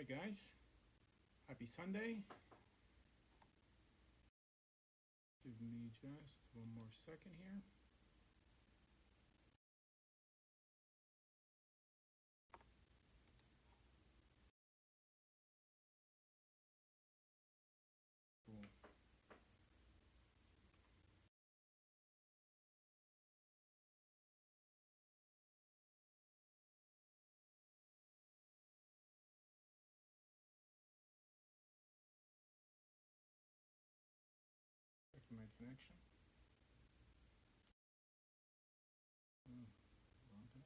Hi guys, happy Sunday. Give me just one more second here. Cool. Checking my connection. Wrong connection.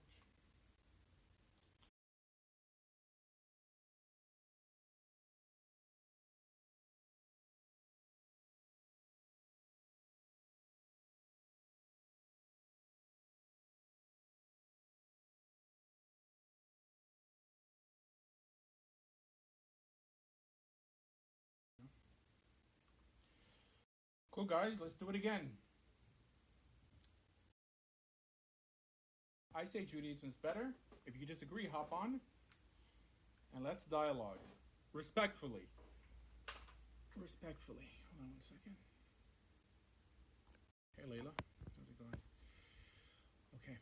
Cool guys, let's do it again. I say Judaism's better. If you disagree, hop on and let's dialogue. Respectfully. Respectfully. Hold on one second. Hey Layla, how's it going? Okay.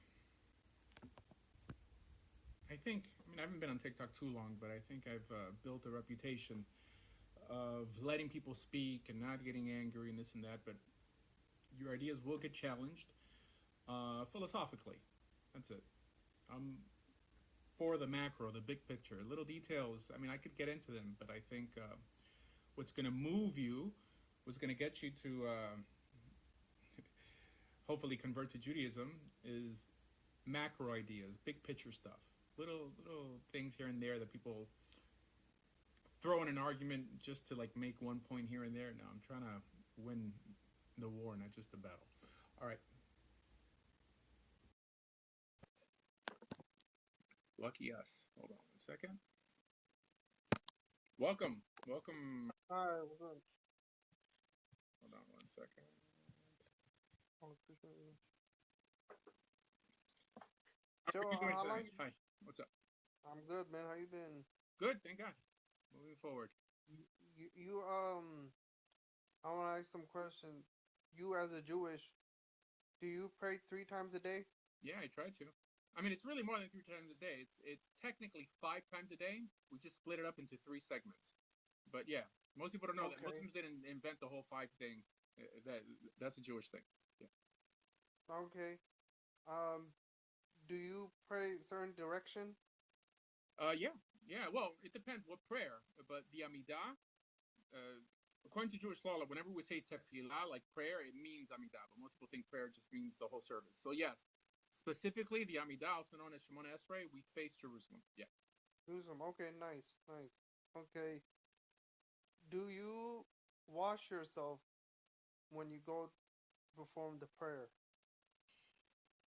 I haven't been on TikTok too long, but I think I've built a reputation of letting people speak and not getting angry and this and that, but your ideas will get challenged philosophically. That's it. I'm for the macro, the big picture. Little details, I could get into them, but I think what's going to move you, what's going to get you to hopefully convert to Judaism is macro ideas, big picture stuff. Little things here and there that people throw in an argument just to like make one point here and there. No, I'm trying to win the war, not just the battle. All right. Lucky us. Hold on one second. Welcome. Hi, what's up? Hold on one second. Joe, How are you doing how long? tonight? Hi. What's up? I'm good, man. How you been? Good. Thank God. Moving forward. I want to ask some questions. You, as a Jewish, do you pray 3 times a day? Yeah, I try to. It's really more than 3 times a day. It's technically 5 times a day. We just split it up into 3 segments. But yeah, most people don't know that Okay. Muslims didn't invent the whole 5 thing. That's a Jewish thing. Yeah. Okay. Um, do you pray certain direction? Yeah. Well, it depends what prayer. But the Amidah, according to Jewish law, like whenever we say tefillah, like prayer, it means Amidah. But most people think prayer just means the whole service. So yes, specifically the Amidah, also known as Shemona Esrei, we face Jerusalem. Yeah. Jerusalem. Okay, nice, nice. Okay. Do you wash yourself when you go perform the prayer?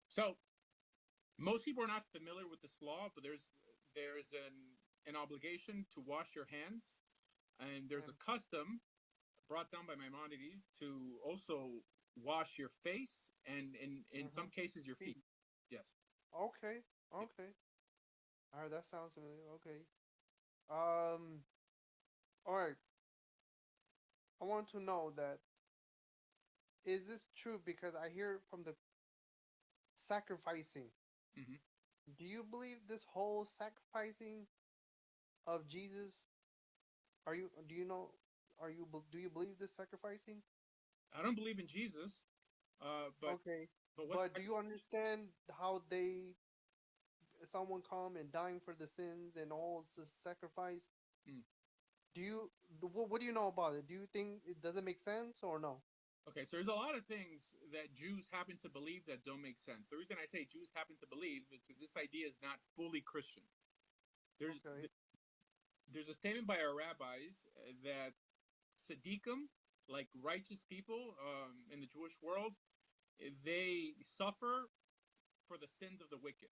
So most people are not familiar with this law, but there's an obligation to wash your hands, and there's And a custom brought down by Maimonides to also wash your face and in mm-hmm. some cases your feet. Feet. Yes. Okay. Yeah. Okay. All right. That sounds familiar. Okay. Um. All right. I want to know that is this true because I hear from the sacrificing. Hmm. Do you believe this whole sacrificing of Jesus? Are you? Do you know? Are you? Do you believe this sacrificing? I don't believe in Jesus, but Okay, what's but do you understand how someone come and dying for the sins and all the sacrifice? hmm. Do you? What do you know about it? Do you think it doesn't make sense or no? Okay, so there's a lot of things that Jews happen to believe that don't make sense. The reason I say Jews happen to believe is because this idea is not fully Christian. There's Okay. there's a statement by our rabbis that tzaddikim, like righteous people in the Jewish world, they suffer for the sins of the wicked.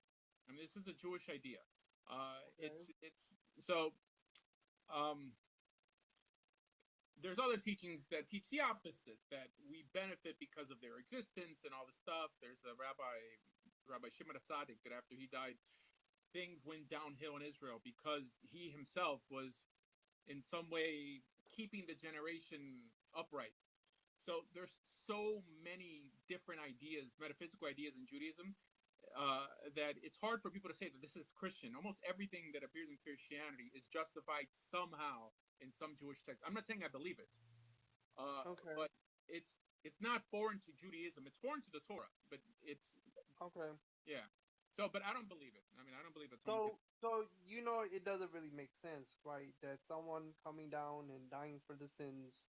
This is a Jewish idea. Okay. It's so um, there's other teachings that teach the opposite, that we benefit because of their existence and all this stuff. There's a Rabbi Shimon Tzaddik, that after he died, things went downhill in Israel because he himself was in some way keeping the generation upright. So there's so many different ideas, metaphysical ideas in Judaism, that it's hard for people to say that this is Christian. Almost everything that appears in Christianity is justified somehow in some Jewish text. I'm not saying I believe it, Okay. but it's it's not foreign to Judaism. It's foreign to the Torah, but it's Okay. yeah. So, but I don't believe it. I mean, I don't believe that someone could. So you know it doesn't really make sense, right? That someone coming down and dying for the sins,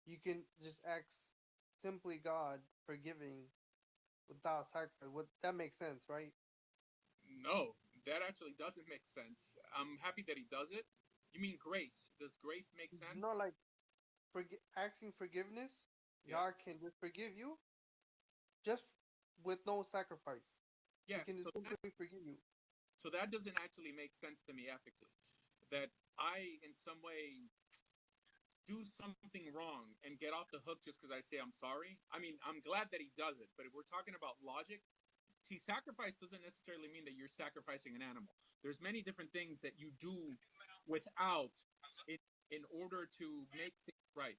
you can just ask simply God forgiving without sacrifice. What that makes sense, right? No, that actually doesn't make sense. I'm happy that he does it. You mean grace? Does grace make sense? No, like asking forgiveness, Yeah, God can just forgive you just with no sacrifice. He yeah. can just simply forgive you. So that doesn't actually make sense to me ethically. That I, in some way, do something wrong and get off the hook just because I say I'm sorry. I mean, I'm glad that he does it, but if we're talking about logic, see, sacrifice doesn't necessarily mean that you're sacrificing an animal. There's many different things that you do without in order to make things right.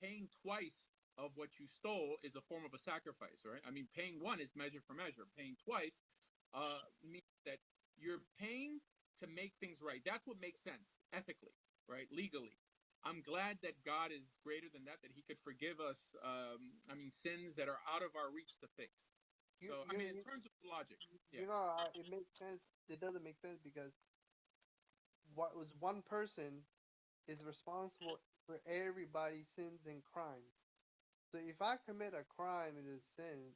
Paying twice of what you stole is a form of a sacrifice, right? I mean, paying one is measure for measure. Paying twice means that you're paying to make things right. That's what makes sense ethically, right? Legally. I'm glad that God is greater than that, that He could forgive us. I mean, sins that are out of our reach to fix. You So, I you mean, in you, terms of logic, you yeah, know it makes sense. It doesn't make sense because what was one person is responsible for everybody's sins and crimes. So if I commit a crime and a sin,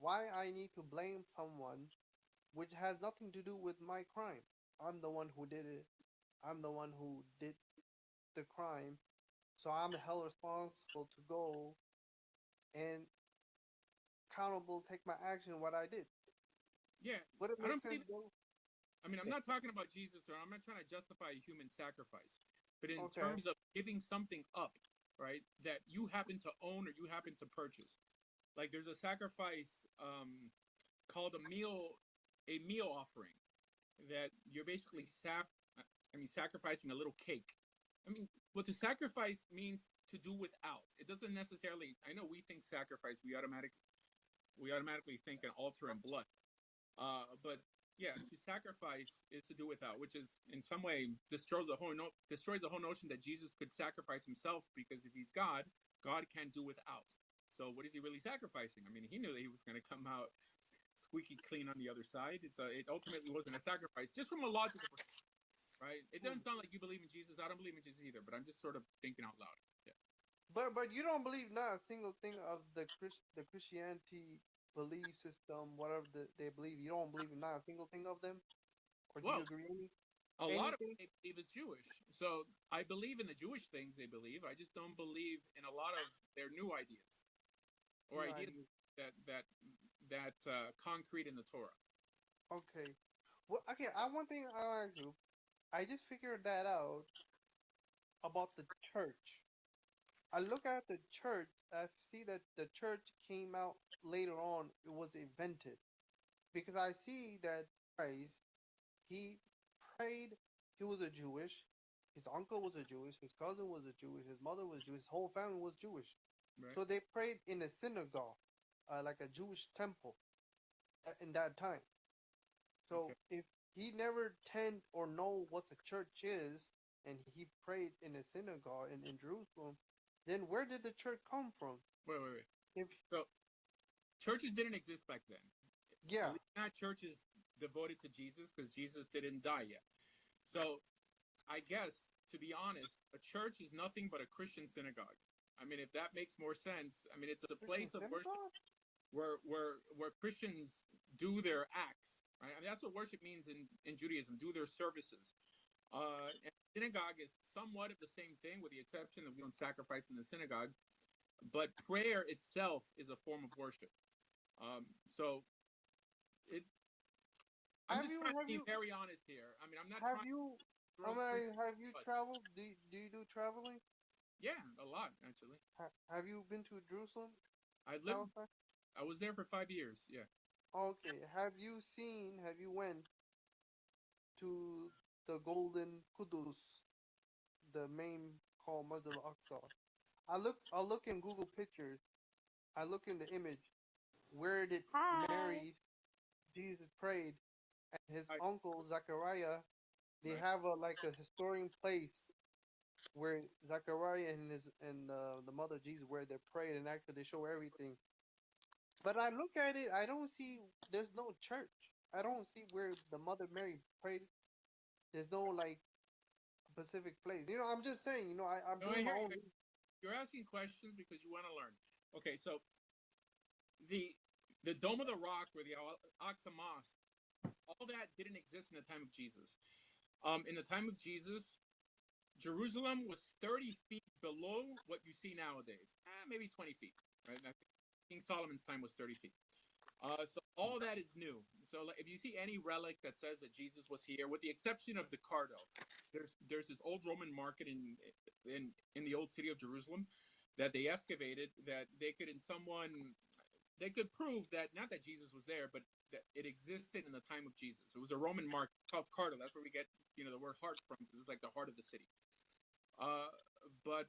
why I need to blame someone which has nothing to do with my crime? I'm the one who did it. I'm the one who did the crime. So I'm held responsible to go and accountable, take my action what I did. yeah. Would it I make don't sense, believe. bro? I mean, I'm not talking about Jesus, or I'm not trying to justify a human sacrifice, but in Okay. terms of giving something up, right, that you happen to own or you happen to purchase. Like there's a sacrifice called a meal offering that you're basically sacrificing a little cake. I mean, what to sacrifice means to do without. It doesn't necessarily. I know we think sacrifice. We automatically think an altar and blood. But yeah, to sacrifice is to do without, which is in some way destroys the whole notion that Jesus could sacrifice himself, because if he's God, God can't do without. So what is he really sacrificing? I mean, he knew that he was going to come out squeaky clean on the other side. It ultimately wasn't a sacrifice, just from a logical perspective, right? It Hmm. doesn't sound like you believe in Jesus. I don't believe in Jesus either, but I'm just sort of thinking out loud. Yeah. But you don't believe not a single thing of the Christianity belief system, whatever they believe. You don't believe in not a single thing of them, or do you Well, agree a lot of anything? what they believe is Jewish. So I believe in the Jewish things they believe. I just don't believe in a lot of their new ideas, or No ideas idea. that concrete in the Torah. Okay. Well, okay. I one thing I'll ask you. I just figured that out about the church. I look at the church. I see that the church came out later on. It was invented because I see that Christ. He prayed. He was a Jewish. His uncle was a Jewish. His cousin was a Jewish. His mother was Jewish. His whole family was Jewish. Right. So they prayed in a synagogue, like a Jewish temple, in that time. So Okay. if he never tend or know what the church is, and he prayed in a synagogue in Jerusalem, then where did the church come from? Wait. If So churches didn't exist back then. At yeah, least not churches devoted to Jesus, because Jesus didn't die yet. So I guess, to be honest, a church is nothing but a Christian synagogue. I mean, if that makes more sense, I mean, it's a Christian place of worship synagogue. where Christians do their acts. Right? I mean, that's what worship means in Judaism. Do their services. And synagogue is somewhat of the same thing, with the exception that we don't sacrifice in the synagogue. But prayer itself is a form of worship. So it. I'm Have just you trying to have be you very honest here. I mean, I'm not have trying to you? throw truth, Have you but traveled? Do you do traveling? yeah, a lot actually. Have you been to Jerusalem, I lived. Palestine? I was there for 5 years. Yeah. Okay, have you went to the Golden Kudus, the main called Masjid al-Aqsa? I'll look in Google Pictures. I look in the image. Where did Hi. Mary, Jesus prayed, and his Right. uncle Zachariah, they Right. have a like a historian place where Zachariah and his and the mother Jesus where they prayed, and actually they show everything. But I look at it, I don't see. There's no church. I don't see where the Mother Mary prayed. There's no like specific place. I'm just saying. I'm No, I doing my hear you. own. You're asking questions because you want to learn. Okay, so the the Dome of the Rock or the Al-Aqsa Mosque, all that didn't exist in the time of Jesus. In the time of Jesus, Jerusalem was 30 feet below what you see nowadays. Maybe 20 feet, right? I think King Solomon's time was 30 feet. So all that is new. So like, if you see any relic that says that Jesus was here, with the exception of the Cardo, there's this old Roman market in the old city of Jerusalem that they excavated that they could prove that not that Jesus was there, but that it existed in the time of Jesus. It was a Roman market called Cardo. That's where we get the word heart from. It was like the heart of the city. Uh, but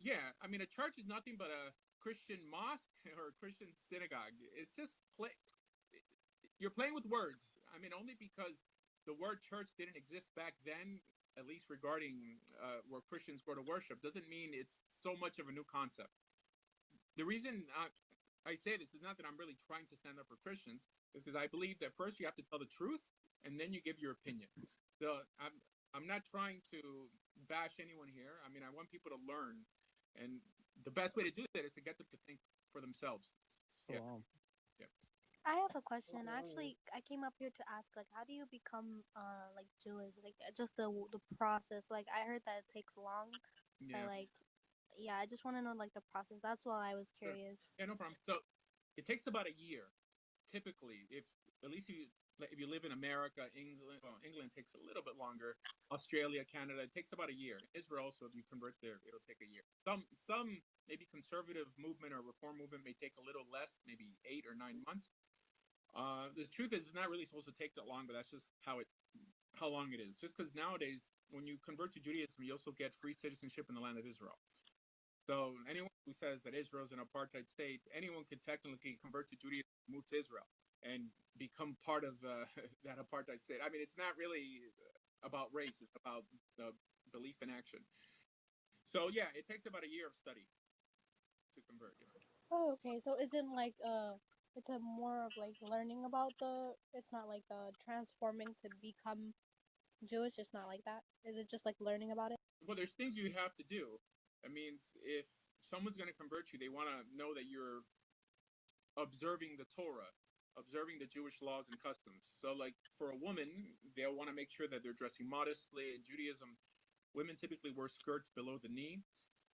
yeah, I mean, a church is nothing but a Christian mosque or a Christian synagogue. It's just you're playing with words. I mean, only because the word church didn't exist back then, at least regarding where Christians go to worship, doesn't mean it's so much of a new concept. The reason I say this is not that I'm really trying to stand up for Christians, is because I believe that first you have to tell the truth and then you give your opinion. So I'm not trying to bash anyone here. I mean, I want people to learn, and the best way to do that is to get them to think for themselves. So Yeah, yeah. I have a question. Oh, Actually, I came up here to ask, like, how do you become, like, Jewish? Like, just the process. Like, I heard that it takes long. I Yeah. like, yeah, I just want to know, like, the process. That's why I was Sure. curious. Yeah, no problem. So it takes about a year, typically. If at least if you live in America, England, well, England takes a little bit longer. Australia, Canada, it takes about a year. Israel, so if you convert there, it'll take a year. Some maybe conservative movement or reform movement may take a little less, maybe 8 or 9 months. The truth is, it's not really supposed to take that long, but that's just how long it is. Just because nowadays, when you convert to Judaism, you also get free citizenship in the land of Israel. So anyone who says that Israel is an apartheid state, anyone could technically convert to Judaism, move to Israel, and become part of that apartheid state. I mean, it's not really about race; it's about the belief in action. So yeah, it takes about a year of study to convert. Yeah. Oh, okay. So isn't like it's a more of like learning about the. It's not like transforming to become Jewish. It's not like that. Is it just like learning about it? Well, there's things you have to do. That means if someone's going to convert you, they want to know that you're observing the Torah, observing the Jewish laws and customs. So, like for a woman, they'll want to make sure that they're dressing modestly. In Judaism, women typically wear skirts below the knee,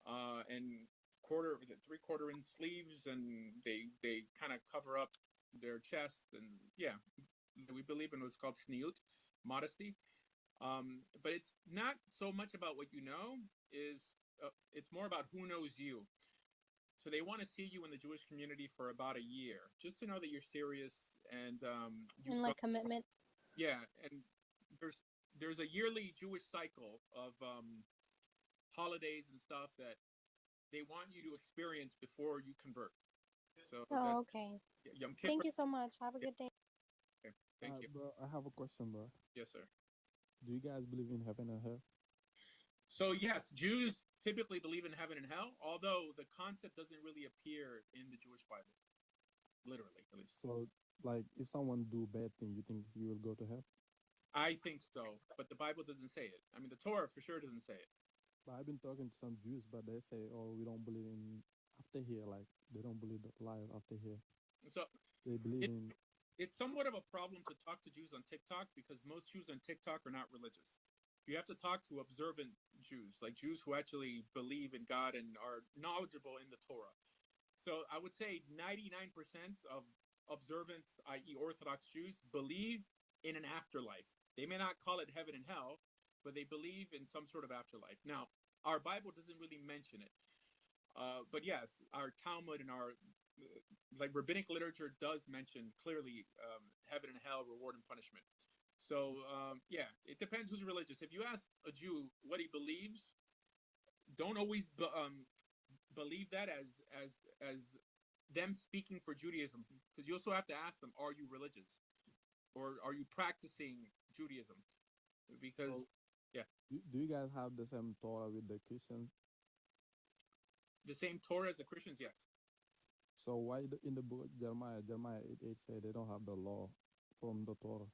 and was it 3/4 inch sleeves, and they kind of cover up their chest, and yeah, we believe in what's called sniut, modesty. But it's not so much about what you know; it's more about who knows you. So they want to see you in the Jewish community for about a year, just to know that you're serious and you And go. like commitment. Yeah, and there's there's a yearly Jewish cycle of holidays and stuff that they want you to experience before you convert. So that Oh, okay. Yom Thank Kippur. you so much. Have a Yeah, good day. okay. Thank you. bro, I have a question, bro. Yes, sir. Do you guys believe in heaven and hell? So yes, Jews typically believe in heaven and hell, although the concept doesn't really appear in the Jewish Bible, literally at least. So, like, if someone do bad thing, you think you will go to hell? I think so, but the Bible doesn't say it. I mean, the Torah for sure doesn't say it. But I've been talking to some Jews, but they say, "Oh, we don't believe in after here." Like, they don't believe the life after here. So They believe it, in. it's somewhat of a problem to talk to Jews on TikTok because most Jews on TikTok are not religious. You have to talk to observant Jews, like Jews who actually believe in God and are knowledgeable in the Torah. So I would say 99% of observant, i.e., Orthodox Jews, believe in an afterlife. They may not call it heaven and hell, but they believe in some sort of afterlife. Now, our Bible doesn't really mention it. But yes, our Talmud and our like rabbinic literature does mention clearly heaven and hell, reward and punishment. So yeah, it depends who's religious. If you ask a Jew what he believes, don't always believe that as them speaking for Judaism, because you also have to ask them, are you religious or are you practicing Judaism? Because So, yeah, do you guys have the same Torah with the Christians? the same Torah as the Christians, yes. So why in the book of Jeremiah 8:8 say they don't have the law from the Torah?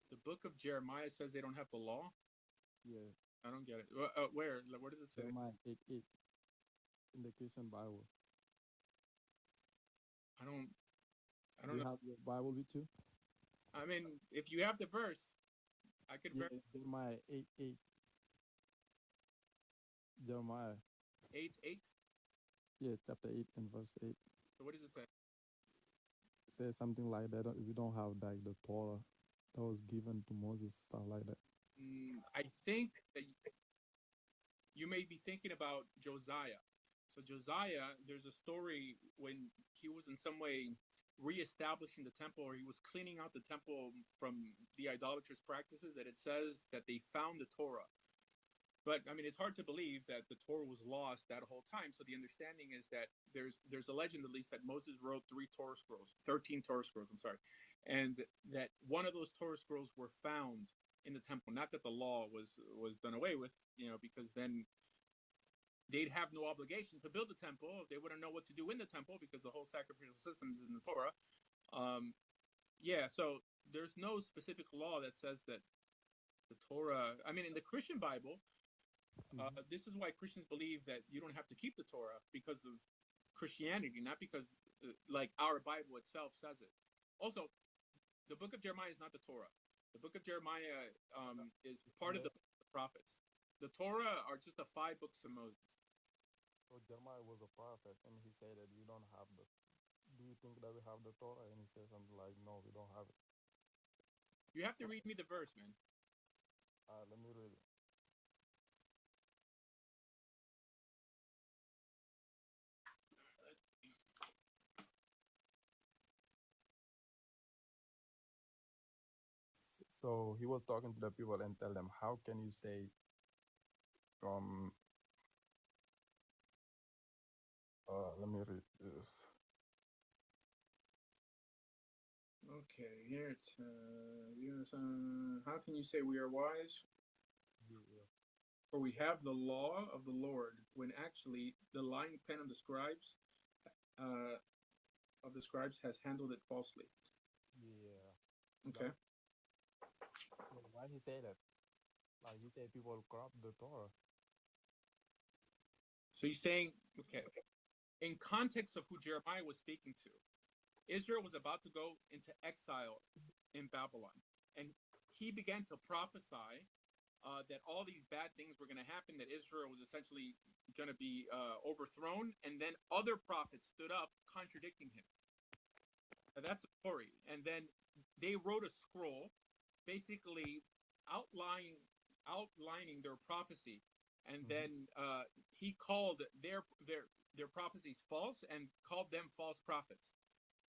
The book of Jeremiah says they don't have the law. Yeah, I don't get it. Where? Like, what does it say? Jeremiah 8:8 in the Christian Bible. I don't. I Do don't you know. have your Bible with you? I mean, if you have the verse, I could. Yeah, it's Jeremiah 8:8. Jeremiah, 8:8. yeah, chapter 8 and verse 8. So what does it say? It says something like that. If you don't have like the Torah that was given to Moses, stuff like that. I think that you may be thinking about Josiah. So Josiah, there's a story when he was in some way reestablishing the temple, or he was cleaning out the temple from the idolatrous practices, that it says that they found the Torah. But I mean, it's hard to believe that the Torah was lost that whole time. So the understanding is that there's a legend, at least, that Moses wrote 13 Torah scrolls. I'm sorry, and that one of those Torah scrolls were found in the temple. Not that the law was done away with, because then they'd have no obligation to build the temple. They wouldn't know what to do in the temple because the whole sacrificial system is in the Torah. Yeah, so there's no specific law that says that the Torah. I mean, in the Christian Bible. This is why Christians believe that you don't have to keep the Torah, because of Christianity, not because like our Bible itself says it. Also, the book of Jeremiah is not the Torah. The book of Jeremiah is part of the prophets. The Torah are just the 5 books of Moses. So Jeremiah was a prophet, and he said that we don't have the. Do you think that we have the Torah? And he said something like, "No, we don't have it." You have to read me the verse, man. Let me read it. So he was talking to the people and tell them, how can you say from let me read this. Okay, here it's how can you say we are wise? Yeah. For we have the law of the Lord, when actually the lying pen of the scribes has handled it falsely. Yeah. Okay. So why he say that? Like he said people corrupt the Torah. So he's saying, okay, in context of who Jeremiah was speaking to, Israel was about to go into exile in Babylon. And he began to prophesy that all these bad things were going to happen, that Israel was essentially going to be overthrown. And then other prophets stood up contradicting him. Now, that's a story. And then they wrote a scroll basically outlining their prophecy. And then he called their prophecies false and called them false prophets.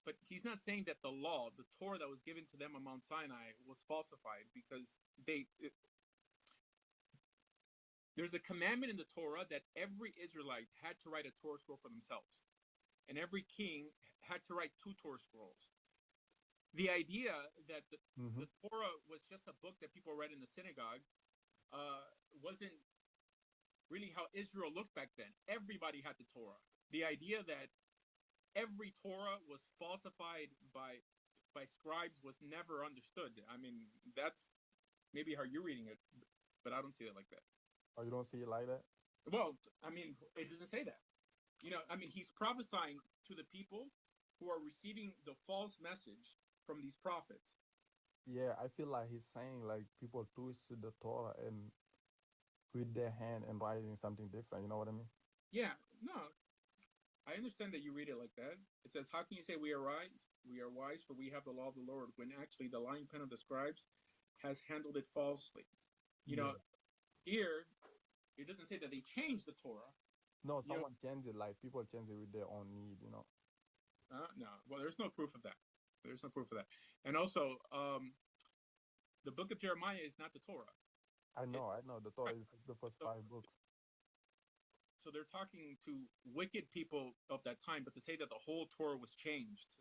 But he's not saying that the law, the Torah that was given to them on Mount Sinai, was falsified, because there's a commandment in the Torah that every Israelite had to write a Torah scroll for themselves. And every king had to write 2 Torah scrolls. The idea that the Torah was just a book that people read in the synagogue wasn't really how Israel looked back then. Everybody had the Torah. The idea that every Torah was falsified by scribes was never understood. I mean, that's maybe how you're reading it, but I don't see it like that. Oh, you don't see it like that? Well, I mean, it doesn't say that. I mean, he's prophesying to the people who are receiving the false message from these prophets. Yeah, I feel like he's saying like people twist the Torah and with their hand and writing something different. You know what I mean? Yeah, no, I understand that you read it like that. It says, how can you say we are wise? We are wise, for we have the law of the Lord, when actually the lying pen of the scribes has handled it falsely. Here, it doesn't say that they changed the Torah. No, someone changed it. Like people change it with their own need. No. Well, there's no proof of that. There's no proof of that. And also, the book of Jeremiah is not the Torah. I know. The Torah is the first So, 5 books. so they're talking to wicked people of that time, but to say that the whole Torah was changed,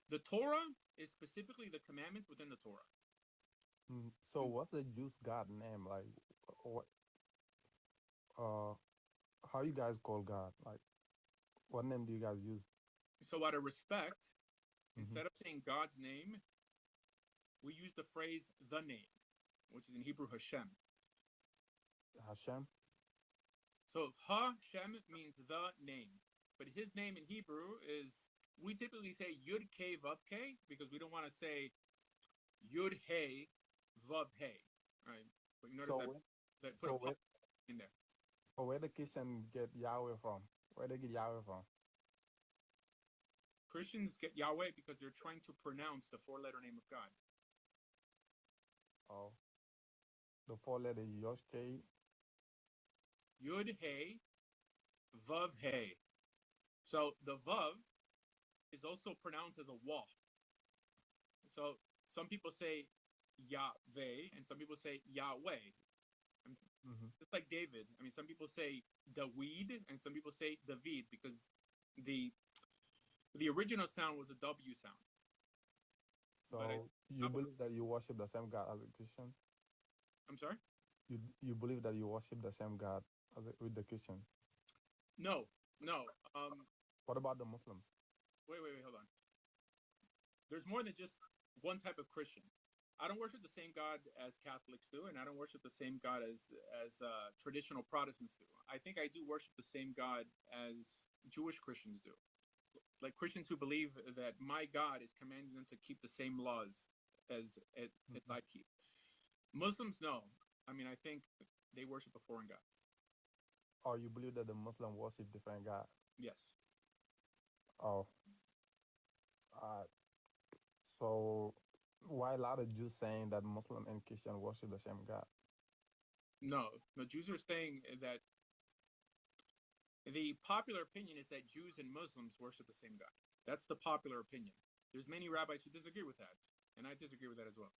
the Torah is specifically the commandments within the Torah. So what's the Jews God name? Like, what? How you guys call God? Like, what name do you guys use? So out of respect, Mhm. instead of saying God's name, we use the phrase the name, which is in Hebrew Hashem. Hashem. So Hashem means the name, but his name in Hebrew is, we typically say Yud K Vav K because we don't want to say Yud Hey Vav Hey, right? But you notice So that put so a where, in there. so where the Christian get Yahweh from? Where they get Yahweh from? Christians get Yahweh because they're trying to pronounce the 4-letter name of God. Oh, the 4 letters Yoshke. Yud Hey Vav Hey. So the Vav is also pronounced as a Wah. So some people say Yahweh and some people say Yahweh. Just like David. I mean, some people say Daweed and some people say David because the original sound was a W sound. So But you believe that you worship the same God as a Christian? I'm sorry? You believe that you worship the same God with the Christian? No. What about the Muslims? Wait, hold on. There's more than just one type of Christian. I don't worship the same God as Catholics do, and I don't worship the same God as traditional Protestants do. I think I do worship the same God as Jewish Christians do. Like Christians who believe that my God is commanding them to keep the same laws as I keep. Muslims, no. I mean, I think they worship a foreign God. Or you believe that the Muslim worship different God? Yes. Oh. So why a lot of Jews saying that Muslim and Christian worship the same God? No, the Jews are saying that the popular opinion is that Jews and Muslims worship the same God. That's the popular opinion. There's many rabbis who disagree with that, and I disagree with that as well.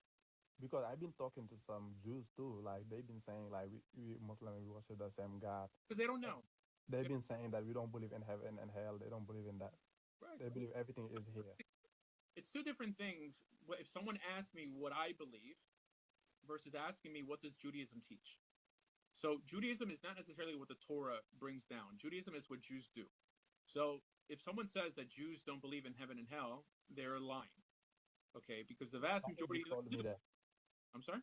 Because I've been talking to some Jews too. Like they've been saying like we Muslim we worship the same God. Because they don't know. They've been saying that we don't believe in heaven and hell. They don't believe in that. Right. They believe everything is here. It's two different things. If someone asks me what I believe versus asking me what does Judaism teach. So Judaism is not necessarily what the Torah brings down. Judaism is what Jews do. So if someone says that Jews don't believe in heaven and hell, they're lying. Okay, because the vast majority of told me that. I'm sorry?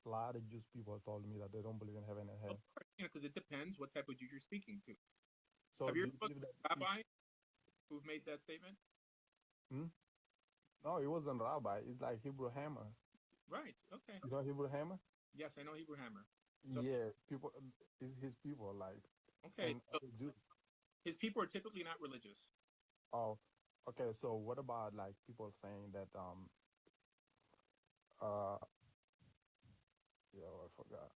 A lot of Jewish people told me that they don't believe in heaven and hell. Of course, because it depends what type of Jew you're speaking to. So have you do ever spoken to a rabbi who've made that statement? No, it wasn't rabbi. It's like Hebrew Hammer. Right. Okay. You know Hebrew Hammer? Yes, I know Hebrew Hammer. So, yeah, people. His people like. Okay. And So Jews. his people are typically not religious. Oh, okay. So what about like people saying that I forgot.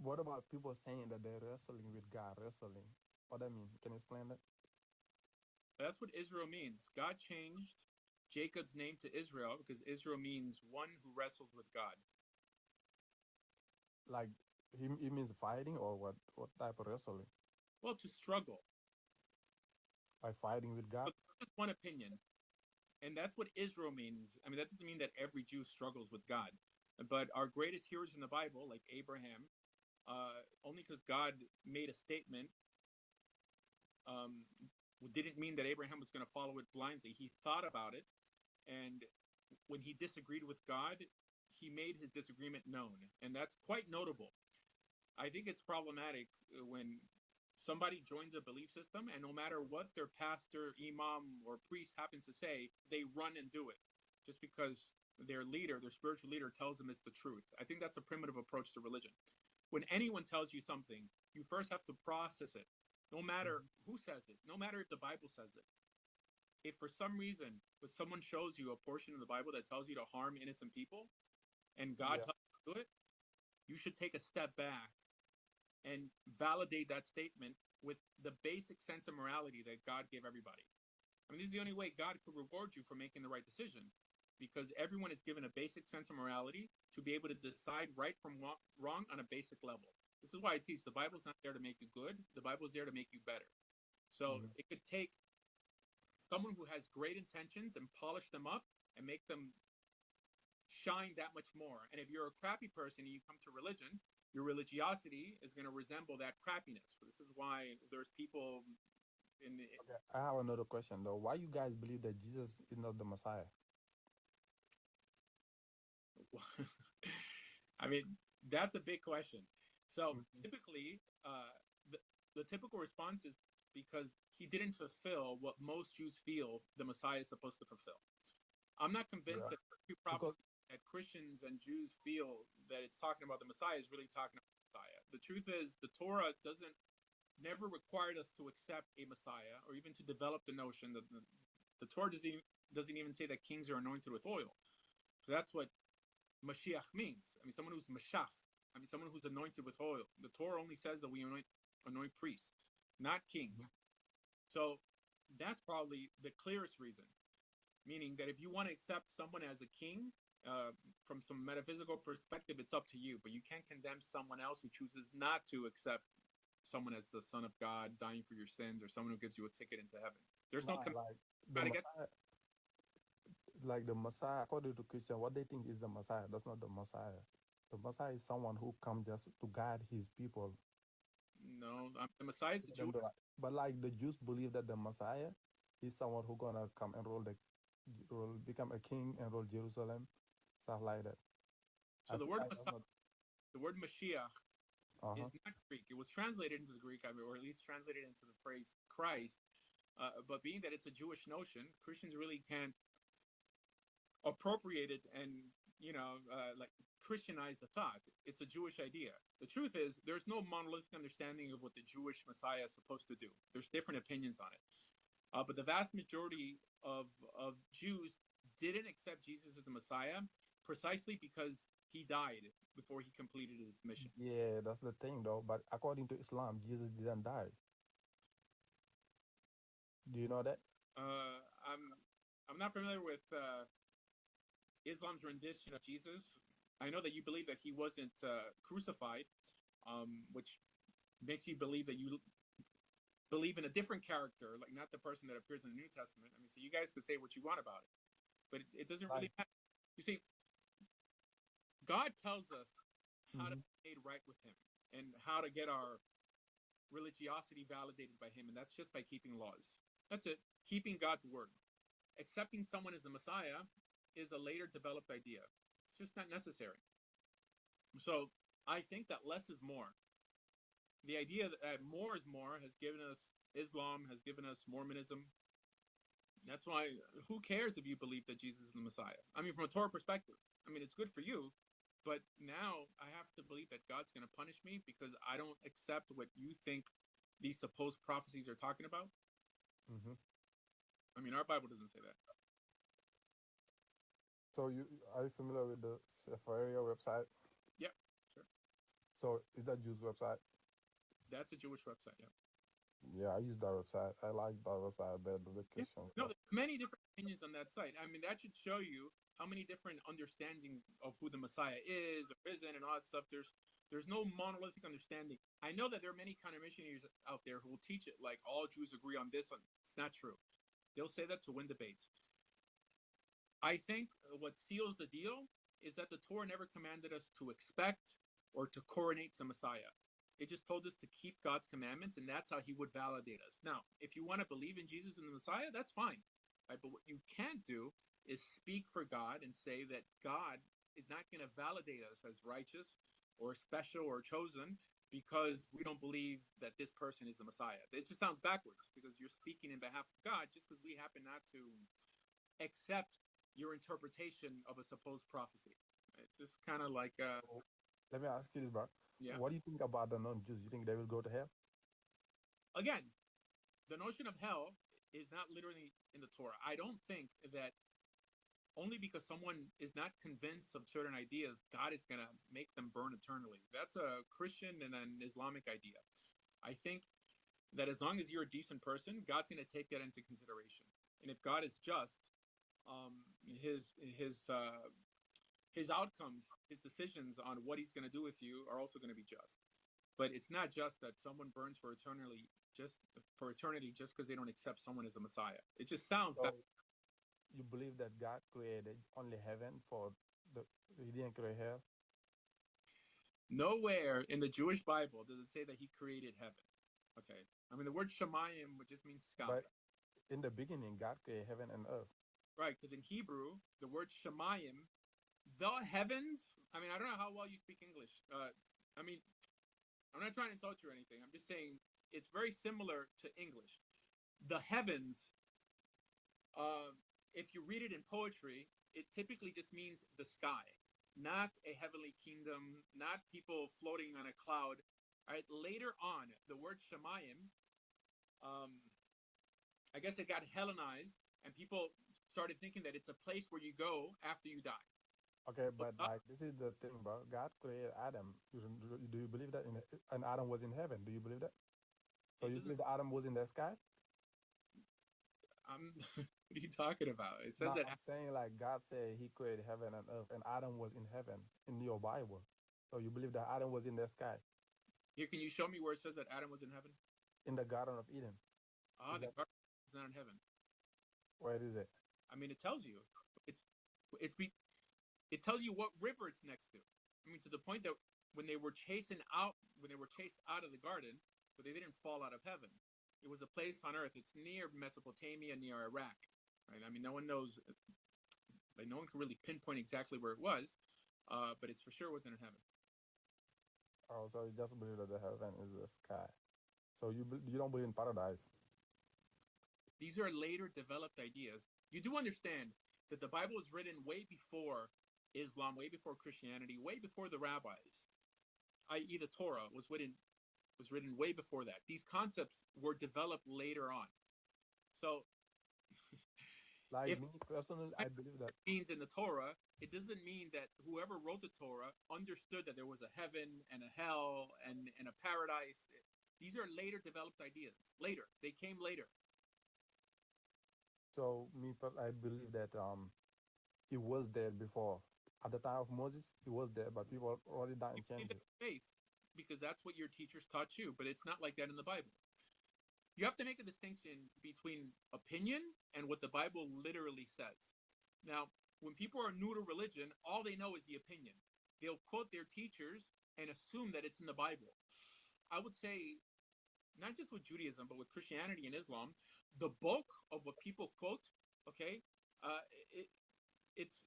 What about people saying that they're wrestling with God? Wrestling. What that mean? Can you explain that? That's what Israel means. God changed Jacob's name to Israel because Israel means one who wrestles with God. Like he means fighting or what? What type of wrestling? Well, to struggle. Like fighting with God? That's one opinion. And that's what Israel means. I mean, that doesn't mean that every Jew struggles with God. But our greatest heroes in the Bible, like Abraham, only because God made a statement didn't mean that Abraham was going to follow it blindly. He thought about it. And when he disagreed with God, he made his disagreement known. And that's quite notable. I think it's problematic when somebody joins a belief system and no matter what their pastor, imam, or priest happens to say, they run and do it just because their leader, their spiritual leader, tells them it's the truth. I think that's a primitive approach to religion. When anyone tells you something, you first have to process it, no matter who says it, no matter if the Bible says it. If for some reason, when someone shows you a portion of the Bible that tells you to harm innocent people, and God tells you to do it, you should take a step back and validate that statement with the basic sense of morality that God gave everybody. I mean, this is the only way God could reward you for making the right decision, because everyone is given a basic sense of morality to be able to decide right from wrong on a basic level. This is why I teach the Bible's not there to make you good. The Bible is there to make you better. So it could take someone who has great intentions and polish them up and make them shine that much more. And if you're a crappy person and you come to religion, your religiosity is going to resemble that crappiness. This is why there's people in the, Okay, I have another question though. Why you guys believe that Jesus is not the Messiah? I mean, that's a big question. So Mhm. typically, the typical response is because he didn't fulfill what most Jews feel the Messiah is supposed to fulfill. I'm not convinced Yeah, that the two because prophecies that Christians and Jews feel that it's talking about the Messiah is really talking about the Messiah. The truth is, the Torah never required us to accept a Messiah or even to develop the notion that the Torah doesn't even say that kings are anointed with oil. So that's what Mashiach means. I mean, someone who's Mashach. I mean, someone who's anointed with oil. The Torah only says that we anoint priests, not kings. Mhm. So that's probably the clearest reason. Meaning that if you want to accept someone as a king, from some metaphysical perspective, it's up to you. But you can't condemn someone else who chooses not to accept someone as the Son of God dying for your sins, or someone who gives you a ticket into heaven. There's no nah, like the try to get. Messiah, like the Messiah, according to Christian, what they think is the Messiah. That's not the Messiah. The Messiah is someone who comes just to guide his people. No, the Messiah is a Get them Jew. the right- But like the Jews believe that the Messiah is someone who gonna come and become a king and rule Jerusalem, stuff like that. So I the feel word like that's Messiah, not. the word Mashiach, Uh-huh. is not Greek. It was translated into the Greek, I mean, or at least translated into the phrase Christ. But being that it's a Jewish notion, Christians really can't appropriate it and like Christianize the thought. It's a Jewish idea. The truth is, there's no monolithic understanding of what the Jewish Messiah is supposed to do. There's different opinions on it. But the vast majority of Jews didn't accept Jesus as the Messiah precisely because he died before he completed his mission. Yeah, that's the thing though. But according to Islam, Jesus didn't die. Do you know that? Uh, I'm not familiar with Islam's rendition of Jesus. I know that you believe that he wasn't crucified, which makes you believe that you believe in a different character, like not the person that appears in the New Testament. I mean, so you guys could say what you want about it, but it doesn't Like, really matter. You see, God tells us how to mhm. be made right with Him and how to get our religiosity validated by Him, and that's just by keeping laws. That's it. Keeping God's word. Accepting someone as the Messiah is a later developed idea. It's just not necessary. So I think that less is more. The idea that more is more has given us Islam, has given us Mormonism. That's why, who cares if you believe that Jesus is the Messiah? I mean, from a Torah perspective, I mean, it's good for you, but now I have to believe that God's going to punish me because I don't accept what you think these supposed prophecies are talking about. Mhm. I mean, our Bible doesn't say that. So you are you familiar with the Sefaria website? Yep, sure. So is that Jews website? That's a Jewish website. Yeah. Yeah, I use that website. I like that website better than the Yeah. Christian No, stuff. there's many different opinions on that site. I mean, that should show you how many different understandings of who the Messiah is or isn't and all that stuff. There's no monolithic understanding. I know that there are many counter missionaries out there who will teach it like all Jews agree on this. It's not true. They'll say that to win debates. I think what seals the deal is that the Torah never commanded us to expect or to coronate the Messiah. It just told us to keep God's commandments, and that's how He would validate us. Now, if you want to believe in Jesus and the Messiah, that's fine. Right? But what you can't do is speak for God and say that God is not going to validate us as righteous or special or chosen because we don't believe that this person is the Messiah. It just sounds backwards because you're speaking in behalf of God just because we happen not to accept your interpretation of a supposed prophecy. It's just kind of like, So let me ask you this, bro. yeah. What do you think about the non-Jews? You think they will go to hell? Again, the notion of hell is not literally in the Torah. I don't think that only because someone is not convinced of certain ideas, God is going to make them burn eternally. That's a Christian and an Islamic idea. I think that as long as you're a decent person, God's going to take that into consideration. And if God is just, his his outcomes, his decisions on what he's going to do with you are also going to be just. But it's not just that someone burns for eternity just because they don't accept someone as a Messiah. It just sounds So bad. you believe that God created only heaven for the he didn't create hell? Nowhere in the Jewish Bible does it say that he created heaven. Okay. I mean, the word Shemayim would just mean sky. But in the beginning, God created heaven and earth. Right, because in Hebrew, the word Shemayim, the heavens, I mean, I don't know how well you speak English. I mean, I'm not trying to insult you or anything. I'm just saying it's very similar to English. The heavens, if you read it in poetry, it typically just means the sky, not a heavenly kingdom, not people floating on a cloud. All right, later on, the word Shemayim, I guess it got Hellenized, and people started thinking that it's a place where you go after you die. Okay, but like this is the thing, bro. God created Adam. Do you believe that? And Adam was in heaven. Do you believe that? So you believe that Adam was in the sky? What are you talking about? It says No, that. I'm saying like God said He created heaven and earth, and Adam was in heaven in your Bible. So you believe that Adam was in the sky Here, can you show me where it says that Adam was in heaven? in the Garden of Eden? Ah, the garden is not in heaven. Where is it? I mean, it tells you. It tells you what river it's next to. I mean, to the point that when they were chased out of the garden, but they didn't fall out of heaven. It was a place on earth. It's near Mesopotamia, near Iraq. Right? I mean, no one knows. Like, no one can really pinpoint exactly where it was, but it's for sure wasn't in heaven. Oh, so you just believe that the heaven is the sky. So you don't believe in paradise. These are later developed ideas. You do understand that the Bible was written way before Islam, way before Christianity, way before the rabbis, i.e., the Torah was written way before that. These concepts were developed later on. So, Like if me personally, I believe that. means in the Torah, it doesn't mean that whoever wrote the Torah understood that there was a heaven and a hell and a paradise. These are later developed ideas. Later, they came later. So I believe that it was there before. At the time of Moses, it was there, but people already died and changed it. Faith, because that's what your teachers taught you, but it's not like that in the Bible. You have to make a distinction between opinion and what the Bible literally says. Now, when people are new to religion, all they know is the opinion. They'll quote their teachers and assume that it's in the Bible. I would say, not just with Judaism, but with Christianity and Islam, the bulk of what people quote, okay,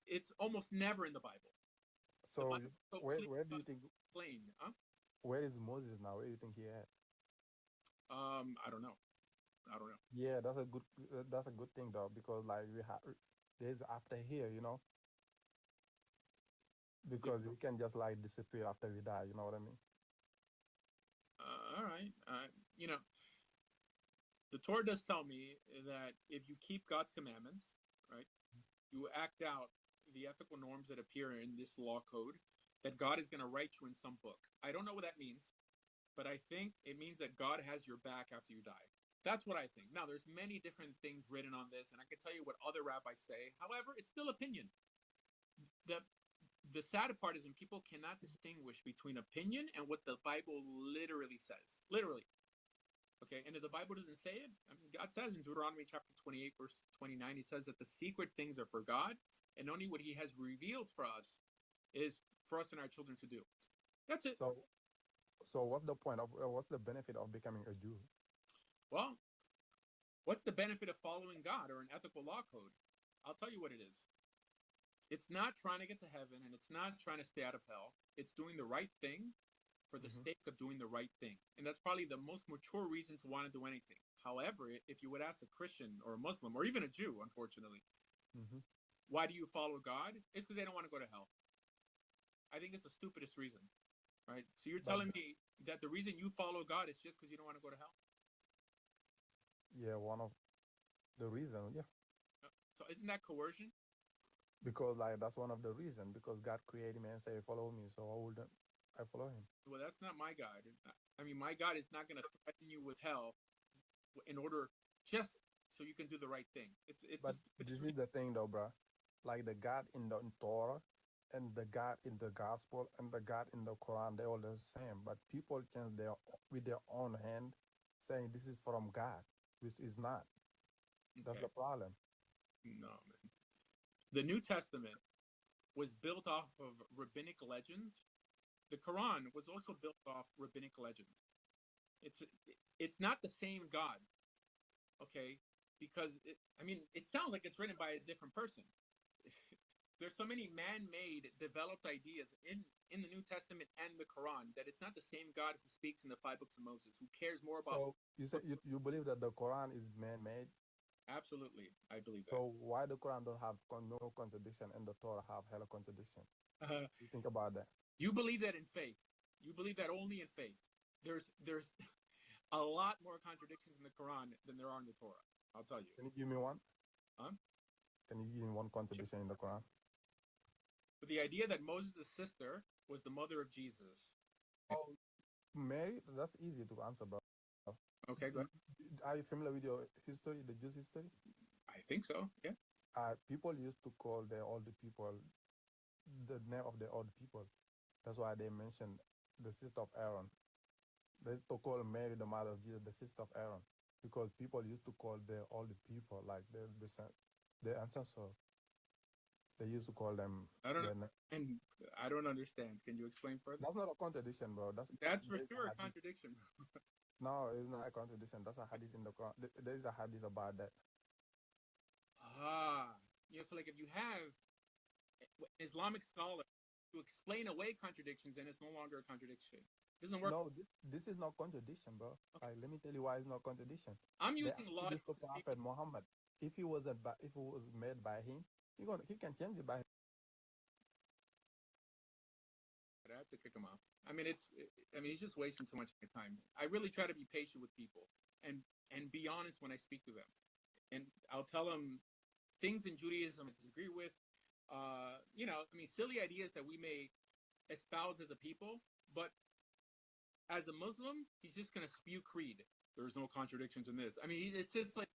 it's almost never in the Bible. So The where do you think? Plain, huh? Where is Moses now? Where do you think he at? I don't know. Yeah, that's a good thing though, because like we have there's after here, because we can just like disappear after we die. You know what I mean? All right. The Torah does tell me that if you keep God's commandments, right, you act out the ethical norms that appear in this law code, that God is going to write you in some book. I don't know what that means, but I think it means that God has your back after you die. That's what I think. Now, there's many different things written on this, and I can tell you what other rabbis say. However, it's still opinion. The sad part is when people cannot distinguish between opinion and what the Bible literally says. Literally. Okay, and if the Bible doesn't say it, I mean, God says in Deuteronomy chapter 28, verse 29, he says that the secret things are for God, and only what he has revealed for us is for us and our children to do. That's it. So what's the point of what's the benefit of becoming a Jew? Well, what's the benefit of following God or an ethical law code? I'll tell you what it is. It's not trying to get to heaven, and it's not trying to stay out of hell. It's doing the right thing for the sake of doing the right thing. And that's probably the most mature reason to want to do anything. However, if you would ask a Christian or a Muslim or even a Jew, unfortunately, why do you follow God? It's because they don't want to go to hell. I think it's the stupidest reason, right? So you're telling me that the reason you follow God is just because you don't want to go to hell? Yeah, one of the reasons, yeah. So isn't that coercion? Because like that's one of the reasons, because God created me and said, follow me, so why wouldn't I follow him? Well, that's not my God. I mean, my God is not going to threaten you with hell in order just so you can do the right thing. It's But just it's this is the thing, though, bro. Like the God in the Torah and the God in the Gospel and the God in the Quran, they're all the same. But people change their with their own hand, saying this is from God, which is not. That's okay. the problem. No, man. The New Testament was built off of rabbinic legends. The Quran was also built off rabbinic legends. It's it's not the same God, okay? Because it sounds like it's written by a different person. There's so many man-made, developed ideas in the New Testament and the Quran that it's not the same God who speaks in the 5 books of Moses. Who cares more about? So you say you believe that the Quran is man-made. Absolutely, I believe that. So why the Quran don't have no contradiction and the Torah have hella contradiction? You think about that. You believe that in faith. You believe that only in faith. There's a lot more contradictions in the Quran than there are in the Torah. I'll tell you. Can you give me one? Huh? Can you give me one contradiction in the Quran? But the idea that Moses' sister was the mother of Jesus. Oh, Mary, that's easy to answer, bro. Okay, go ahead. Are you familiar with your history, the Jews' history? I think so. Yeah. People used to call the older people the name of the old people. That's why they mentioned the sister of Aaron. They used to call Mary the mother of Jesus, the sister of Aaron, because people used to call the older people like the ancestors. They used to call them. I don't know. And I don't understand. Can you explain further? That's not a contradiction, bro. That's for sure a contradiction. No, it's not a contradiction. That's a hadith in the Quran. There is a hadith about that. So like if you have Islamic scholar to explain away contradictions, then it's no longer a contradiction. It doesn't work. No, this is not contradiction, bro. Okay. Let me tell you why it's not contradiction. I'm using logic. This Prophet Muhammad, if it was made by him, he can change it by. I have to kick him off. He's just wasting too much of my time. I really try to be patient with people and be honest when I speak to them. And I'll tell them things in Judaism I disagree with. Silly ideas that we may espouse as a people, but as a Muslim, he's just going to spew creed. There's no contradictions in this. It's just like,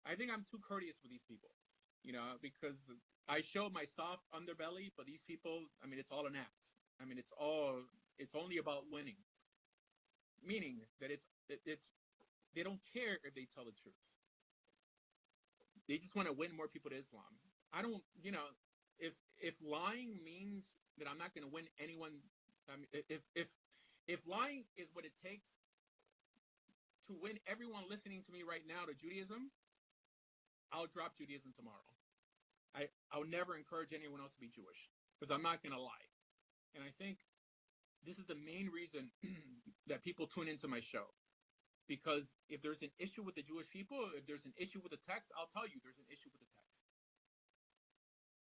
I think I'm too courteous with these people, because I show my soft underbelly, but these people, it's all an act. It's only about winning. Meaning that they don't care if they tell the truth. They just want to win more people to Islam. I don't, if lying means that I'm not going to win anyone, if lying is what it takes to win everyone listening to me right now to Judaism, I'll drop Judaism tomorrow. I'll never encourage anyone else to be Jewish because I'm not going to lie. And I think this is the main reason that people tune into my show. Because if there's an issue with the Jewish people, if there's an issue with the text, I'll tell you there's an issue with the text.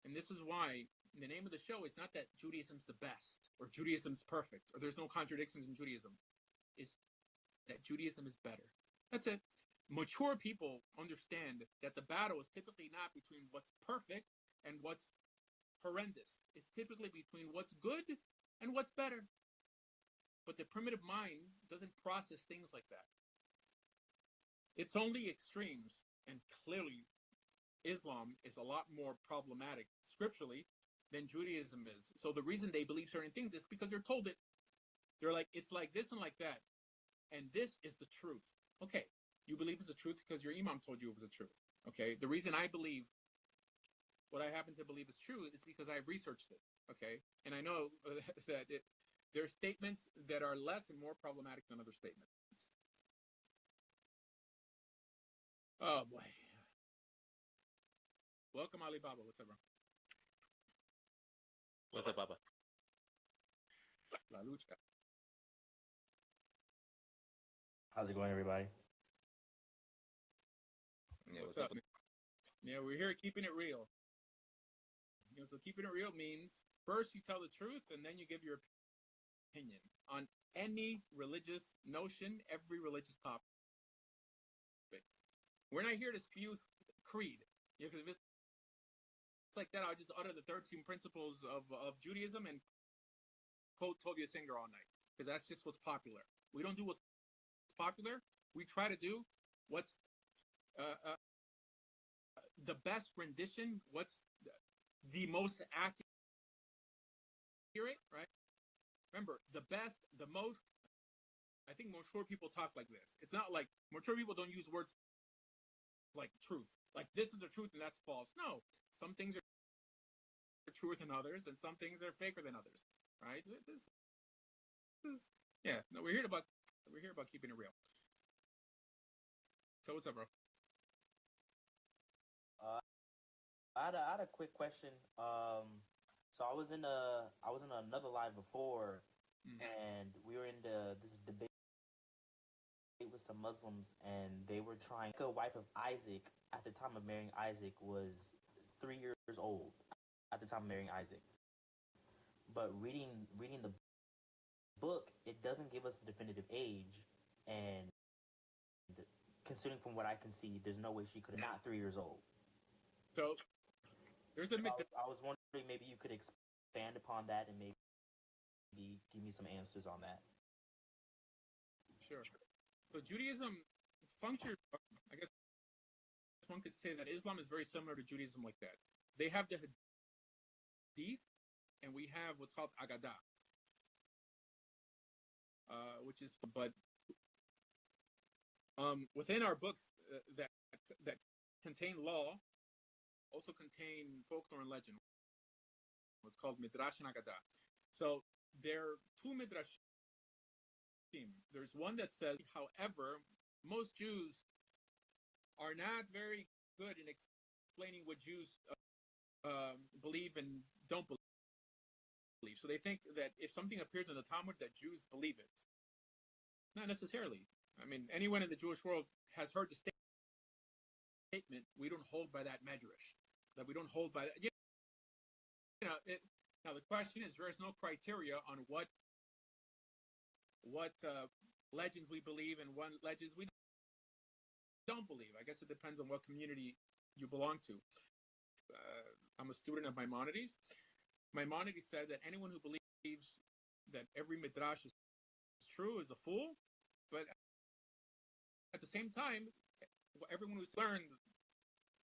And this is why the name of the show is not that Judaism's the best or Judaism's perfect or there's no contradictions in Judaism. It's that Judaism is better. That's it. Mature people understand that the battle is typically not between what's perfect and what's horrendous. It's typically between what's good and what's better. But the primitive mind doesn't process things like that. It's only extremes, and clearly Islam is a lot more problematic scripturally than Judaism is. So the reason they believe certain things is because they're told it. They're like, it's like this and like that. And this is the truth. Okay, you believe it's the truth because your imam told you it was the truth. Okay, the reason I believe what I happen to believe is true is because I've researched it. Okay, and I know that there are statements that are less and more problematic than other statements. Oh boy. Welcome, Alibaba. What's up, bro? What's up, Papa? La lucha. How's it going, everybody? Yeah, what's up? Yeah, we're here keeping it real. So keeping it real means first you tell the truth and then you give your opinion on any religious notion, every religious topic. We're not here to spew creed. Because if it's like that, I'll just utter the 13 principles of Judaism and quote Tovia Singer all night. Because that's just what's popular. We don't do what's popular, we try to do what's the best rendition, what's the most accurate, right? Remember, the best, the most. I think mature people talk like this. It's not like mature people don't use words like truth. Like this is the truth and that's false. No, some things are truer than others, and some things are faker than others. Right? This is yeah. No, we're here about keeping it real. So what's up, bro? I had a quick question. So I was in another live before, and we were in this debate with some Muslims, and they were trying. The wife of Isaac at the time of marrying Isaac was 3 years old at the time of marrying Isaac. But reading the book, it doesn't give us a definitive age, and considering from what I can see, there's no way she could have not 3 years old. So there's a I was wondering maybe you could expand upon that and maybe give me some answers on that. Sure. So Judaism functions, I guess one could say that Islam is very similar to Judaism like that. They have the Hadith, and we have what's called Agadah, which is, but within our books that contain law, also contain folklore and legend, what's called Midrash and Agadah. So there are two Midrash. There's one that says, however, most Jews are not very good in explaining what Jews believe and don't believe. So they think that if something appears in the Talmud, that Jews believe it. Not necessarily. I mean, anyone in the Jewish world has heard the statement, we don't hold by that medrash. That we don't hold by that. Now the question is, there is no criteria on what legends we believe and what legends we don't believe. I guess it depends on what community you belong to. I'm a student of Maimonides. Maimonides said that anyone who believes that every midrash is true is a fool, but at the same time, everyone who's learned,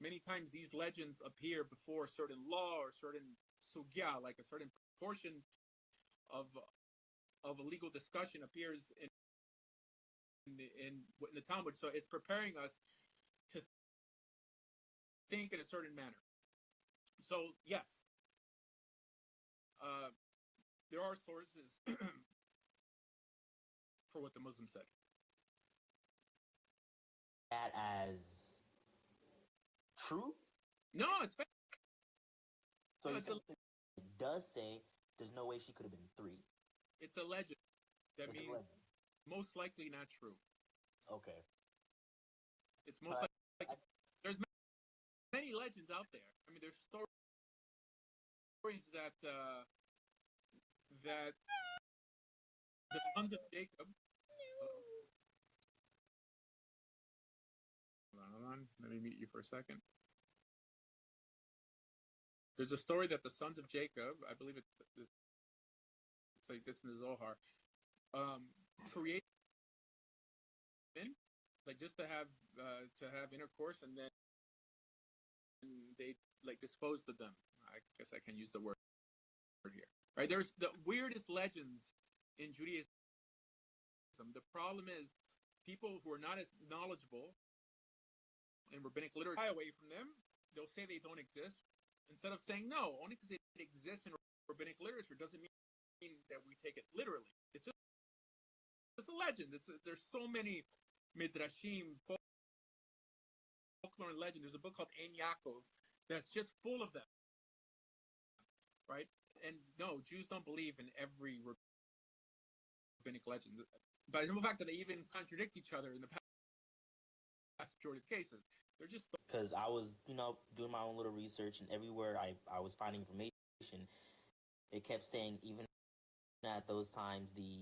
many times these legends appear before a certain law or certain sugya, like a certain portion of a legal discussion appears in the Talmud. So it's preparing us to think in a certain manner. So yes, there are sources for what the Muslim said. That as truth? No, it's fake. So no, it does say there's no way she could have been 3. It's a legend. That means most likely not true. Okay. It's most likely. There's many legends out there. I mean, there's stories that the sons of Jacob. Hold on. Let me mute you for a second. There's a story that the sons of Jacob, I believe it's like this in the Zohar, created like just to have intercourse, and then they like disposed of them. I guess I can use the word here. Right? There's the weirdest legends in Judaism. The problem is people who are not as knowledgeable in rabbinic literature shy away from them. They'll say they don't exist instead of saying no. Only because it exists in rabbinic literature doesn't mean that we take it literally. It's a legend. There's so many midrashim, folklore and legend. There's a book called Ein Yaakov that's just full of them, right? And no, Jews don't believe in every rabbinic legend. By the simple fact that they even contradict each other in the past majority of cases. They're just because I was, doing my own little research, and everywhere I was finding information, it kept saying even at those times the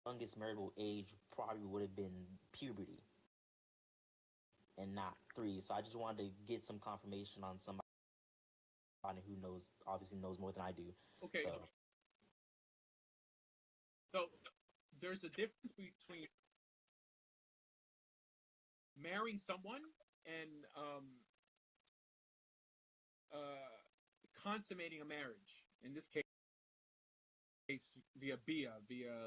youngest marital age probably would have been puberty and not 3. So I just wanted to get some confirmation on somebody who obviously knows more than I do. Okay. So there's a difference between marrying someone and consummating a marriage. In this case, via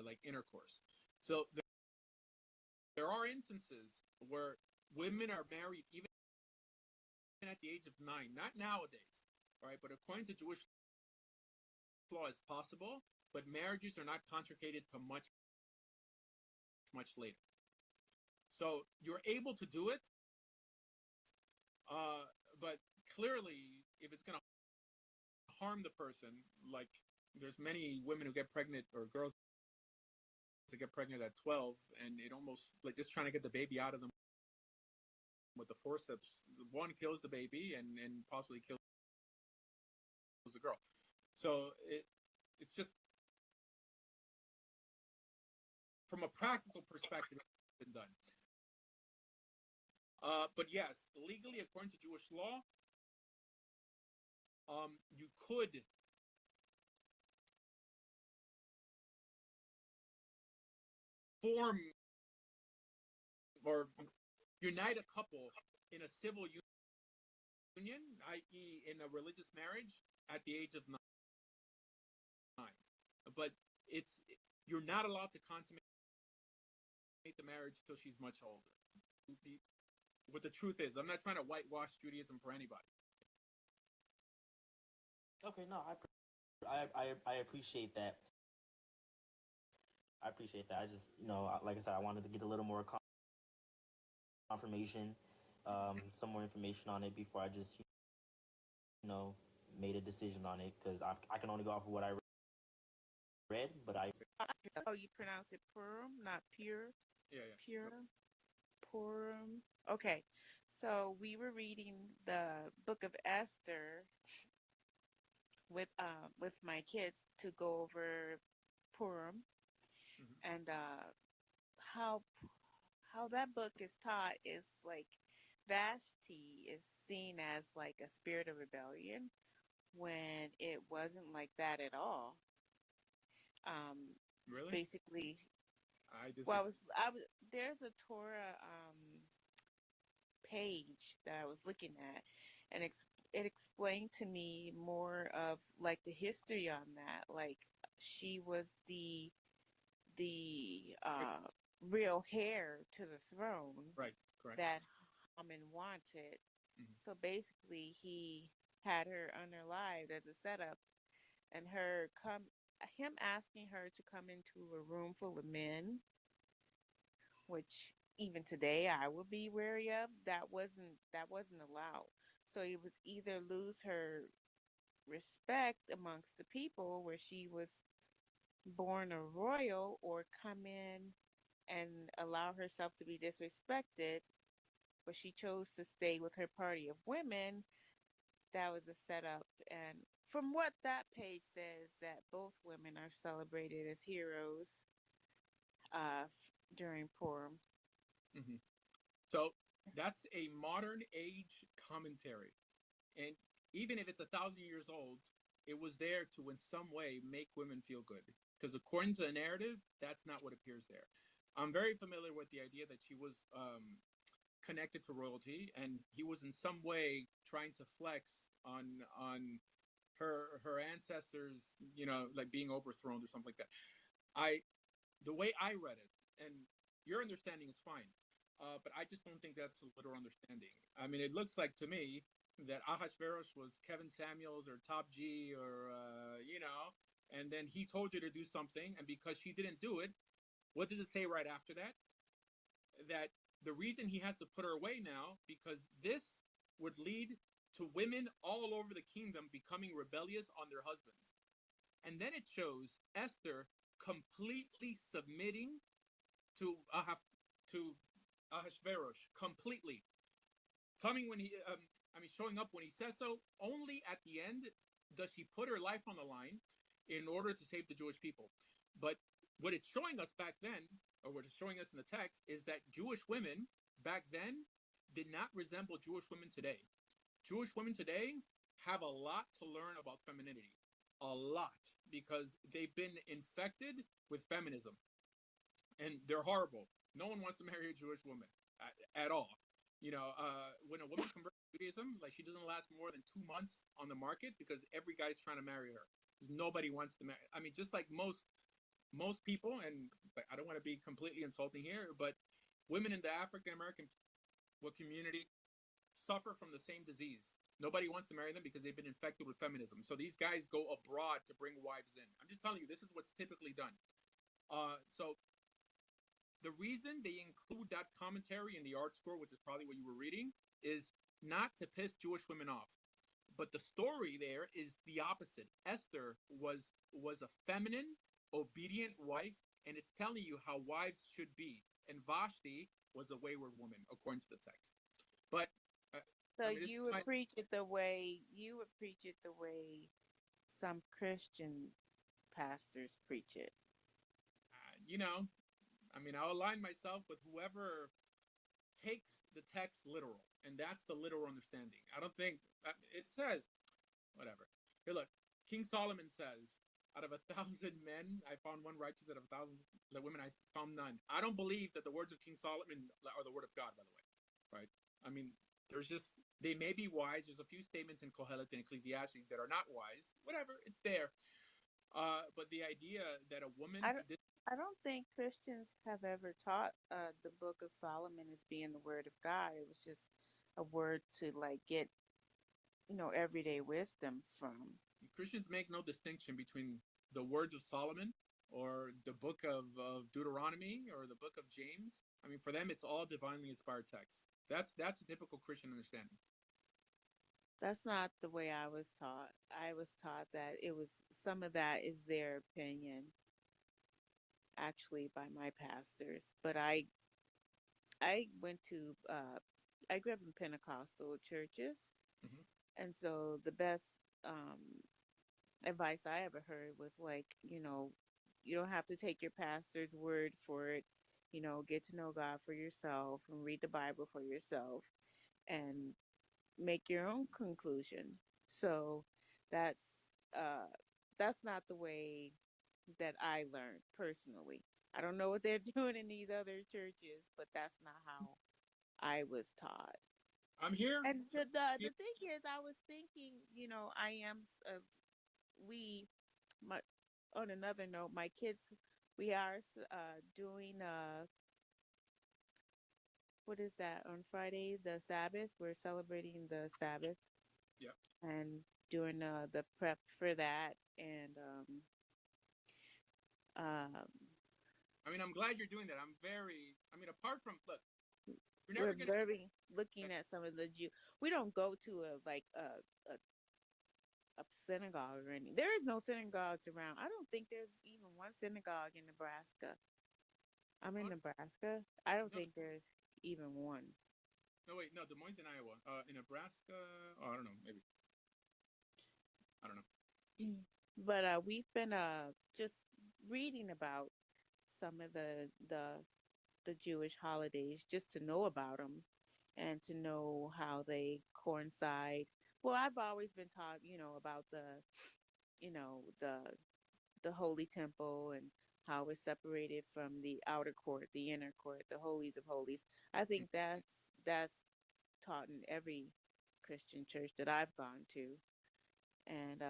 like intercourse. So there are instances where women are married even at the age of 9, not nowadays, right? But according to Jewish law, it's possible. But marriages are not consecrated to much later. So you're able to do it, but clearly, if it's going to harm the person, like there's many women who get pregnant or girls that get pregnant at 12, and it almost like just trying to get the baby out of them with the forceps. One kills the baby and possibly kills the girl. So it's just from a practical perspective, it's been done. But yes, legally, according to Jewish law, you could form or unite a couple in a civil union, i.e., in a religious marriage, at the age of 9. But you're not allowed to consummate the marriage till she's much older. What the truth is, I'm not trying to whitewash Judaism for anybody. Okay, no, I appreciate that. I appreciate that. I just, like I said, I wanted to get a little more confirmation, some more information on it before I just, made a decision on it, because I can only go off of what I read, but Oh, you pronounce it Purim, not pure? Yeah. Pure? Purim. Okay. So we were reading the book of Esther with my kids to go over Purim, and how that book is taught is like Vashti is seen as like a spirit of rebellion when it wasn't like that at all. Really? Basically, I disagree. well, there's a Torah page that I was looking at, and it explained to me more of like the history on that. Like she was the real heir to the throne, Right, correct. that Haman wanted. So basically, he had her unalived as a setup, and him asking her to come into a room full of men, which even today I would be wary of. That wasn't allowed. So it was either lose her respect amongst the people where she was born a royal, or come in and allow herself to be disrespected. But she chose to stay with her party of women. That was a setup. And from what that page says, that both women are celebrated as heroes during Purim. So that's a modern age commentary, and even if it's 1,000 years old, it was there to in some way make women feel good, because according to the narrative, that's not what appears there. I'm very familiar with the idea that she was connected to royalty, and he was in some way trying to flex on her ancestors, like being overthrown or something like that. The way I read it, and your understanding is fine, but I just don't think that's a literal understanding. I mean, it looks like to me that Ahasuerus was Kevin Samuels or Top G or and then he told her to do something, and because she didn't do it, what does it say right after that? That the reason he has to put her away now, because this would lead to women all over the kingdom becoming rebellious on their husbands. And then it shows Esther completely submitting to Ahasuerus, completely coming when showing up when he says so. Only at the end does she put her life on the line in order to save the Jewish people. But what it's showing us back then, or what it's showing us in the text, is that Jewish women back then did not resemble Jewish women today. Jewish women today have a lot to learn about femininity, a lot, because they've been infected with feminism. and they're horrible. No one wants to marry a Jewish woman at all. When a woman converts to Judaism, like she doesn't last more than 2 months on the market because every guy's trying to marry her. Because nobody wants to marry. I mean, just like most people, and I don't want to be completely insulting here, but women in the African American community suffer from the same disease. Nobody wants to marry them because they've been infected with feminism. So these guys go abroad to bring wives in. I'm just telling you, this is what's typically done. So the reason they include that commentary in the art score, which is probably what you were reading, is not to piss Jewish women off. But the story there is the opposite. Esther was a feminine, obedient wife, and it's telling you how wives should be. And Vashti was a wayward woman, according to the text. But so you would preach it the way some Christian pastors preach it. I'll align myself with whoever takes the text literal, and that's the literal understanding. I don't think it says whatever. Here, look, King Solomon says, "Out of 1,000 men, I found one righteous. Out of 1,000 women, I found none." I don't believe that the words of King Solomon are the word of God, by the way, right? I mean, they may be wise. There's a few statements in Kohelet and Ecclesiastes that are not wise. Whatever, it's there. But the idea that a woman... I don't think Christians have ever taught the Book of Solomon as being the Word of God. It was just a word to get, everyday wisdom from. Christians make no distinction between the words of Solomon or the book of Deuteronomy or the book of James. I mean, for them, it's all divinely inspired text. That's a typical Christian understanding. That's not the way I was taught. I was taught that some of that is their opinion, actually, by my pastors. But I went to I grew up in Pentecostal churches, and so the best advice I ever heard was you don't have to take your pastor's word for it. Get to know God for yourself and read the Bible for yourself and make your own conclusion. So that's not the way that I learned personally. I don't know what they're doing in these other churches, but that's not how I was taught. I'm here. And the thing is, I was thinking, on another note, my kids, we are doing what is that on Friday? The Sabbath. We're celebrating the Sabbath. Yeah. And doing the prep for that, and I'm glad you're doing that. Apart from we're observing, looking at some of the Jew. We don't go to a synagogue or anything. There is no synagogues around. I don't think there's even one synagogue in Nebraska. I'm in Nebraska. I don't think there's even one. No, wait, no, Des Moines in Iowa. In Nebraska, I don't know, maybe. I don't know. But we've been just reading about some of the Jewish holidays, just to know about them and to know how they coincide. Well, I've always been taught, about the holy temple and how it's separated from the outer court, the inner court, the holies of holies. I think that's taught in every Christian church that I've gone to, and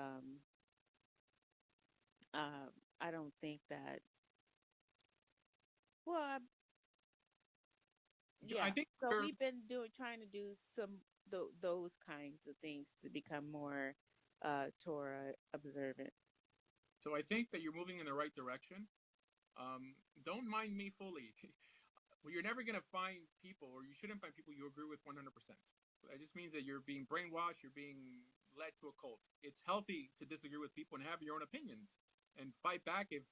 I don't think that. Well, I think so we've been trying to do some those kinds of things to become more Torah observant. So I think that you're moving in the right direction. Don't mind me fully. Well, you're never going to find people, or you shouldn't find people you agree with 100%. That just means that you're being brainwashed, you're being led to a cult. It's healthy to disagree with people and have your own opinions and fight back if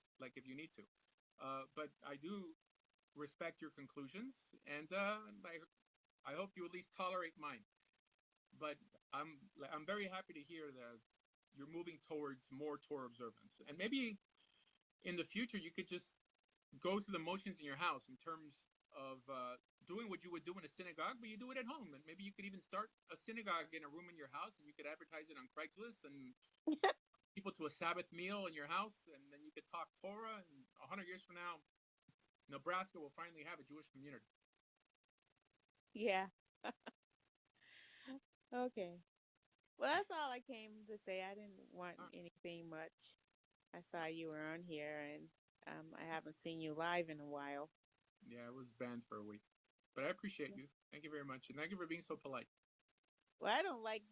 you need to. But I do respect your conclusions, and I hope you at least tolerate mine. But I'm very happy to hear that you're moving towards more Torah observance, and maybe in the future you could just go through the motions in your house in terms of doing what you would do in a synagogue, but you do it at home. And maybe you could even start a synagogue in a room in your house, and you could advertise it on Craigslist and people to a Sabbath meal in your house, and then you could talk Torah. And 100 years from now, Nebraska will finally have a Jewish community. Yeah. Okay. Well, that's all I came to say. I didn't want anything much. I saw you were on here, and I haven't seen you live in a while. Yeah, I was banned for a week, but I appreciate you. Thank you very much, and thank you for being so polite. Well, I don't like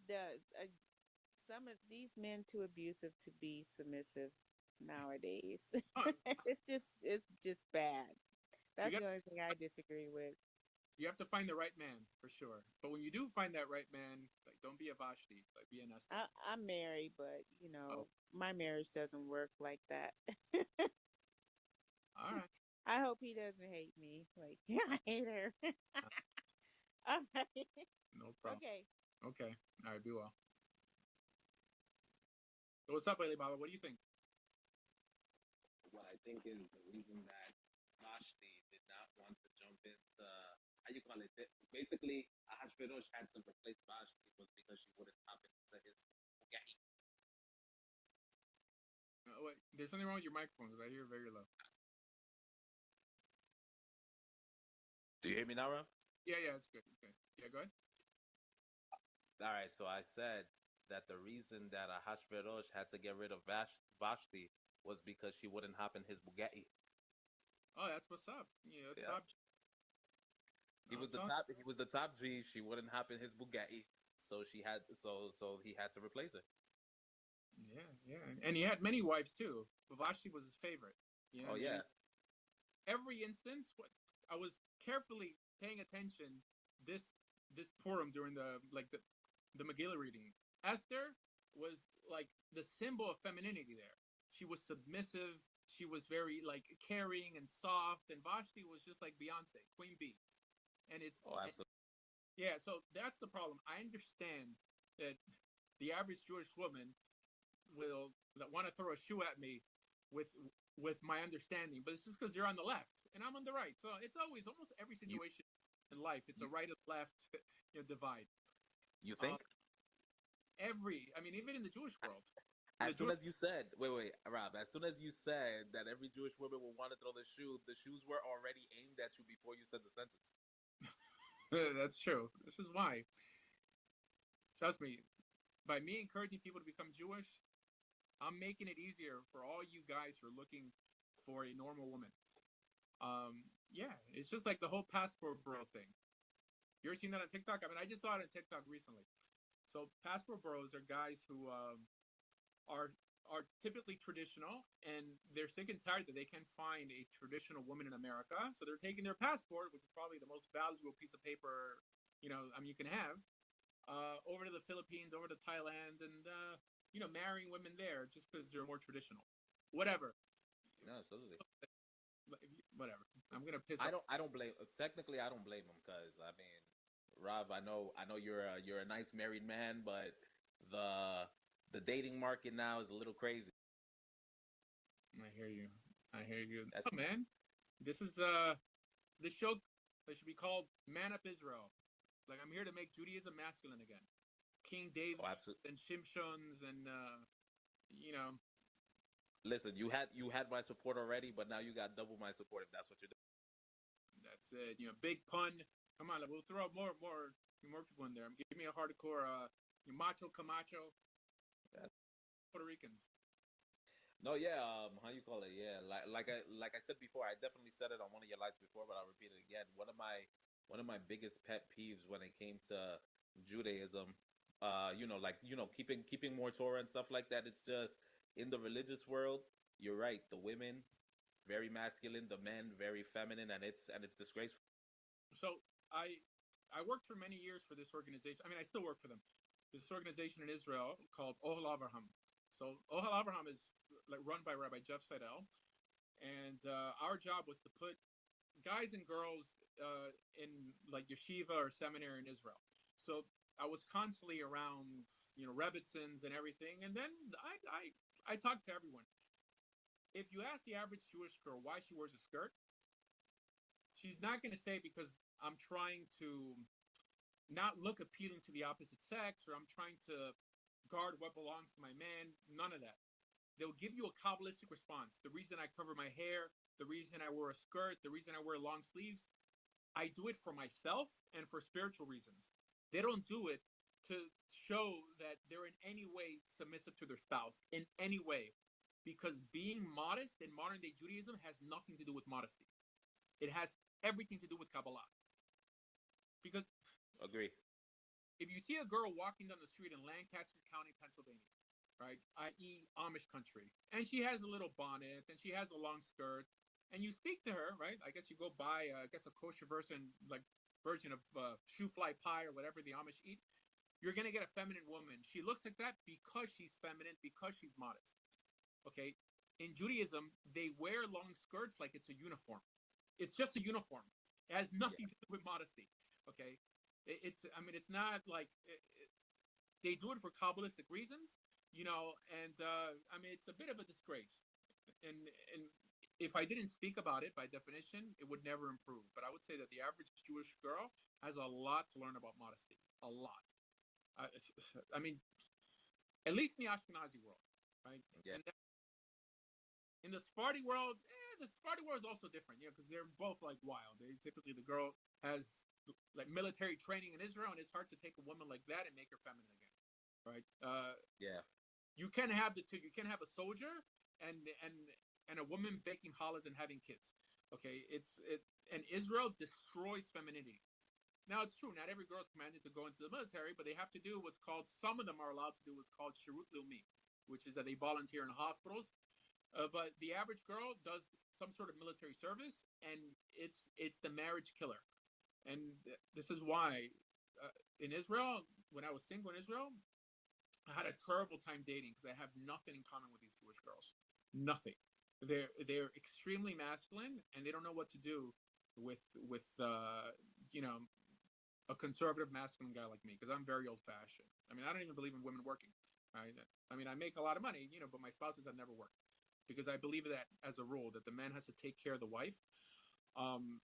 some of these men too abusive to be submissive nowadays. It's just bad. That's got, the only thing I disagree with. you have to find the right man for sure. But when you do find that right man, like don't be a Vashti, like be an Esther. I'm married, but my marriage doesn't work like that. All right. I hope he doesn't hate me. Like I hate her. All right. No problem. Okay. Okay. All right. Be well. So what's up, Lady Baba? What do you think? What I think is the reason that Vashti did not want to jump into how you call it. Basically, Ahasuerus had to replace Vashti was because she wouldn't hop into his Bugatti. Wait, there's something wrong with your microphone because I hear very low. Do you hear me now, Ron? Yeah, it's good. Okay. Yeah, go ahead. All right. So I said that the reason that Ahasuerus had to get rid of Vashti was because she wouldn't hop in his Bugatti. Oh, that's what's up. Yeah, Yeah. top. He was the top. He was the top G. She wouldn't hop in his Bugatti, so he had to replace her. Yeah, and he had many wives too. But Vashti was his favorite. You know, Oh yeah. Every instance, I was carefully paying attention this Purim during the Megillah reading. Esther was like the symbol of femininity there. She was submissive. She was very like caring and soft, and Vashti was just like Beyonce, Queen Bee. And it's absolutely. Yeah, so that's the problem. I understand that the average Jewish woman will want to throw a shoe at me with my understanding, but it's just because you're on the left and I'm on the right. So it's always almost every situation in life. It's a right and left divide. You think? Even in the Jewish world. As soon as you said, wait, Rob, as soon as you said that every Jewish woman will want to throw the shoes were already aimed at you before you said the sentence. That's true. This is why. Trust me, by me encouraging people to become Jewish, I'm making it easier for all you guys who are looking for a normal woman. Yeah, it's just like the whole passport bro thing. You ever seen that on TikTok? I just saw it on TikTok recently. So passport bros are guys who are typically traditional, and they're sick and tired that they can't find a traditional woman in America. So they're taking their passport, which is probably the most valuable piece of paper, you can have, over to the Philippines, over to Thailand, and marrying women there just because they're more traditional. Whatever. No, absolutely. Whatever. I'm gonna piss. I don't blame. Technically, I don't blame them because Rob, I know you're a nice married man, but the dating market now is a little crazy. I hear you. That's man. This is this show that should be called Man Up Israel. Like I'm here to make Judaism masculine again. King David and Shimshons and Listen, you had my support already, but now you got double my support if that's what you're doing. That's it. Big pun. Come on, we'll throw more people in there. Give me a hardcore macho Camacho. Yes. Puerto Ricans. No, yeah, how you call it? Yeah, like I said before, I definitely said it on one of your lives before, but I'll repeat it again. One of my biggest pet peeves when it came to Judaism, keeping more Torah and stuff like that. It's just in the religious world, you're right. The women very masculine, the men very feminine, and it's disgraceful. So I worked for many years for this organization. I still work for them. This organization in Israel called Ohel Avraham. So Ohel Avraham is run by Rabbi Jeff Seidel, and our job was to put guys and girls in yeshiva or seminary in Israel. So I was constantly around, Rebbitzins and everything, and then I talked to everyone. If you ask the average Jewish girl why she wears a skirt, she's not going to say because I'm trying to not look appealing to the opposite sex, or I'm trying to guard what belongs to my man. None of that. They'll give you a Kabbalistic response. The reason I cover my hair the reason I wear a skirt, the reason I wear long sleeves, I do it for myself and for spiritual reasons. They don't do it to show that they're in any way submissive to their spouse, in any way. Because being modest in modern day Judaism has nothing to do with modesty. It has everything to do with Kabbalah. Because Agree. if you see a girl walking down the street in Lancaster County, Pennsylvania, right, i.e. Amish country, and she has a little bonnet and she has a long skirt, and you speak to her, right? I guess you go buy, I guess, a kosher version of shoe fly pie or whatever the Amish eat. You're gonna get a feminine woman. She looks like that because she's feminine, because she's modest. Okay. In Judaism, they wear long skirts like it's a uniform. It's just a uniform. It has nothing to do with modesty. Okay. It's not like they do it for Kabbalistic reasons, and it's a bit of a disgrace. And if I didn't speak about it by definition, it would never improve. But I would say that the average Jewish girl has a lot to learn about modesty. A lot. I mean, at least in the Ashkenazi world, right? Yeah. And in the Sephardi world, the Sephardi world is also different, because they're both like wild. Typically, the girl has like military training in Israel, and it's hard to take a woman like that and make her feminine again, right? Yeah. You can have the two. You can have a soldier and a woman baking challahs and having kids. Okay, and Israel destroys femininity. Now, it's true, not every girl is commanded to go into the military, but they have to do what's called, some of them are allowed to do what's called shirut leumi, which is that they volunteer in hospitals. But the average girl does some sort of military service, and it's the marriage killer. And this is why in Israel, when I was single in Israel, I had a terrible time dating because I have nothing in common with these Jewish girls. Nothing. They're extremely masculine, and they don't know what to do with a conservative masculine guy like me, because I'm very old fashioned. I mean, I don't even believe in women working. Right? I mean, I make a lot of money, but my spouses have never worked, because I believe that as a rule that the man has to take care of the wife. And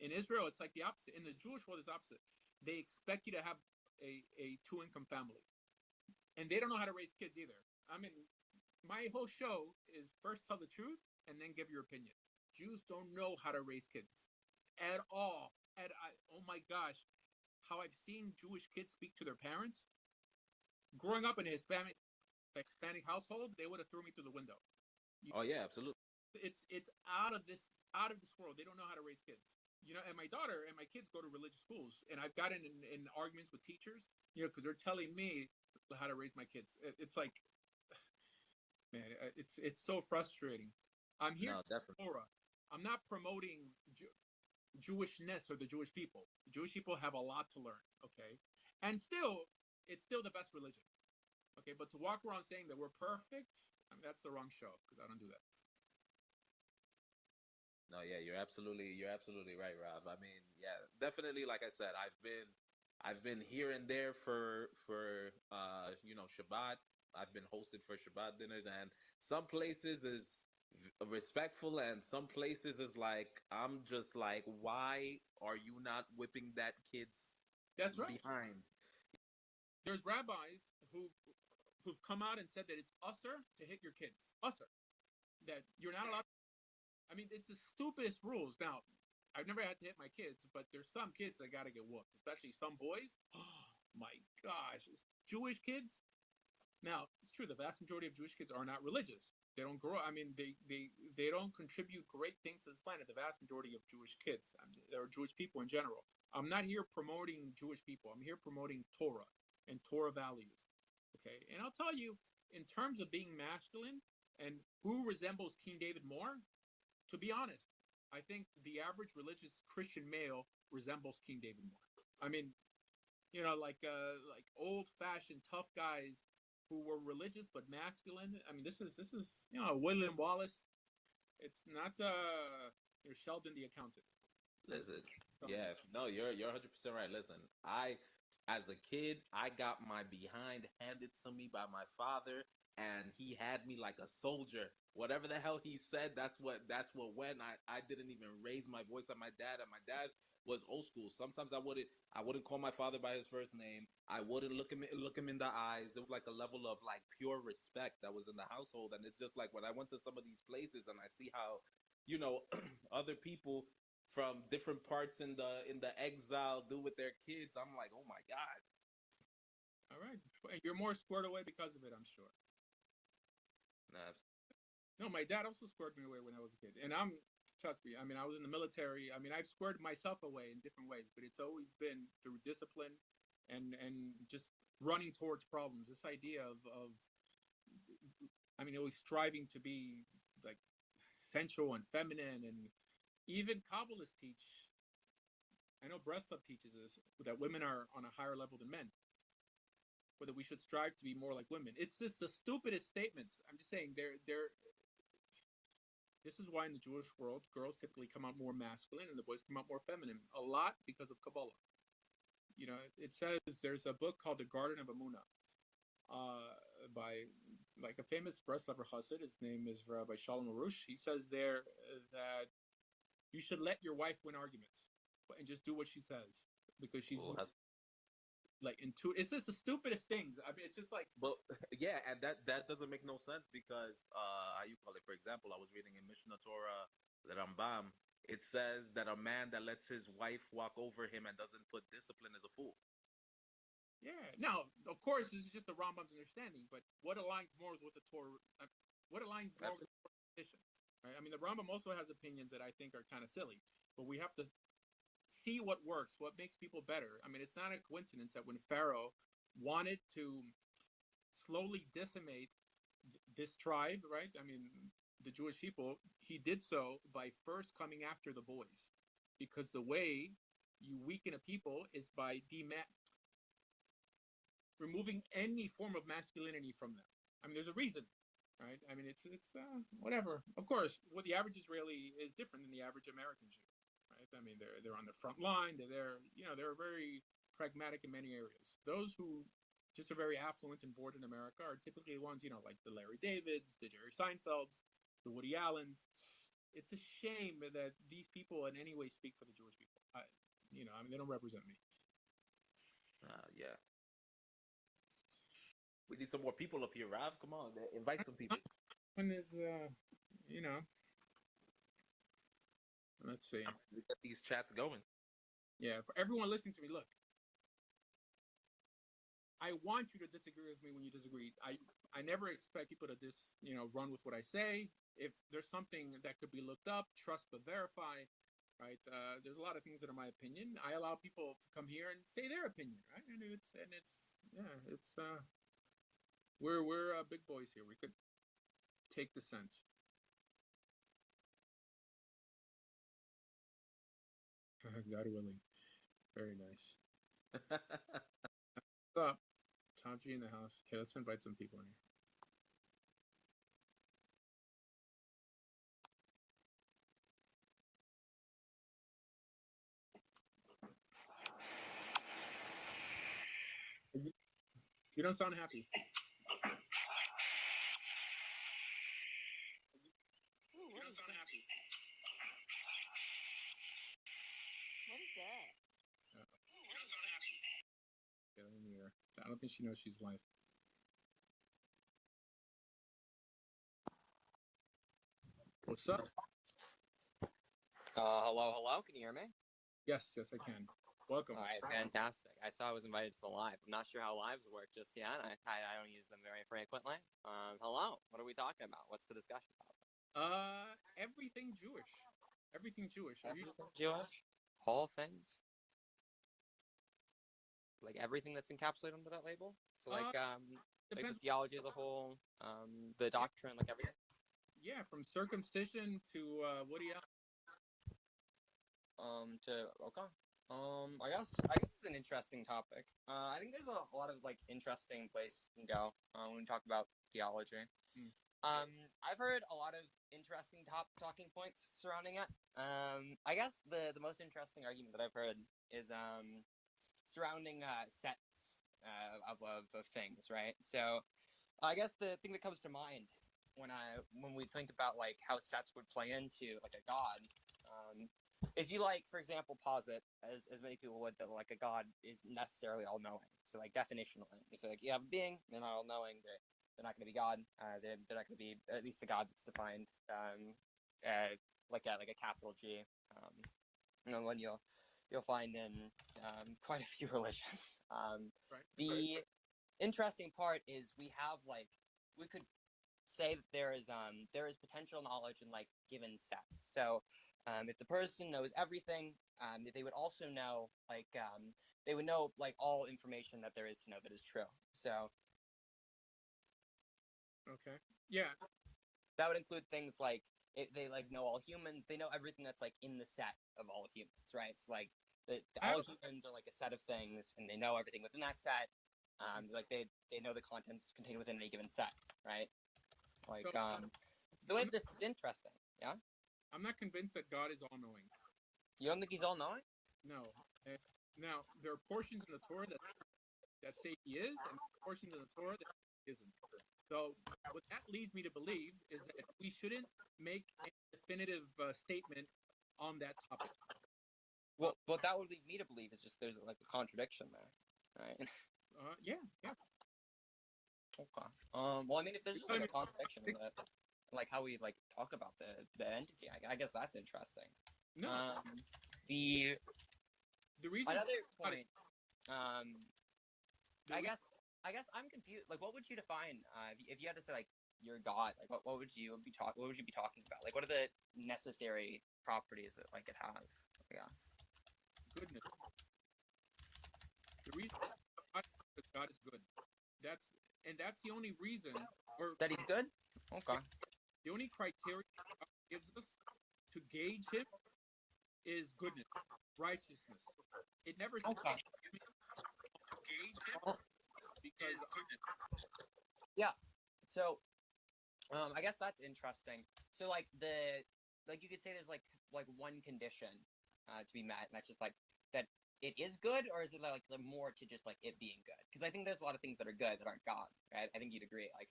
in Israel, it's like the opposite. In the Jewish world, it's opposite. They expect you to have a two-income family, and they don't know how to raise kids either. I mean, my whole show is first tell the truth and then give your opinion. Jews don't know how to raise kids at all. Oh my gosh, how I've seen Jewish kids speak to their parents. Growing up in a Hispanic household, they would have thrown me through the window. Oh yeah, absolutely. It's out of this world. They don't know how to raise kids. And my daughter and my kids go to religious schools, and I've gotten in arguments with teachers, because they're telling me how to raise my kids. It's like, man, it's so frustrating. I'm here for Torah. I'm not promoting Jewishness or the Jewish people. The Jewish people have a lot to learn, okay? And it's still the best religion, okay? But to walk around saying that we're perfect, that's the wrong show, because I don't do that. No, yeah, you're absolutely right, Rob. I mean, yeah, definitely. Like I said, I've been here and there for Shabbat. I've been hosted for Shabbat dinners, and some places is respectful, and some places is like, I'm just like, why are you not whipping that kid's That's right. behind? There's rabbis who've come out and said that it's usher to hit your kids. Usher. That you're not allowed. I mean, it's the stupidest rules. Now, I've never had to hit my kids, but there's some kids that gotta get whooped, especially some boys. Oh my gosh, Jewish kids. Now, it's true, the vast majority of Jewish kids are not religious. They don't grow. I mean, they don't contribute great things to this planet. The vast majority of Jewish kids, or Jewish people in general. I'm not here promoting Jewish people. I'm here promoting Torah and Torah values. Okay, and I'll tell you, in terms of being masculine and who resembles King David more, to be honest, I think the average religious Christian male resembles King David more. I mean, like old-fashioned tough guys who were religious but masculine. I mean, this is William Wallace. It's not Sheldon the accountant. Listen, yeah, no, you're 100% right. Listen, as a kid, I got my behind handed to me by my father, and he had me like a soldier. Whatever the hell he said, that's what went. I didn't even raise my voice at my dad, and my dad was old school. Sometimes I wouldn't call my father by his first name. I wouldn't look him in the eyes. There was like a level of like pure respect that was in the household, and it's just like when I went to some of these places and I see how, you know, other people from different parts in the exile do with their kids, I'm like, oh my god. All right, you're more squared away because of it, I'm sure. Nah, No, my dad also squared me away when I was a kid, and trust me. I mean, I was in the military. I mean, I've squared myself away in different ways, but it's always been through discipline, and just running towards problems. This idea of I mean, always striving to be like sensual and feminine, and even Kabbalists teach. I know Breslov teaches this that women are on a higher level than men, or that we should strive to be more like women. It's just the stupidest statements. I'm just saying they're. This is why in the Jewish world, girls typically come out more masculine and the boys come out more feminine. A lot because of Kabbalah. You know, it says there's a book called The Garden of Amunah, by like a famous Breslover Chassid. His name is Rabbi Shalom Arush. He says there that you should let your wife win arguments and just do what she says because she's like it's just the stupidest things. I mean, it's just like, but yeah, and that doesn't make no sense because how you call it? For example, I was reading in Mishnah Torah, the Rambam. It says that a man that lets his wife walk over him and doesn't put discipline is a fool. yeah. Now, of course, this is just the Rambam's understanding, but what aligns more with the Torah? What aligns more with the Torah tradition? Right? I mean, the Rambam also has opinions that I think are kind of silly, but we have to see what works, what makes people better. I mean, it's not a coincidence that when Pharaoh wanted to slowly decimate this tribe, right? I mean, the Jewish people, he did so by first coming after the boys, because the way you weaken a people is by removing any form of masculinity from them. I mean, there's a reason, right? I mean, it's whatever. Of course, what the average Israeli is different than the average American Jew. I mean, they're on the front line. They're they're very pragmatic in many areas. Those who just are very affluent and bored in America are typically the ones, like the Larry Davids, the Jerry Seinfelds, the Woody Allens. It's a shame that these people in any way speak for the Jewish people. I mean, they don't represent me. Yeah. We need some more people up here, Rav. Come on, invite some people. One is, let's see. We get these chats going. Yeah, for everyone listening to me, look. I want you to disagree with me when you disagree. I never expect people to run with what I say. If there's something that could be looked up, trust but verify, right? There's a lot of things that are my opinion. I allow people to come here and say their opinion, right? We're big boys here. We could take dissent. God willing. Very nice. What's up? Tom G in the house. Okay, let's invite some people in here. You don't sound happy. Ooh, what is that? What is that? You don't sound happy. Get in the air. I don't think she knows she's live. What's up? Hello. Can you hear me? Yes, I can. Welcome. All right, fantastic. I saw I was invited to the live. I'm not sure how lives work just yet. I don't use them very frequently. Hello. What are we talking about? What's the discussion about? Everything Jewish. Everything Jewish. Jewish? Whole things? Like everything that's encapsulated under that label? So like the theology as a whole, the doctrine, like everything? Yeah, from circumcision to Woody Allen. Okay. I guess it's an interesting topic. I think there's a lot of like interesting places you can go when we talk about theology. I've heard a lot of interesting talking points surrounding it. I guess the most interesting argument that I've heard is surrounding sets of things, right? So I guess the thing that comes to mind when we think about like how sets would play into like a god, is you like, for example, posit as many people would, that like a god is necessarily all knowing. So like definitionally, if like you have a being, they're not all knowing. They're not going to be God. They're not going to be at least the God that's defined like a capital G. One you'll find in quite a few religions. Right. The interesting part is we could say that there is potential knowledge in like given sets. So if the person knows everything, they would also know they would know like all information that there is to know that is true. So Okay. Yeah. that would include things like they like know all humans. They know everything that's like in the set of all humans, right? So like all humans are like a set of things, and they know everything within that set. Like they know the contents contained within any given set, right? Like the way this is interesting. Yeah. I'm not convinced that God is all-knowing. You don't think he's all knowing? No. Now, there are portions in the Torah that say he is, and portions in the Torah that isn't. So what that leads me to believe is that we shouldn't make a definitive statement on that topic. Well, what that would lead me to believe is just there's like a contradiction there, right? Yeah. Okay. Well, I mean, if there's just like a contradiction in that, like how we like talk about the entity, I guess that's interesting. No. The reason another point. I guess I'm confused. Like, what would you define if you had to say like your God? Like, what would you be talking about? Like, what are the necessary properties that like it has? I guess. Goodness. The reason God is good. That's the only reason, or that he's good. Okay. The only criteria God gives us to gauge him is goodness, righteousness. It never says okay. To gauge him because goodness. Yeah. So, I guess that's interesting. So, like you could say there's like one condition to be met, and that's just like that it is good, or is it like the more to just like it being good? Because I think there's a lot of things that are good that aren't God. Right? I think you'd agree. Like,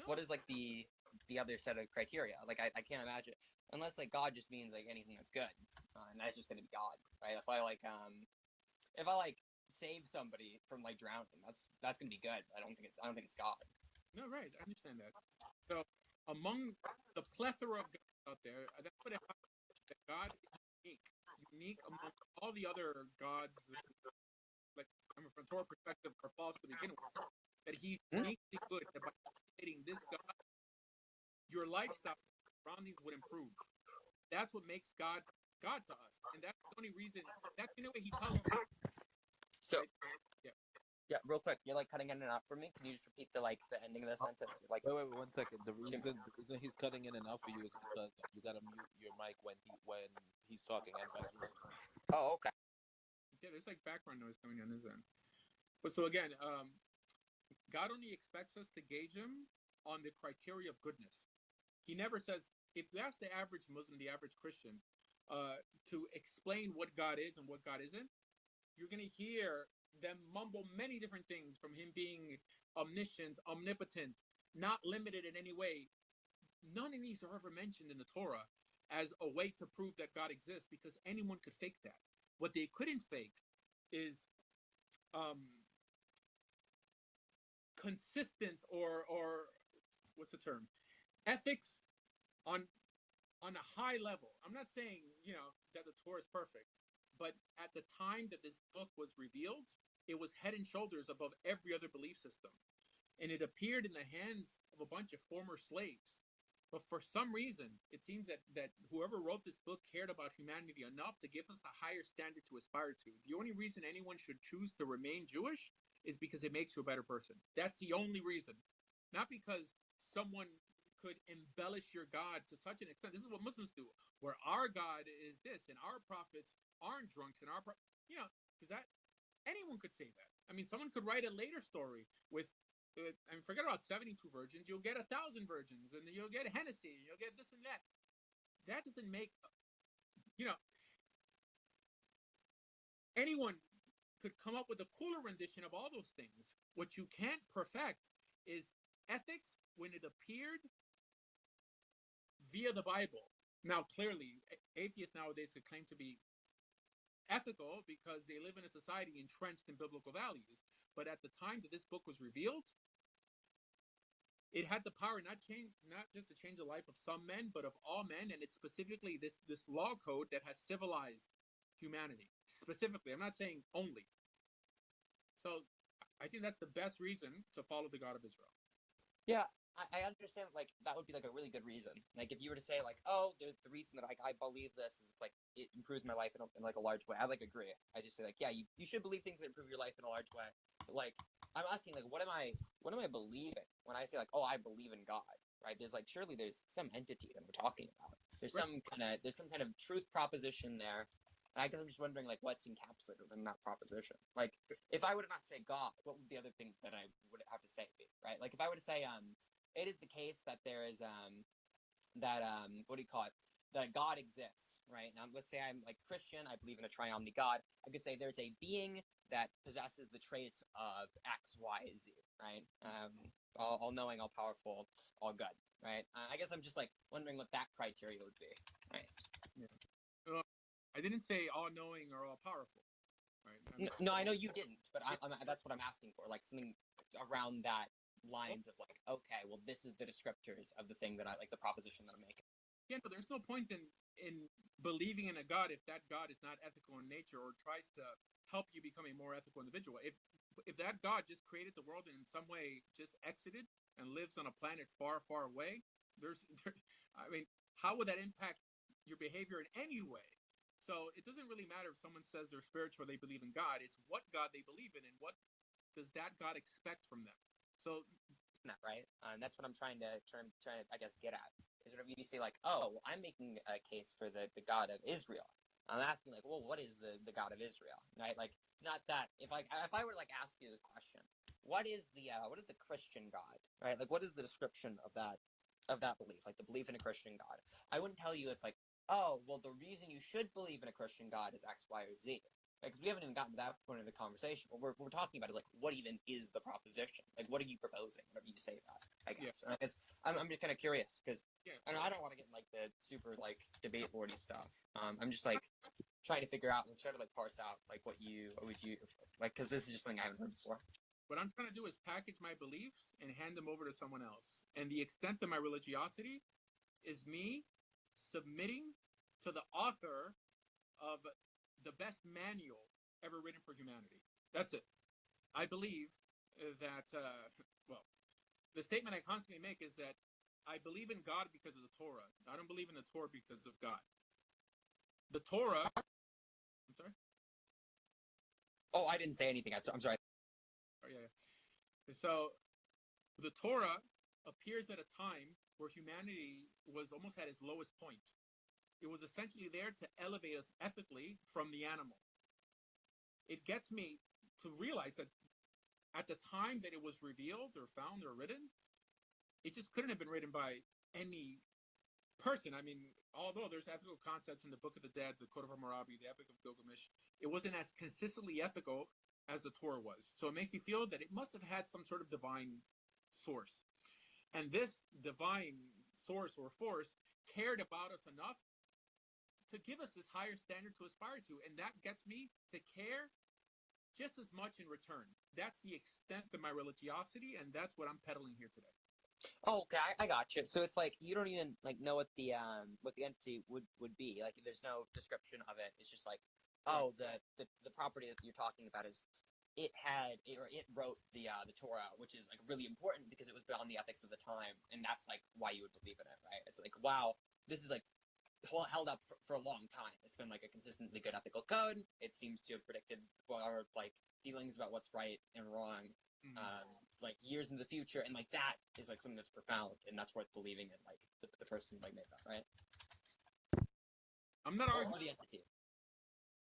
what is like the other set of criteria? Like, I can't imagine unless like God just means like anything that's good, and that's just gonna be God, right? If I save somebody from like drowning, that's gonna be good. I don't think it's God. No, right. I understand that. So among the plethora of gods out there, that's what it happens. That God is unique among all the other gods. Like, from a Torah perspective, are false to begin with. That he's uniquely good. That by imitating this God, your lifestyle surroundings would improve. That's what makes God to us, and that's the only reason. That's the way he tells us. So, right? yeah, real quick, you're like cutting in and out for me. Can you just repeat the ending of the sentence? Like, wait, 1 second. The reason he's cutting in and out for you is because you gotta mute your mic when he's talking, and vice versa. Oh, okay. Yeah, there's like background noise coming on his end. But so again, God only expects us to gauge him on the criteria of goodness. He never says, if you ask the average Muslim, the average Christian, to explain what God is and what God isn't, you're going to hear them mumble many different things, from him being omniscient, omnipotent, not limited in any way. None of these are ever mentioned in the Torah as a way to prove that God exists, because anyone could fake that. What they couldn't fake is consistent or what's the term? Ethics on a high level. I'm not saying, that the Torah is perfect, but at the time that this book was revealed, it was head and shoulders above every other belief system. And it appeared in the hands of a bunch of former slaves. But for some reason, it seems that whoever wrote this book cared about humanity enough to give us a higher standard to aspire to. The only reason anyone should choose to remain Jewish is because it makes you a better person. That's the only reason. Not because someone could embellish your God to such an extent. This is what Muslims do, where our God is this, and our prophets aren't drunks, and because that anyone could say that. I mean, someone could write a later story with, and forget about 72 virgins. You'll get 1,000 virgins, and you'll get Hennessy, you'll get this and that. That doesn't make, anyone could come up with a cooler rendition of all those things. What you can't perfect is ethics when it appeared via the Bible. Now, clearly, atheists nowadays could claim to be ethical because they live in a society entrenched in biblical values. But at the time that this book was revealed, it had the power not just to change the life of some men, but of all men. And it's specifically this law code that has civilized humanity. Specifically, I'm not saying only. So I think that's the best reason to follow the God of Israel. Yeah, I understand. Like that would be like a really good reason. Like if you were to say like, oh, the reason that I believe this is like it improves my life in like a large way. I like agree. I just say like, yeah, you should believe things that improve your life in a large way. But like I'm asking like, what am I believing when I say like, oh, I believe in God, right? There's like surely there's some entity that we're talking about. There's Right. some kind of truth proposition there. And I guess I'm just wondering, like, what's encapsulated in that proposition? Like, if I were to not say God, what would the other thing that I would have to say be, right? Like, if I were to say, it is the case that there is, what do you call it? That God exists, right? Now, let's say I'm, like, Christian, I believe in a triomni God. I could say there's a being that possesses the traits of X, Y, Z, right? All knowing, all powerful, all good, right? I guess I'm just, like, wondering what that criteria would be, right? Yeah. I didn't say all-knowing or all-powerful, right? No, I know you didn't, but that's what I'm asking for, like something around that lines of like, okay, well, this is the descriptors of the thing that I like, the proposition that I'm making. Yeah, but there's no point in believing in a God if that God is not ethical in nature or tries to help you become a more ethical individual. If that God just created the world and in some way just exited and lives on a planet far, far away, I mean, how would that impact your behavior in any way? So it doesn't really matter if someone says they're spiritual, they believe in God. It's what God they believe in and what does that God expect from them. So that right, and that's what I'm trying to I guess get at. Is whenever you say like, oh, well, I'm making a case for the God of Israel. I'm asking like, well, what is the God of Israel, right? Like, not that if I were to like ask you the question, what is the Christian God, right? Like, what is the description of that belief, like the belief in a Christian God? I wouldn't tell you it's like, oh, well, the reason you should believe in a Christian God is X, Y, or Z. Because we haven't even gotten to that point of the conversation. What we're talking about is like, what even is the proposition? Like, what are you proposing whenever you say that? I guess. Yeah. I'm just kind of curious because yeah. I don't want to get in like the super like debate boardy stuff. I'm just like trying to figure out and try to like parse out like what would you like, because this is just something I haven't heard before. What I'm trying to do is package my beliefs and hand them over to someone else. And the extent of my religiosity is me submitting to the author of the best manual ever written for humanity. That's it. I believe that, well, the statement I constantly make is that I believe in God because of the Torah. I don't believe in the Torah because of God. The Torah, I'm sorry? Oh, I didn't say anything. I'm sorry. Oh, yeah. So the Torah appears at a time where humanity was almost at its lowest point. It was essentially there to elevate us ethically from the animal. It gets me to realize that at the time that it was revealed or found or written, it just couldn't have been written by any person. I mean, although there's ethical concepts in the Book of the Dead, the Code of Hammurabi, the Epic of Gilgamesh, it wasn't as consistently ethical as the Torah was. So it makes you feel that it must have had some sort of divine source. And this divine source or force cared about us enough to give us this higher standard to aspire to. And that gets me to care just as much in return. That's the extent of my religiosity, and that's what I'm peddling here today. Oh, okay, I got you. So it's like you don't even like know what the entity would be. Like there's no description of it. It's just like, oh, the property that you're talking about is it wrote the Torah, which is like really important because it was beyond the ethics of the time, and that's like why you would believe in it, right? It's like, wow, this is like held up for a long time. It's been like a consistently good ethical code. It seems to have predicted our like feelings about what's right and wrong, like years into the future, and like that is like something that's profound, and that's worth believing in. Like the person who like made that, right? I'm not arguing the entity.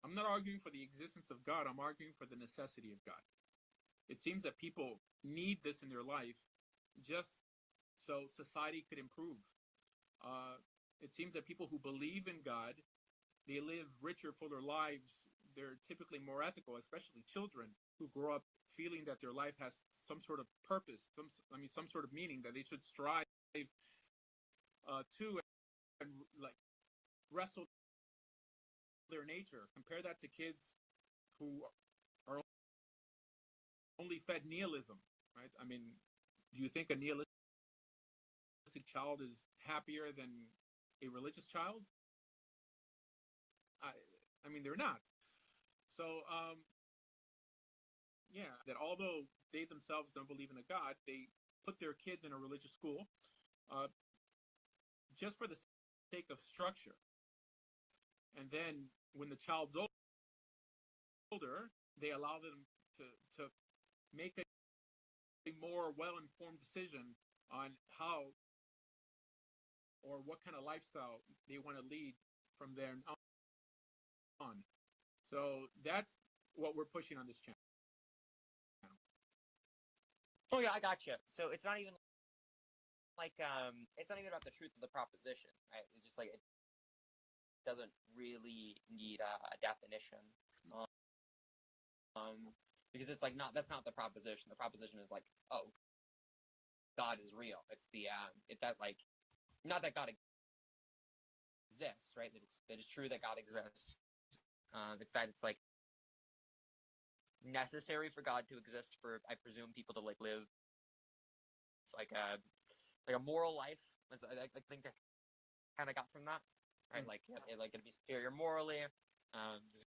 I'm not arguing for the existence of God. I'm arguing for the necessity of God. It seems that people need this in their life just so society could improve. It seems that people who believe in God, they live richer, fuller lives they're typically more ethical, especially children who grow up feeling that their life has some sort of purpose, some sort of meaning that they should strive to and like wrestle their nature. Compare that to kids who are only fed nihilism, right? I mean, do you think a nihilistic child is happier than a religious child? I mean, they're not. So, yeah, that although they themselves don't believe in a God, they put their kids in a religious school just for the sake of structure. And then when the child's older, they allow them to make a more well-informed decision on how or what kind of lifestyle they want to lead from there on. So that's what we're pushing on this channel. Oh yeah, I got you. So it's not even like it's not even about the truth of the proposition, right? It's just like it doesn't really need a definition, because it's like that's not the proposition. The proposition is like, oh, God is real. It's the that like, not that God exists, right? That it's true that God exists. It's that it's like necessary for God to exist for, I presume, people to like live like a moral life. I think that kind of got from that, right? Like gonna be superior morally. It's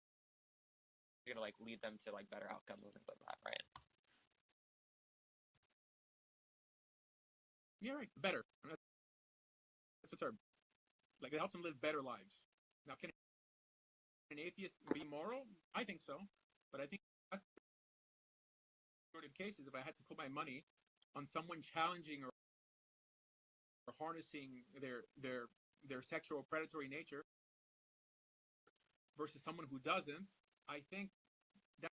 gonna like lead them to like better outcomes and things like that, right? Yeah, right. Better. That's the term. Like it helps them live better lives. Now, can an atheist be moral? I think so, but I think that's sort of cases if I had to put my money on someone challenging or harnessing their sexual predatory nature versus someone who doesn't, I think that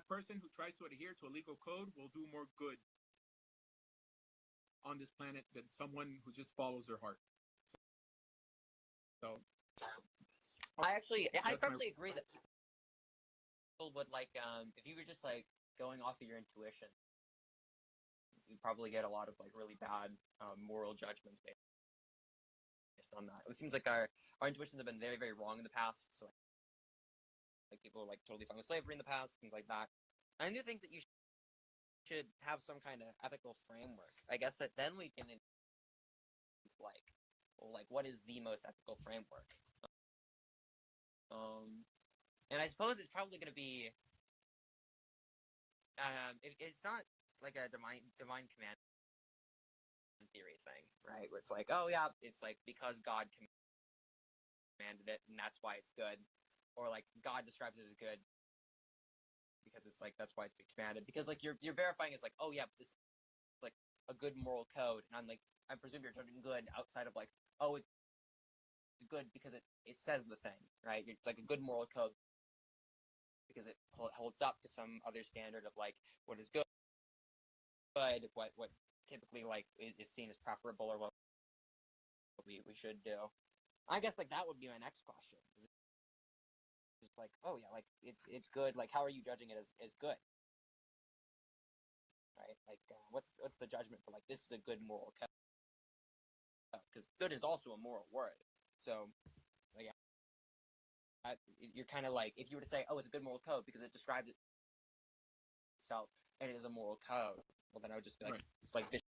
person who tries to adhere to a legal code will do more good on this planet than someone who just follows their heart. So I firmly agree that people would like if you were just like going off of your intuition, you probably get a lot of like really bad moral judgments based on that. It seems like our intuitions have been very, very wrong in the past. So like people were like totally fine with slavery in the past, things like that. And I do think that you should have some kind of ethical framework. I guess that then we can like, well, like what is the most ethical framework? And I suppose it's probably going to be it's not like a divine command theory thing, right? Where it's like, oh yeah, it's like because God commanded it and that's why it's good, or like God describes it as good because it's like that's why it's commanded. Because like you're verifying it's like, oh yeah, this is like a good moral code, and I presume you're judging good outside of like, oh, it's good because it says the thing, right? It's like a good moral code because it holds up to some other standard of like what is good, what typically like is seen as preferable, or what we should do. I guess like that would be my next question. It's like, oh yeah, like it's good. Like how are you judging it as good? Right? Like what's the judgment for like this is a good moral code? Because good is also a moral word. So like you're kind of like, if you were to say, oh, it's a good moral code because it describes itself and it is a moral code, well then I would just be like, right. It's like this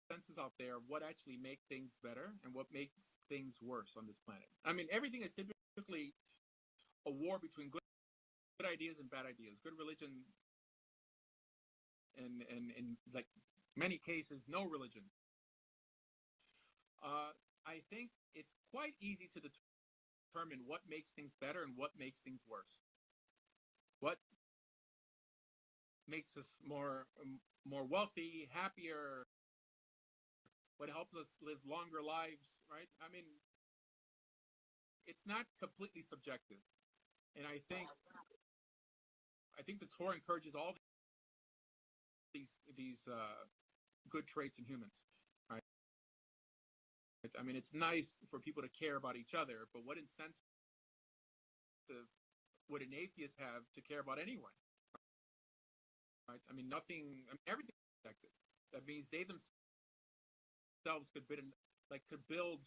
senses out there what actually make things better and what makes things worse on this planet. I mean, everything is typically a war between good ideas and bad ideas, good religion and in like many cases no religion. I think it's quite easy to determine what makes things better and what makes things worse. What makes us more wealthy, happier, what helps us live longer lives, right? I mean, it's not completely subjective. And I think the Torah encourages all these good traits in humans, right? I mean, it's nice for people to care about each other, but what incents incentive would an atheist have to care about anyone? Right? I mean, nothing. I mean, everything is protected. That means they themselves could build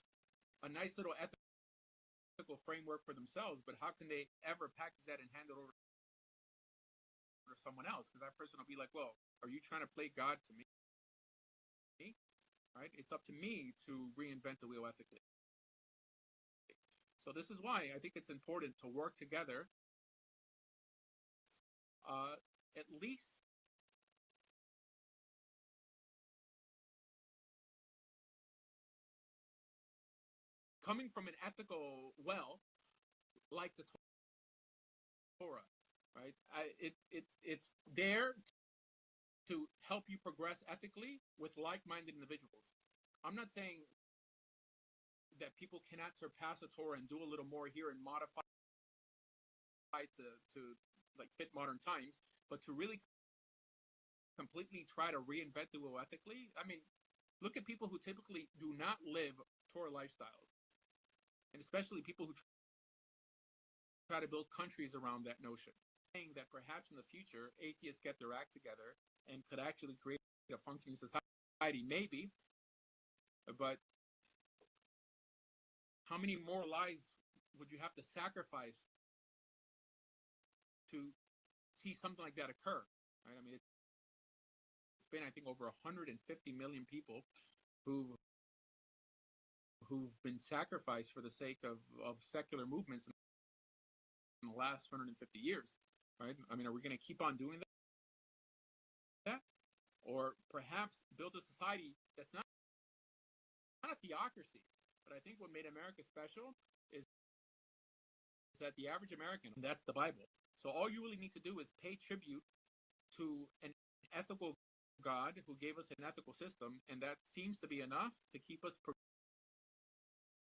a nice little ethical framework for themselves. But how can they ever package that and hand it over to someone else? Because that person will be like, "Well, are you trying to play God to me? Right? It's up to me to reinvent the wheel ethically." So this is why I think it's important to work together. At least coming from an ethical well, like the Torah, right? It's there to help you progress ethically with like-minded individuals. I'm not saying that people cannot surpass the Torah and do a little more here and modify to like fit modern times, but to really completely try to reinvent the wheel ethically. I mean, look at people who typically do not live Torah lifestyles, and especially people who try to build countries around that notion. Saying that perhaps in the future atheists get their act together and could actually create a functioning society, maybe, but how many more lives would you have to sacrifice to see something like that occur? Right? I mean, it's been, I think, over 150 million people who've been sacrificed for the sake of secular movements in the last 150 years. Right? I mean, are we going to keep on doing that? Or perhaps build a society that's not a theocracy, but I think what made America special is that the average American, that's the Bible. So all you really need to do is pay tribute to an ethical God who gave us an ethical system, and that seems to be enough to keep us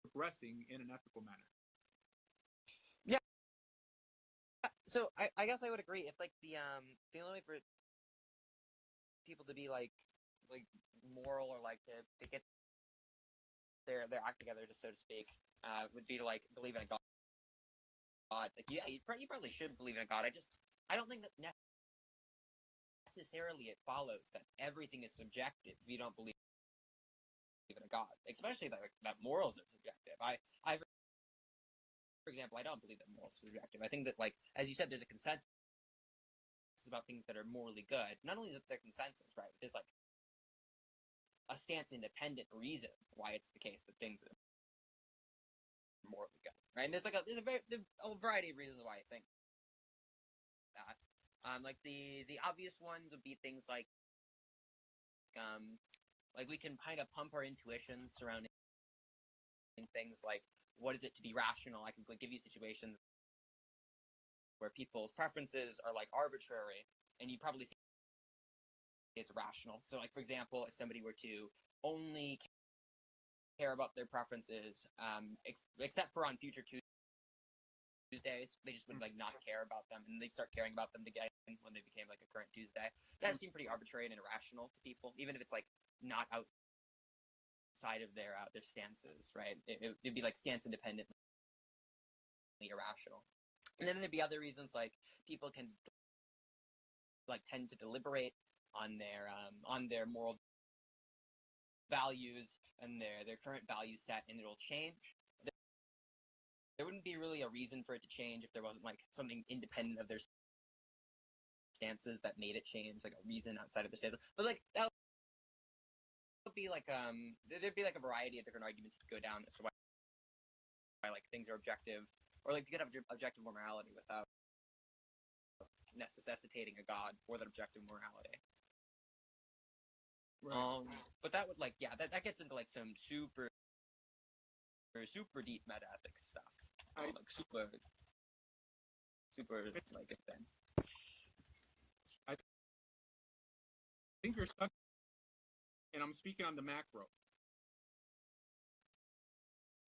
progressing in an ethical manner. Yeah. So I guess I would agree. If like the only way for people to be like moral or like to get their act together, just so to speak, would be to like believe in a God. Like yeah, you probably should believe in a God. I don't think that necessarily it follows that everything is subjective if you don't believe in a God, especially that morals are subjective. For example, I don't believe that morals are subjective. I think that, like, as you said, there's a consensus about things that are morally good. Not only is there consensus, right, but there's like a stance independent reason why it's the case that things are morally good, right? And there's a variety of reasons why I think that. Like the obvious ones would be things like we can kind of pump our intuitions surrounding things like what is it to be rational. I can give you situations where people's preferences are like arbitrary, and you probably see it's rational. So like, for example, if somebody were to only care about their preferences, except for on future Tuesdays, they just would like not care about them, and they start caring about them again when they became like a current Tuesday. That seemed pretty arbitrary and irrational to people, even if it's like not outside of their stances, right? It'd be like stance independently irrational. And then there'd be other reasons, like people can like tend to deliberate on their moral values and their current value set, and it'll change. There wouldn't be really a reason for it to change if there wasn't like something independent of their stances that made it change, like a reason outside of the stances. But like that would be like there'd be like a variety of different arguments you could go down as to why like things are objective, or like you could have objective morality without necessitating a God for that objective morality. Right. But that would like that gets into like some super deep meta ethics stuff. Like super like intense. I think you're stuck, and I'm speaking on the macro.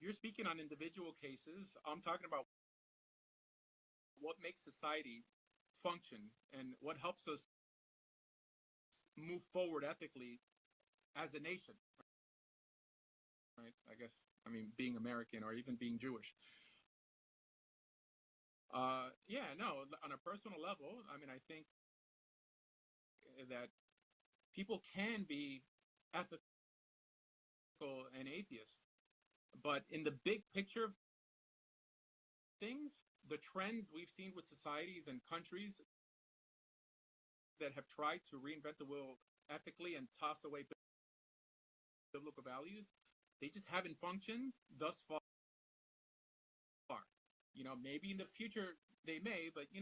You're speaking on individual cases. I'm talking about what makes society function and what helps us move forward ethically as a nation. Right? I guess, I mean, being American or even being Jewish. Yeah, no, on a personal level, I mean, I think that people can be ethical and atheist, but in the big picture of things, the trends we've seen with societies and countries that have tried to reinvent the wheel ethically and toss away biblical values, they just haven't functioned thus far. Maybe in the future they may, but I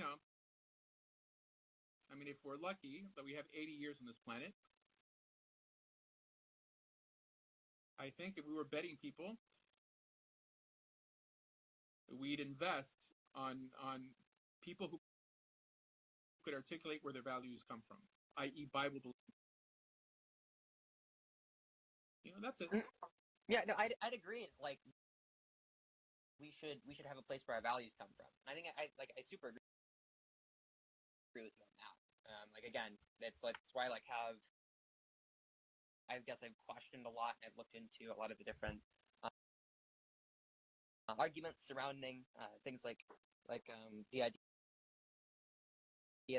mean, if we're lucky that we have 80 years on this planet, I think if we were betting people, we'd invest on people who could articulate where their values come from, i.e., Bible belief. That's it. Yeah, no, I'd agree. Like, we should have a place where our values come from. I think I super agree with you on that. Like, again, that's why I guess I've questioned a lot. I've looked into a lot of the different arguments surrounding things like the idea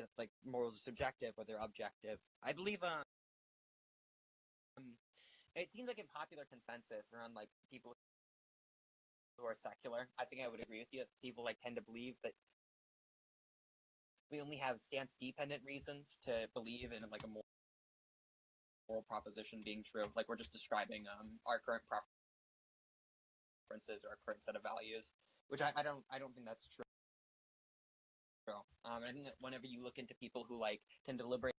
that like morals are subjective or they're objective. I believe it seems like in popular consensus around like people who are secular, I think I would agree with you. People like tend to believe that we only have stance-dependent reasons to believe in like a moral proposition being true. Like we're just describing our current preferences or our current set of values, which I don't think that's true. I think that whenever you look into people who like tend to deliberate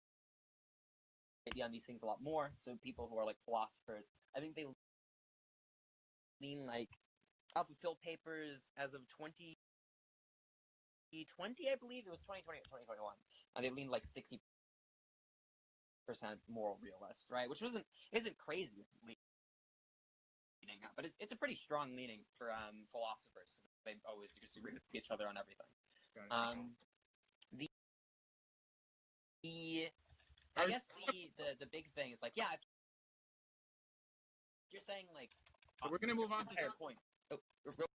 on these things a lot more, so people who are like philosophers, I think they lean like off of Phil Papers as of 2020, I believe it was 2020 or 2021, and they lean like 60% moral realist, right? Which isn't crazy leaning up, but it's a pretty strong leaning for philosophers. They always disagree with each other on everything. I guess the big thing is like, yeah, if you're saying like we're gonna move on to entire point. Real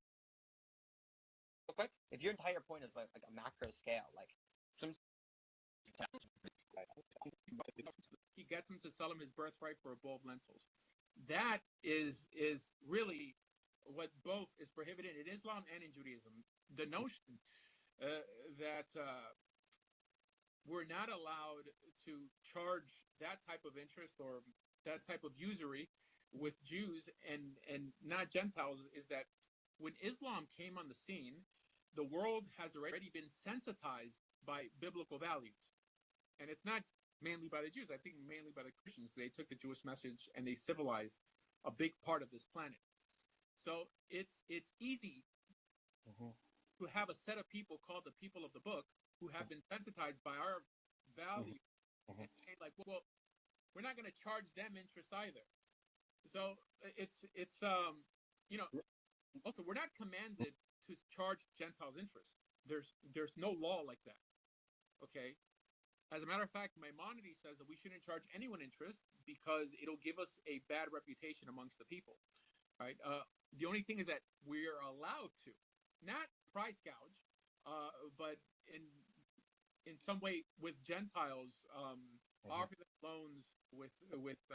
quick, if your entire point is like a macro scale, like some he gets him to sell him his birthright for a bowl of lentils. That is really what both is prohibited in Islam and in Judaism. The notion that we're not allowed to charge that type of interest or that type of usury with Jews and not Gentiles is that when Islam came on the scene, the world has already been sensitized by biblical values. And it's not mainly by the Jews, I think mainly by the Christians. They took the Jewish message and they civilized a big part of this planet. So it's easy to have a set of people called the people of the book who have been sensitized by our values and say like, well, we're not going to charge them interest either. So it's also we're not commanded to charge Gentiles interest. There's no law like that. Okay. As a matter of fact, Maimonides says that we shouldn't charge anyone interest because it'll give us a bad reputation amongst the people. Right. The only thing is that we're allowed to, not price gouge, but in some way with Gentiles, offer them loans with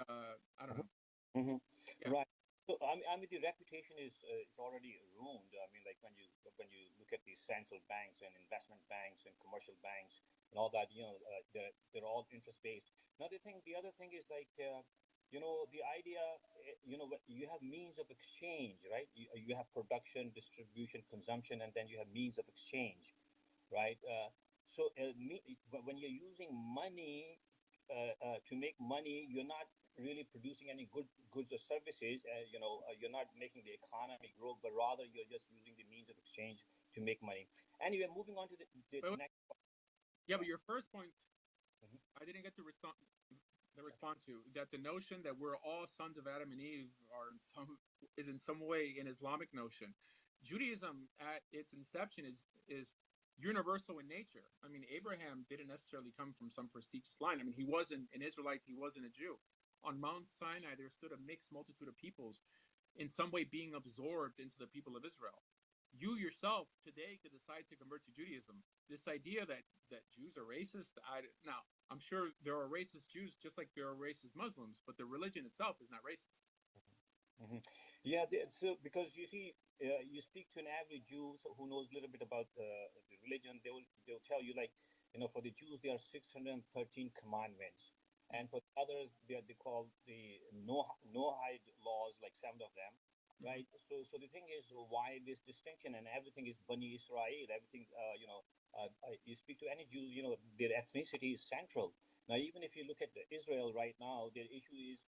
I don't know. Yeah. Right. So I mean, the reputation is already ruined. I mean, like when you look at these central banks and investment banks and commercial banks and all that, they're all interest based. The other thing is like the idea, you have means of exchange, right? You have production, distribution, consumption, and then you have means of exchange, right? So when you're using money to make money, you're not really producing any goods or services. You're not making the economy grow, but rather you're just using the means of exchange to make money. Anyway, moving on to the next. Yeah, but your first point, I didn't get to respond to that. The notion that we're all sons of Adam and Eve is in some way an Islamic notion. Judaism at its inception is universal in nature. I mean, Abraham didn't necessarily come from some prestigious line. I mean, he wasn't an Israelite, he wasn't a Jew. On Mount Sinai, there stood a mixed multitude of peoples, in some way being absorbed into the people of Israel. you yourself today could decide to convert to Judaism. This idea that Jews are racist, now I'm sure there are racist Jews just like there are racist Muslims, but the religion itself is not racist. Mm-hmm. Yeah, so because you see, you speak to an average Jew who knows a little bit about the religion, they'll tell you, like, for the Jews there are 613 commandments, and for the others they call the no hide laws, like 7 of them, right? So the thing is, why this distinction? And everything is Bani Israel, everything. You speak to any Jews, their ethnicity is central. Now, even if you look at Israel right now, their issue is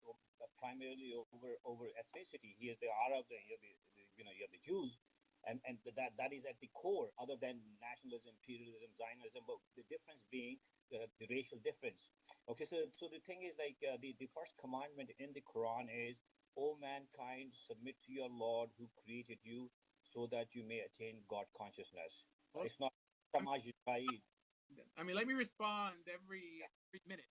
primarily over ethnicity. Here's the Arabs, and you have the Jews, and that is at the core. Other than nationalism, imperialism, Zionism, but the difference being the racial difference. Okay, so the thing is, like, the first commandment in the Quran is, "O mankind, submit to your Lord who created you, so that you may attain God consciousness." Well, It's not Samaj Israel. let me respond every minute,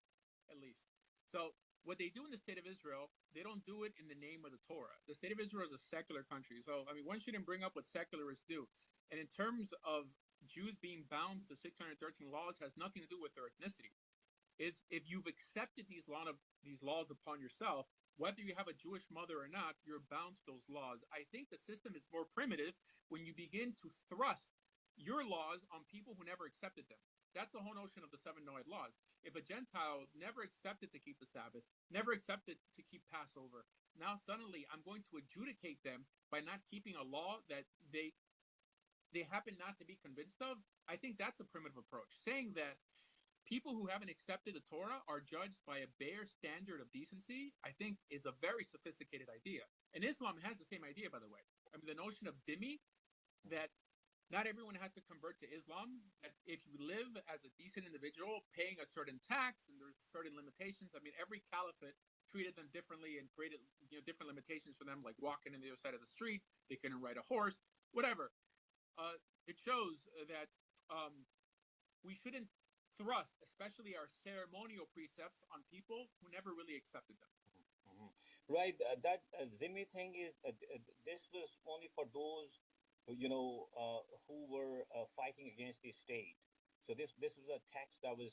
at least. So, what they do in the state of Israel, they don't do it in the name of the Torah. The state of Israel is a secular country. So, one shouldn't bring up what secularists do. And in terms of Jews being bound to 613 laws, has nothing to do with their ethnicity. It's if you've accepted these laws upon yourself, whether you have a Jewish mother or not, you're bound to those laws. I think the system is more primitive when you begin to thrust your laws on people who never accepted them. That's the whole notion of the 7 Noahide laws. If a Gentile never accepted to keep the Sabbath, never accepted to keep Passover, now suddenly I'm going to adjudicate them by not keeping a law that they happen not to be convinced of. I think that's a primitive approach. Saying that people who haven't accepted the Torah are judged by a bare standard of decency, I think, is a very sophisticated idea. And Islam has the same idea, by the way. The notion of dhimmi, that not everyone has to convert to Islam, that if you live as a decent individual, paying a certain tax, and there's certain limitations. Every caliphate treated them differently and created different limitations for them, like walking on the other side of the street, they couldn't ride a horse, whatever. It shows that we shouldn't thrust, especially our ceremonial precepts, on people who never really accepted them. Mm-hmm. Right. That Zimmi thing is, this was only for those who were fighting against the state. So this was a tax that was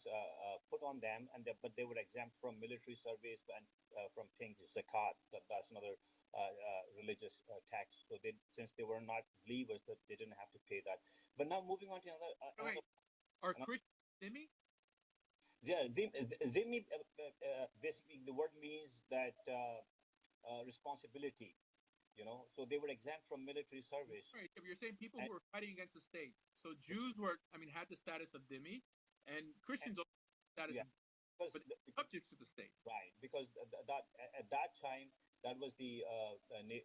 put on them, but they were exempt from military service and from paying zakat. That's another religious tax. So since they were not believers, that they didn't have to pay that. But now moving on to another. Are Christians dhimmi? Yeah, zimmi. Basically, the word means that responsibility. So they were exempt from military service. Right. If you're saying people who were fighting against the state, so Jews had the status of dhimmi, and Christians also had the status of, but subjects to the state. Right, because that at that time, that was the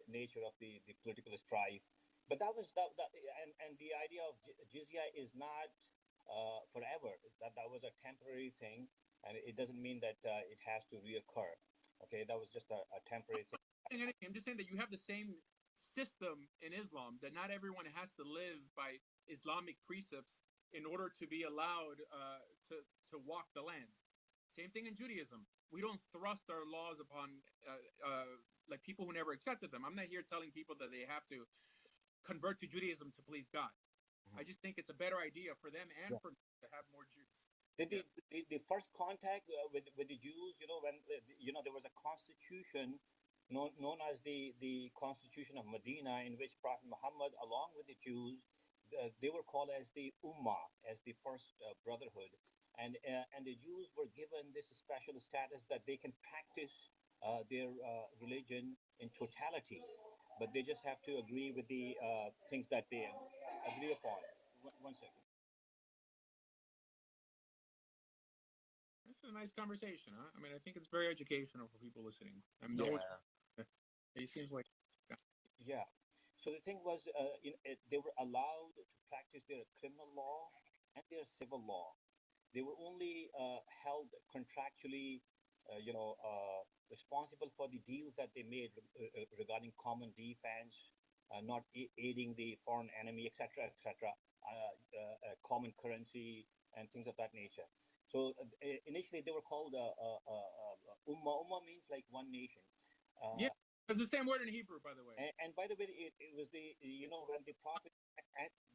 nature of the political strife. But that was that and the idea of jizya is not forever. That was a temporary thing, and it doesn't mean that it has to reoccur. Okay, that was just a temporary thing. I'm just saying that you have the same system in Islam, that not everyone has to live by Islamic precepts in order to be allowed to walk the land. Same thing in Judaism. We don't thrust our laws upon like people who never accepted them. I'm not here telling people that they have to convert to Judaism to please God. I just think it's a better idea for them and for me to have more Jews. The first contact with the Jews, when there was a constitution known as the Constitution of Medina, in which Prophet Muhammad, along with the Jews, they were called as the Ummah, as the first brotherhood, and the Jews were given this special status that they can practice their religion in totality, but they just have to agree with the things that they agree upon. One second. This is a nice conversation, huh? I think it's very educational for people listening. It seems like, yeah. So the thing was, they were allowed to practice their criminal law and their civil law. They were only held contractually, responsible for the deals that they made regarding common defense, not aiding the foreign enemy, etc., etc., common currency, and things of that nature. So initially they were called Ummah. Ummah means like one nation. Yeah, it's the same word in Hebrew, by the way. And by the way, it was when the Prophet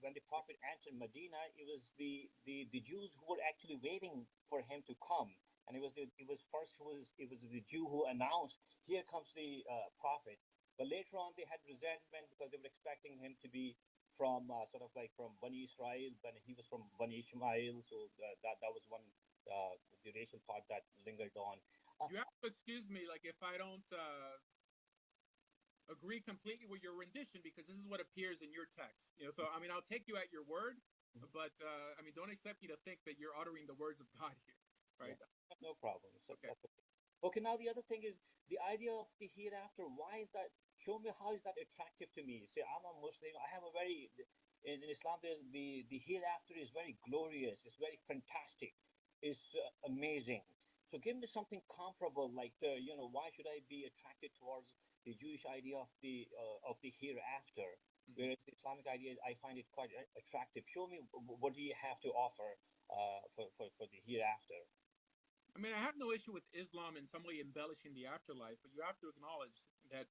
when the prophet entered Medina, it was the Jews who were actually waiting for him to come, and it was the Jew who announced, "Here comes the prophet." But later on, they had resentment because they were expecting him to be from sort of like from Bani Israel, but he was from Bani Ishmael, so that was one the racial part that lingered on. You have to excuse me, like if I don't agree completely with your rendition, because this is what appears in your text. So I mean, I'll take you at your word, but I mean, don't accept me to think that you're uttering the words of God here, right? Yeah, no problem. So Okay. Okay, now the other thing is the idea of the hereafter. Why is that? Show me how is that attractive to me. Say, I'm a Muslim. I have a very in Islam. There's the hereafter is very glorious. It's very fantastic. It's amazing. So give me something comparable. Like why should I be attracted towards the Jewish idea of the hereafter? Whereas the Islamic idea, I find it quite attractive. Show me what do you have to offer for the hereafter. I mean, I have no issue with Islam in some way embellishing the afterlife, but you have to acknowledge that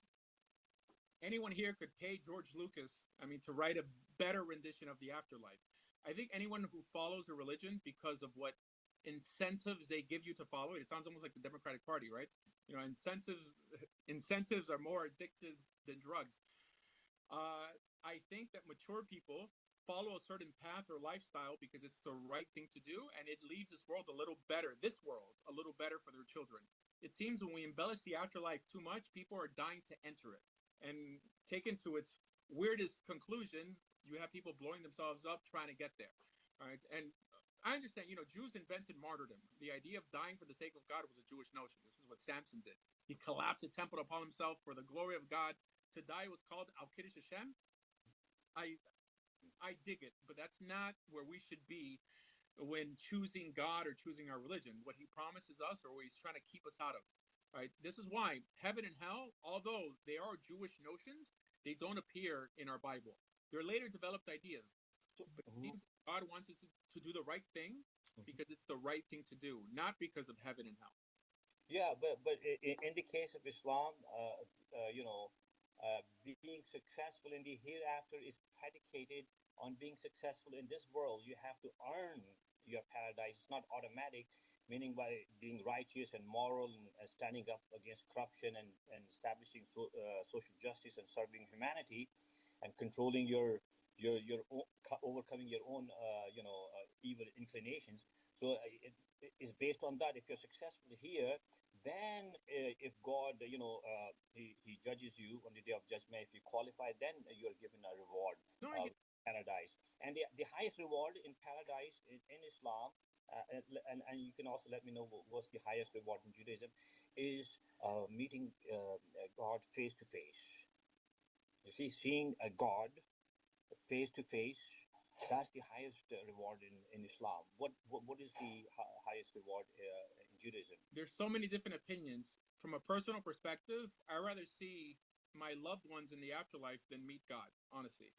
anyone here could pay George Lucas, I mean, to write a better rendition of the afterlife. I think anyone who follows a religion because of what incentives they give you to follow it sounds almost like the Democratic Party, right? Incentives are more addictive than drugs. I think that mature people follow a certain path or lifestyle because it's the right thing to do, and it leaves this world a little better for their children. It seems when we embellish the afterlife too much, people are dying to enter it. And taken to its weirdest conclusion, you have people blowing themselves up trying to get there. All right. And I understand, Jews invented martyrdom. The idea of dying for the sake of God was a Jewish notion. This is what Samson did. He collapsed the temple upon himself for the glory of God. To die was called Al Kiddush Hashem. I dig it, but that's not where we should be when choosing God or choosing our religion. What he promises us or what he's trying to keep us out of. Right? This is why heaven and hell, although they are Jewish notions, they don't appear in our Bible. They're later developed ideas. But it seems God wants us to do the right thing because it's the right thing to do, not because of heaven and hell. Yeah, but in the case of Islam, being successful in the hereafter is predicated on being successful in this world. You have to earn your paradise. It's not automatic, meaning by being righteous and moral and standing up against corruption and establishing social justice and serving humanity and controlling your own, overcoming your own evil inclinations. So it is based on that. If you're successful here, then if God he judges you on the day of judgment, if you qualify, then you are given a reward, paradise. And the highest reward in paradise in Islam, and you can also let me know what's the highest reward in Judaism, is meeting God face to face. You see, seeing a God face to face, that's the highest reward in Islam. What is the highest reward in Judaism? There's so many different opinions. From a personal perspective, I rather see my loved ones in the afterlife than meet God, honestly.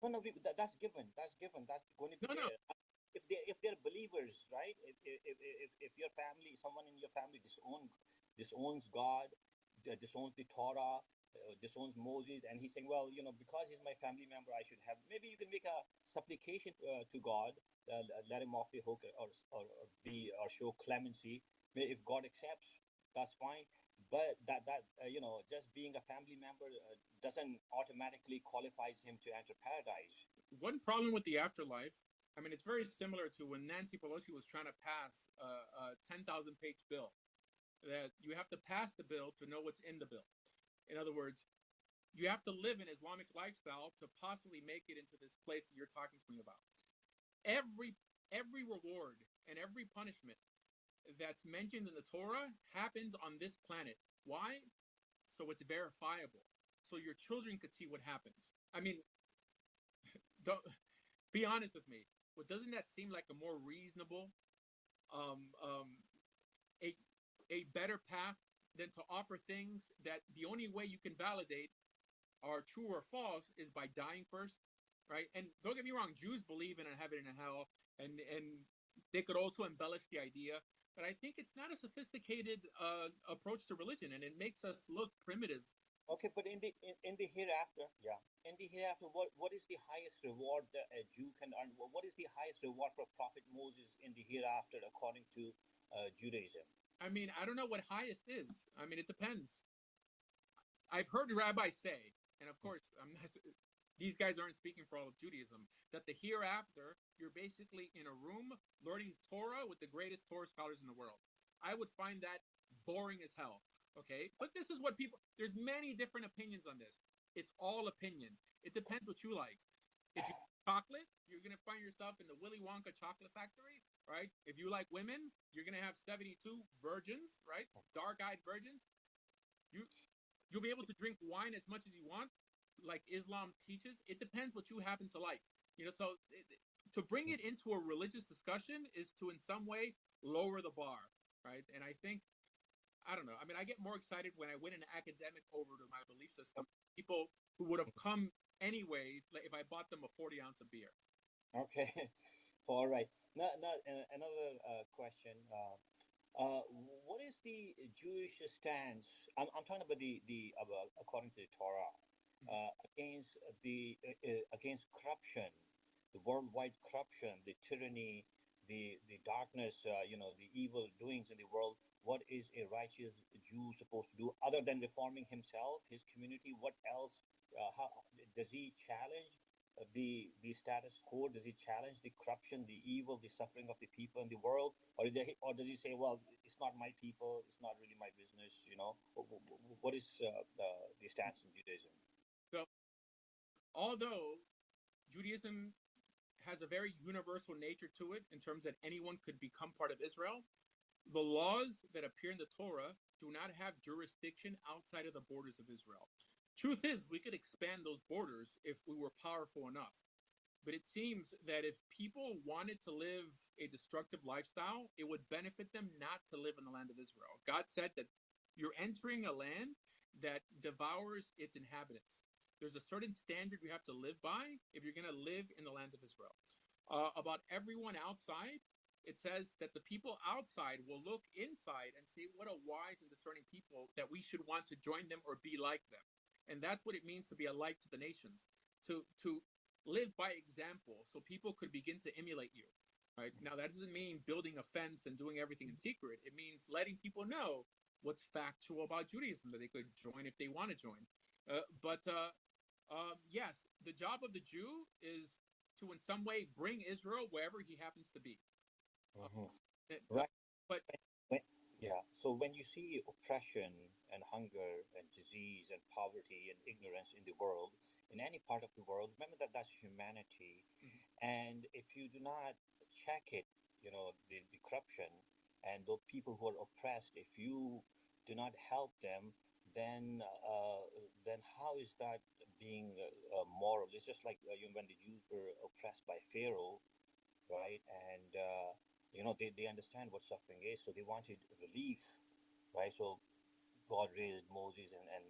No, that's given. That's given. That's going to be there. If they're believers, right? If your family, someone in your family disowns God, disowns the Torah, disowns Moses, and he's saying, well, because he's my family member, I should have. Maybe you can make a supplication to God, let him off the hook, or show clemency. If God accepts, that's fine. But that just being a family member doesn't automatically qualifies him to enter paradise. One problem with the afterlife, I mean, it's very similar to when Nancy Pelosi was trying to pass a 10,000-page bill, that you have to pass the bill to know what's in the bill. In other words, you have to live an Islamic lifestyle to possibly make it into this place that you're talking to me about. Every reward and every punishment that's mentioned in the Torah happens on this planet. Why? So it's verifiable. So your children could see what happens. I mean, don't be honest with me. Well, doesn't that seem like a more reasonable, a better path than to offer things that the only way you can validate are true or false is by dying first, right? And don't get me wrong, Jews believe in a heaven and a hell, and they could also embellish the idea. But I think it's not a sophisticated approach to religion, and it makes us look primitive Okay, but in the hereafter, yeah, in the hereafter, what is the highest reward that a Jew can earn? What is the highest reward for Prophet Moses in the hereafter, according to Judaism? I mean, I don't know what highest is. I mean, it depends. I've heard rabbis say, and of course, I'm not. These guys aren't speaking for all of Judaism. That the hereafter, you're basically in a room learning Torah with the greatest Torah scholars in the world. I would find that boring as hell. Okay, but this is what people. There's many different opinions on this. It's all opinion. It depends what you like. If you like chocolate, you're gonna find yourself in the Willy Wonka chocolate factory, right? If you like women, you're gonna have 72 virgins, right? Dark-eyed virgins. You you'll be able to drink wine as much as you want, like Islam teaches. It depends what you happen to like. So to bring it into a religious discussion is to in some way lower the bar, right? And I think I don't know. I mean, I get more excited when I win an academic over to my belief system. People who would have come anyway, like if I bought them a 40 ounce of beer. Okay, all right. Now, another question. What is the Jewish stance? I'm talking about the according to the Torah against against corruption, the worldwide corruption, the tyranny, the darkness, the evil doings in the world. What is a righteous Jew supposed to do other than reforming himself, his community? What else? How does he challenge the status quo? Does he challenge the corruption, the evil, the suffering of the people in the world, or does he say, well, it's not my people, it's not really my business? What is the stance in Judaism? So, although Judaism has a very universal nature to it in terms that anyone could become part of Israel, the laws that appear in the Torah do not have jurisdiction outside of the borders of Israel. Truth is, we could expand those borders if we were powerful enough. But it seems that if people wanted to live a destructive lifestyle, it would benefit them not to live in the land of Israel. God said that you're entering a land that devours its inhabitants. There's a certain standard you have to live by if you're going to live in the land of Israel. About everyone outside, it says that the people outside will look inside and say, what a wise and discerning people, that we should want to join them or be like them. And that's what it means to be a light to the nations, to live by example so people could begin to emulate you. Right? Now, that doesn't mean building a fence and doing everything in secret. It means letting people know what's factual about Judaism, that they could join if they want to join. Yes, the job of the Jew is to in some way bring Israel wherever he happens to be. Right. But yeah. So when you see oppression and hunger and disease and poverty and ignorance in the world, in any part of the world, remember that that's humanity. Mhm. And if you do not check it, the corruption and the people who are oppressed, if you do not help them, then how is that being moral? It's just like when the Jews were oppressed by Pharaoh, right? And they understand what suffering is, so they wanted relief, right? So God raised Moses and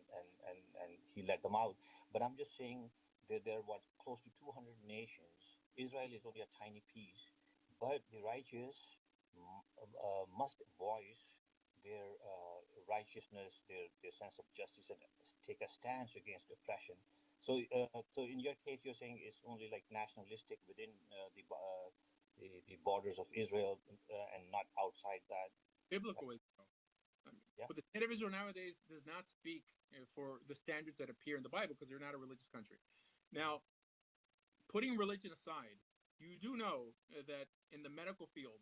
he let them out. But I'm just saying that there are close to 200 nations. Israel is only a tiny piece, but the righteous must voice their righteousness, their sense of justice, and take a stance against oppression. So in your case, you're saying it's only like nationalistic within the borders of Israel and not outside that. biblical Israel. Yeah. But the state of Israel nowadays does not speak for the standards that appear in the Bible because they're not a religious country. Now, putting religion aside, you do know that in the medical field,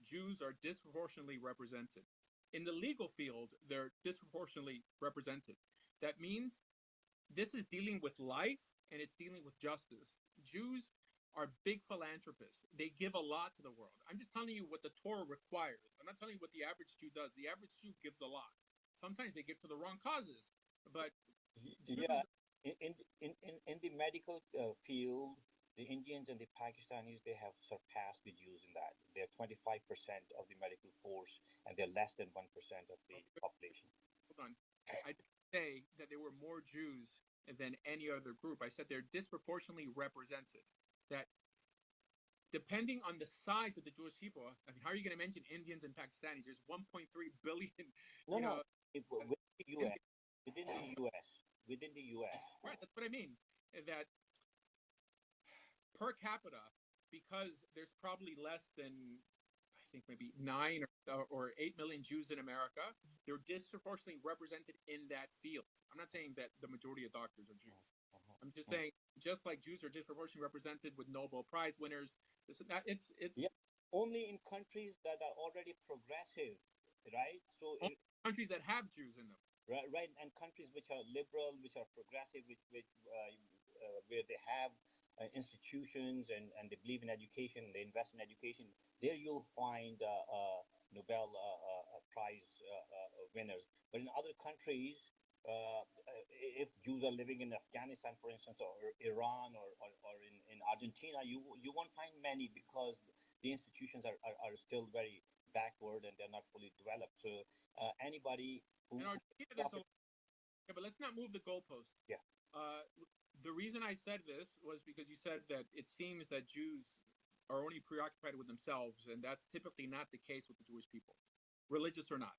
Jews are disproportionately represented. In the legal field, they're disproportionately represented. That means this is dealing with life and it's dealing with justice. Jews are big philanthropists. They give a lot to the world. I'm just telling you what the Torah requires. I'm not telling you what the average Jew does. The average Jew gives a lot. Sometimes they give to the wrong causes, but Jews, Yeah, in the medical field, the Indians and the Pakistanis, they have surpassed the Jews in that. They're 25% of the medical force, and they're less than 1% of the population. hold on. I didn't say that there were more Jews than any other group. I said they're disproportionately represented. That depending on the size of the Jewish people, I mean, how are you going to mention Indians and Pakistanis? There's 1.3 billion. No, You know, within the U.S., within the U.S., within the U.S. Right, that's what I mean. That per capita, because there's probably less than, I think maybe 9 or 8 million Jews in America, they're disproportionately represented in that field. I'm not saying that the majority of doctors are Jews. I'm just saying, just like Jews are disproportionately represented with Nobel Prize winners, this and that. It's only in countries that are already progressive, right? So countries that have Jews in them. Right, and countries which are liberal, which are progressive, which where they have institutions and they believe in education, they invest in education. There you'll find Nobel Prize winners. But in other countries, if Jews are living in Afghanistan, for instance, or Iran, or in Argentina, you won't find many because the institutions are still very backward and they're not fully developed. So anybody who... but let's not move the goalpost. Yeah. The reason I said this was because you said that it seems that Jews are only preoccupied with themselves, and that's typically not the case with the Jewish people, religious or not.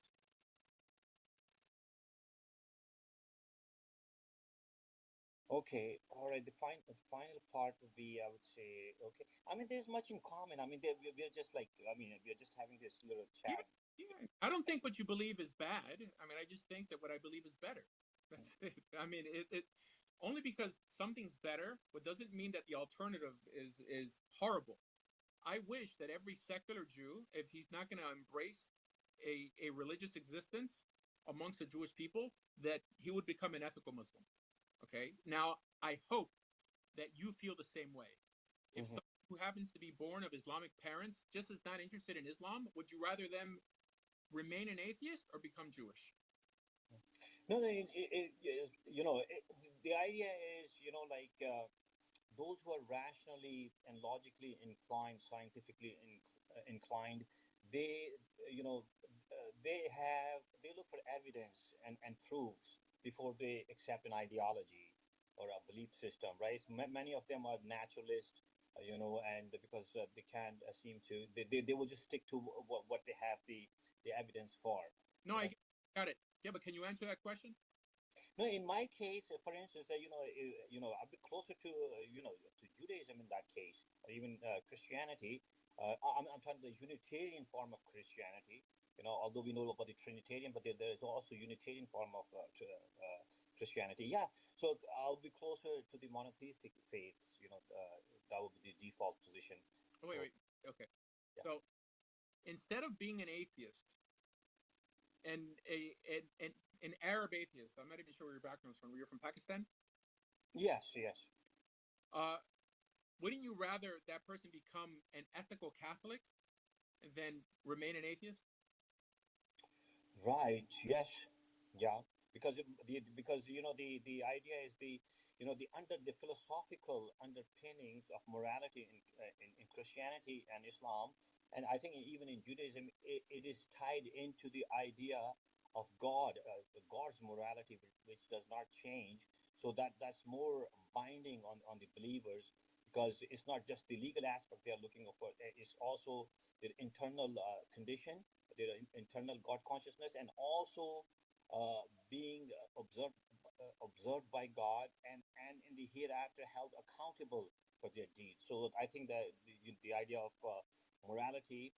Okay, all right. The final part would be, I would say, okay. I mean, there's much in common. I mean, we're just like, I mean, we're just having this little chat. Yeah. I don't think what you believe is bad. I mean, I just think that what I believe is better. That's it. I mean, it only because something's better, but doesn't mean that the alternative is horrible. I wish that every secular Jew, if he's not going to embrace a religious existence amongst the Jewish people, that he would become an ethical Muslim. Okay. Now, I hope that you feel the same way. If someone who happens to be born of Islamic parents just is not interested in Islam, would you rather them remain an atheist or become Jewish? No, the idea is, like those who are rationally and logically inclined, scientifically inclined, they, they look for evidence and proofs before they accept an ideology or a belief system, right? Many of them are naturalists, and because they can't seem to, they will just stick to what they have the evidence for. No, I got it. Yeah, but can you answer that question? No, in my case, for instance, I'll be closer to, to Judaism in that case, or even Christianity. I'm talking the Unitarian form of Christianity. Although we know about the Trinitarian, but there is also Unitarian form of Christianity. Yeah, so I'll be closer to the monotheistic faiths. That would be the default position. Oh, wait. Okay. Yeah. So instead of being an atheist, and an Arab atheist. I'm not even sure where your background is from. You're from Pakistan? Yes. Wouldn't you rather that person become an ethical Catholic than remain an atheist? Right. Yes. Yeah. Because the idea is the philosophical underpinnings of morality in Christianity and Islam. And I think even in Judaism, it is tied into the idea of God, God's morality, which does not change. So that's more binding on the believers, because it's not just the legal aspect they're looking for. It's also their internal condition, their internal God consciousness, and also being observed by God, and in the hereafter held accountable for their deeds. So I think that the idea of morality,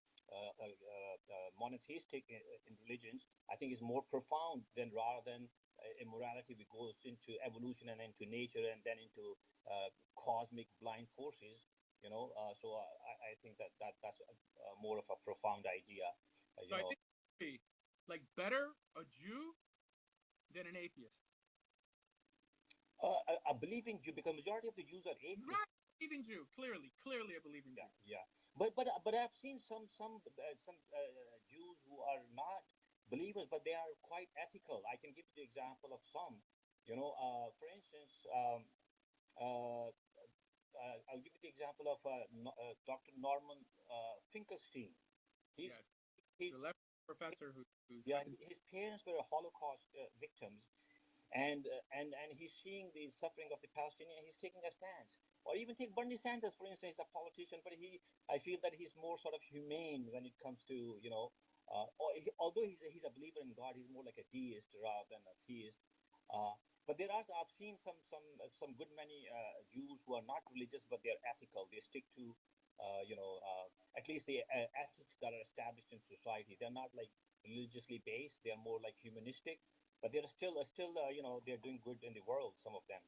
monotheistic in religions, I think is more profound rather than immorality which goes into evolution and into nature and then into cosmic blind forces. So I think that's more of a profound idea. So I think it would be like better a Jew than an atheist. A believing Jew, because majority of the Jews are atheists. Right, believing Jew, clearly a believing Jew. Yeah. But I've seen some Jews who are not believers, but they are quite ethical. I can give you the example of some. For instance, I'll give you the example of Dr. Norman Finkelstein. He's the left professor who's his parents were Holocaust victims, and he's seeing the suffering of the Palestinians. He's taking a stance. Or even take Bernie Sanders, for instance, he's a politician, but I feel that he's more sort of humane when it comes to, although he's a believer in God, he's more like a deist rather than a theist. but there are, I've seen some good many Jews who are not religious, but they're ethical. They stick to at least the ethics that are established in society. They're not like religiously based. They're more like humanistic, but they're still they're doing good in the world. Some of them,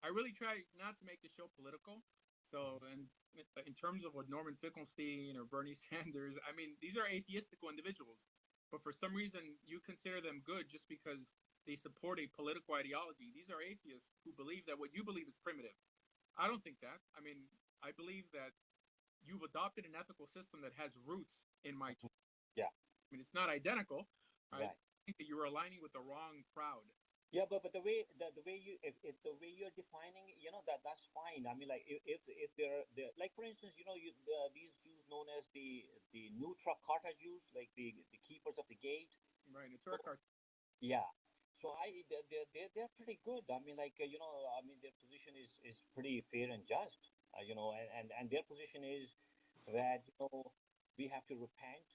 I really try not to make the show political. So, and in terms of what Norman Finkelstein or Bernie Sanders, I mean, these are atheistical individuals, but for some reason you consider them good just because they support a political ideology. These are atheists who believe that what you believe is primitive. I don't think that. I mean, I believe that you've adopted an ethical system that has roots in my Torah. Yeah. I mean, it's not identical. Right. I think that you're aligning with the wrong crowd. Yeah, but the way you if the way you're defining it, that's fine. I mean, like if they're like, for instance, these Jews known as the Nutra Karta Jews, like the keepers of the gate. Right, the Torah Karta. Yeah. So they're pretty good. I mean, like I mean, their position is pretty fair and just. And their position is that we have to repent,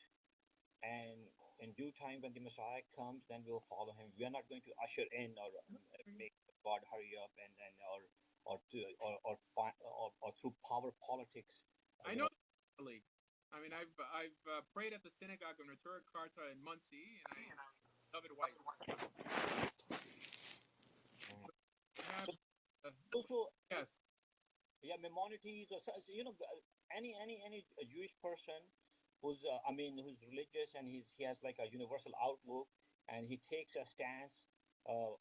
and in due time when the Messiah comes, then we'll follow him. We are not going to usher in or make God hurry up or through power politics. I know. I mean, I've prayed at the synagogue of Torah Karta in Muncie, and I love it Weiss. Also, yes. Yeah, Maimonides, or any Jewish person who's who's religious, and he has like a universal outlook, and he takes a stance of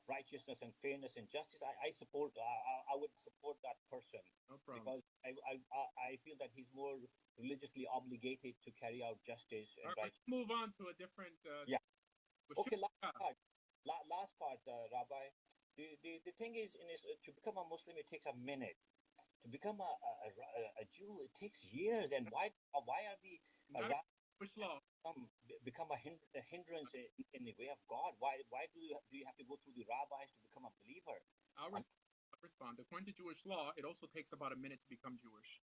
righteousness and fairness and justice. I support. I would support that person. No problem. Because I feel that he's more religiously obligated to carry out justice and right. Let's move on to a different. Yeah. Okay. Last part, Rabbi. The thing is, to become a Muslim, it takes a minute. To become a Jew, it takes years. And why are the which law become a hindrance in the way of God? Why do you have to go through the rabbis to become a believer? I'll respond. According to Jewish law, it also takes about a minute to become Jewish.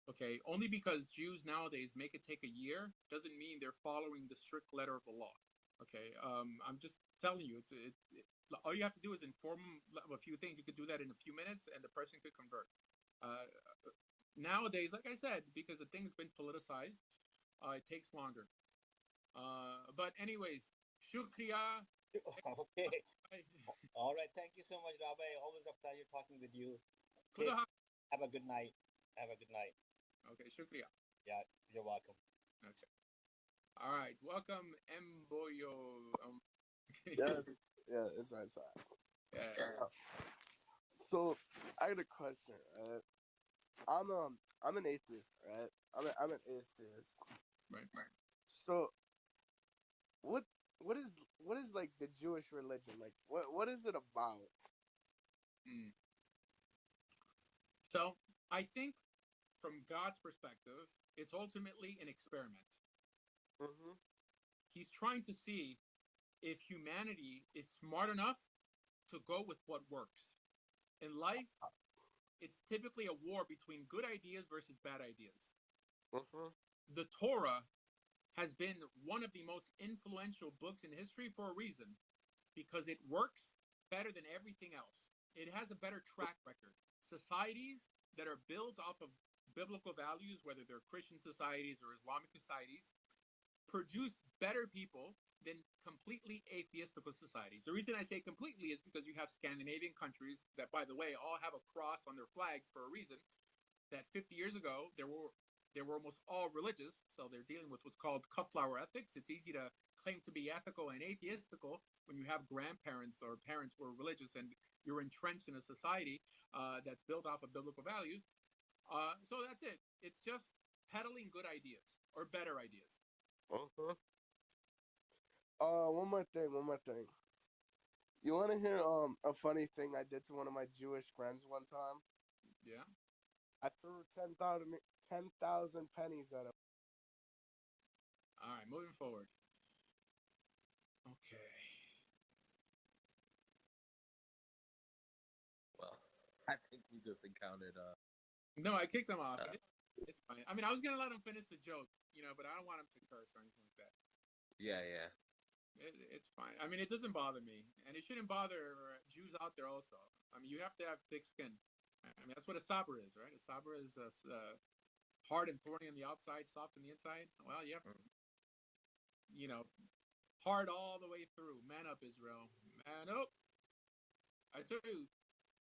Okay, only because Jews nowadays make it take a year doesn't mean they're following the strict letter of the law. Okay, I'm just telling you, all you have to do is inform them of a few things. You could do that in a few minutes, and the person could convert. Nowadays, like I said, because the thing's been politicized, it takes longer. But anyways, shukriya. Okay. All right. Thank you so much, Rabbi. Always a pleasure talking with you. Have a good night. Have a good night. Okay, shukriya. Yeah, you're welcome. Okay. All right. Welcome, Mboyo. Yes. Yeah, it's right side. Yeah. So I got a question, right? I'm an atheist, right? I'm an atheist. Right. So what is like the Jewish religion? Like what is it about? So I think from God's perspective, it's ultimately an experiment. Mm-hmm. He's trying to see if humanity is smart enough to go with what works. In life, it's typically a war between good ideas versus bad ideas. Mm-hmm. The Torah has been one of the most influential books in history for a reason, because it works better than everything else. It has a better track record. Societies that are built off of biblical values, whether they're Christian societies or Islamic societies, produce better people than completely atheistical societies. The reason I say completely is because you have Scandinavian countries that, by the way, all have a cross on their flags for a reason. That 50 years ago, they were almost all religious, so they're dealing with what's called cut flower ethics. It's easy to claim to be ethical and atheistical when you have grandparents or parents who are religious and you're entrenched in a society that's built off of biblical values. So that's it. It's just peddling good ideas or better ideas. Mm-hmm. One more thing. You want to hear a funny thing I did to one of my Jewish friends one time? Yeah. I threw 10,000 pennies at him. All right, moving forward. Okay. Well, I think we just encountered. No, I kicked him off. It's fine. I mean, I was gonna let him finish the joke, but I don't want him to curse or anything like that. Yeah. It's fine. I mean, it doesn't bother me, and it shouldn't bother Jews out there also. I mean, you have to have thick skin. I mean, that's what a sabra is, right? A sabra is hard and thorny on the outside, soft on the inside. Well, you have to, you know, hard all the way through. Man up, Israel. Man up. I tell you,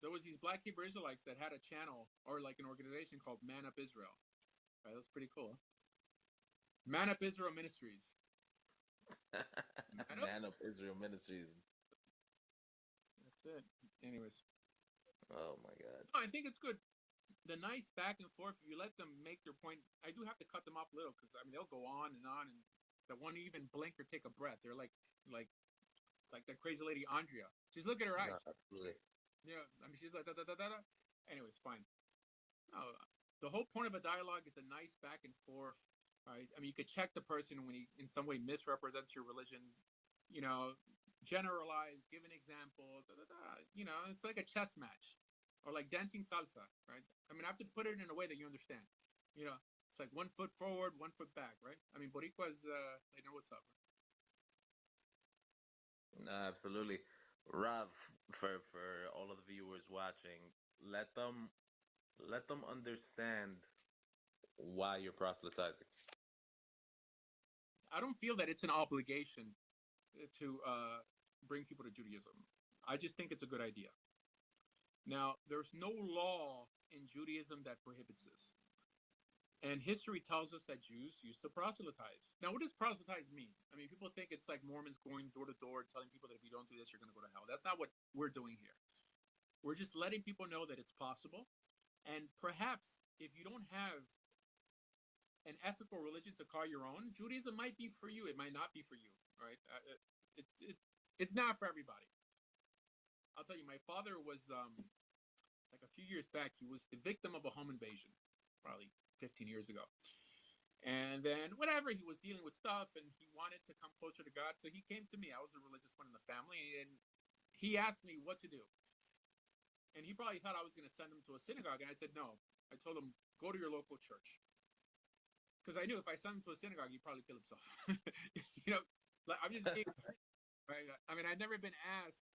there was these Black Hebrew Israelites that had a channel or like an organization called Man Up Israel. Right, that's pretty cool. Man Up Israel Ministries. Man Up Israel Ministries. That's it. Anyways. Oh my God. No, I think it's good. The nice back and forth. If you let them make their point, I do have to cut them off a little because I mean they'll go on, and they won't even blink or take a breath. They're like that crazy lady Andrea. She's look at her eyes. No, absolutely. Yeah, I mean she's like da da da da da. Anyways, fine. No, the whole point of a dialogue is a nice back and forth. Right? I mean, you could check the person when he in some way misrepresents your religion. You know, generalize, give an example. Da, da, da. You know, it's like a chess match, or like dancing salsa, right? I mean, I have to put it in a way that you understand. You know, it's like 1 foot forward, 1 foot back, right? I mean, Boricuas, they know what's up. No, absolutely. Rav, for all of the viewers watching, let them understand why you're proselytizing. I don't feel that it's an obligation to bring people to Judaism. I just think it's a good idea. Now, there's no law in Judaism that prohibits this. And history tells us that Jews used to proselytize. Now, what does proselytize mean? I mean, people think it's like Mormons going door to door telling people that if you don't do this, you're going to go to hell. That's not what we're doing here. We're just letting people know that it's possible. And perhaps if you don't have an ethical religion to call your own, Judaism might be for you. It might not be for you, right? It's not for everybody. I'll tell you, my father was like a few years back. He was the victim of a home invasion, probably 15 years ago. And then whatever, he was dealing with stuff, and he wanted to come closer to God. So he came to me. I was the religious one in the family, and he asked me what to do. And he probably thought I was going to send him to a synagogue, and I said no. I told him, go to your local church. Because I knew if I sent him to a synagogue, he'd probably kill himself. You know, like I'm just being, right? I mean, I've never been asked,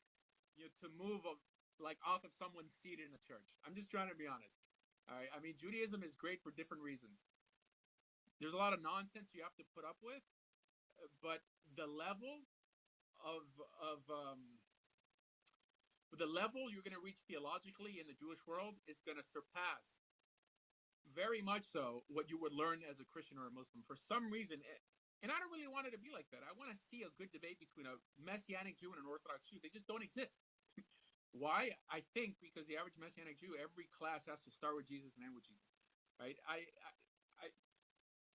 you know, to move off of someone's seat in a church. I'm just trying to be honest. All right. I mean, Judaism is great for different reasons. There's a lot of nonsense you have to put up with, but the level the level you're going to reach theologically in the Jewish world is going to surpass very much so what you would learn as a Christian or a Muslim. For some reason, and I don't really want it to be like that. I want to see a good debate between a Messianic Jew and an Orthodox Jew. They just don't exist. Why? I think because the average Messianic Jew, every class has to start with Jesus and end with Jesus, right?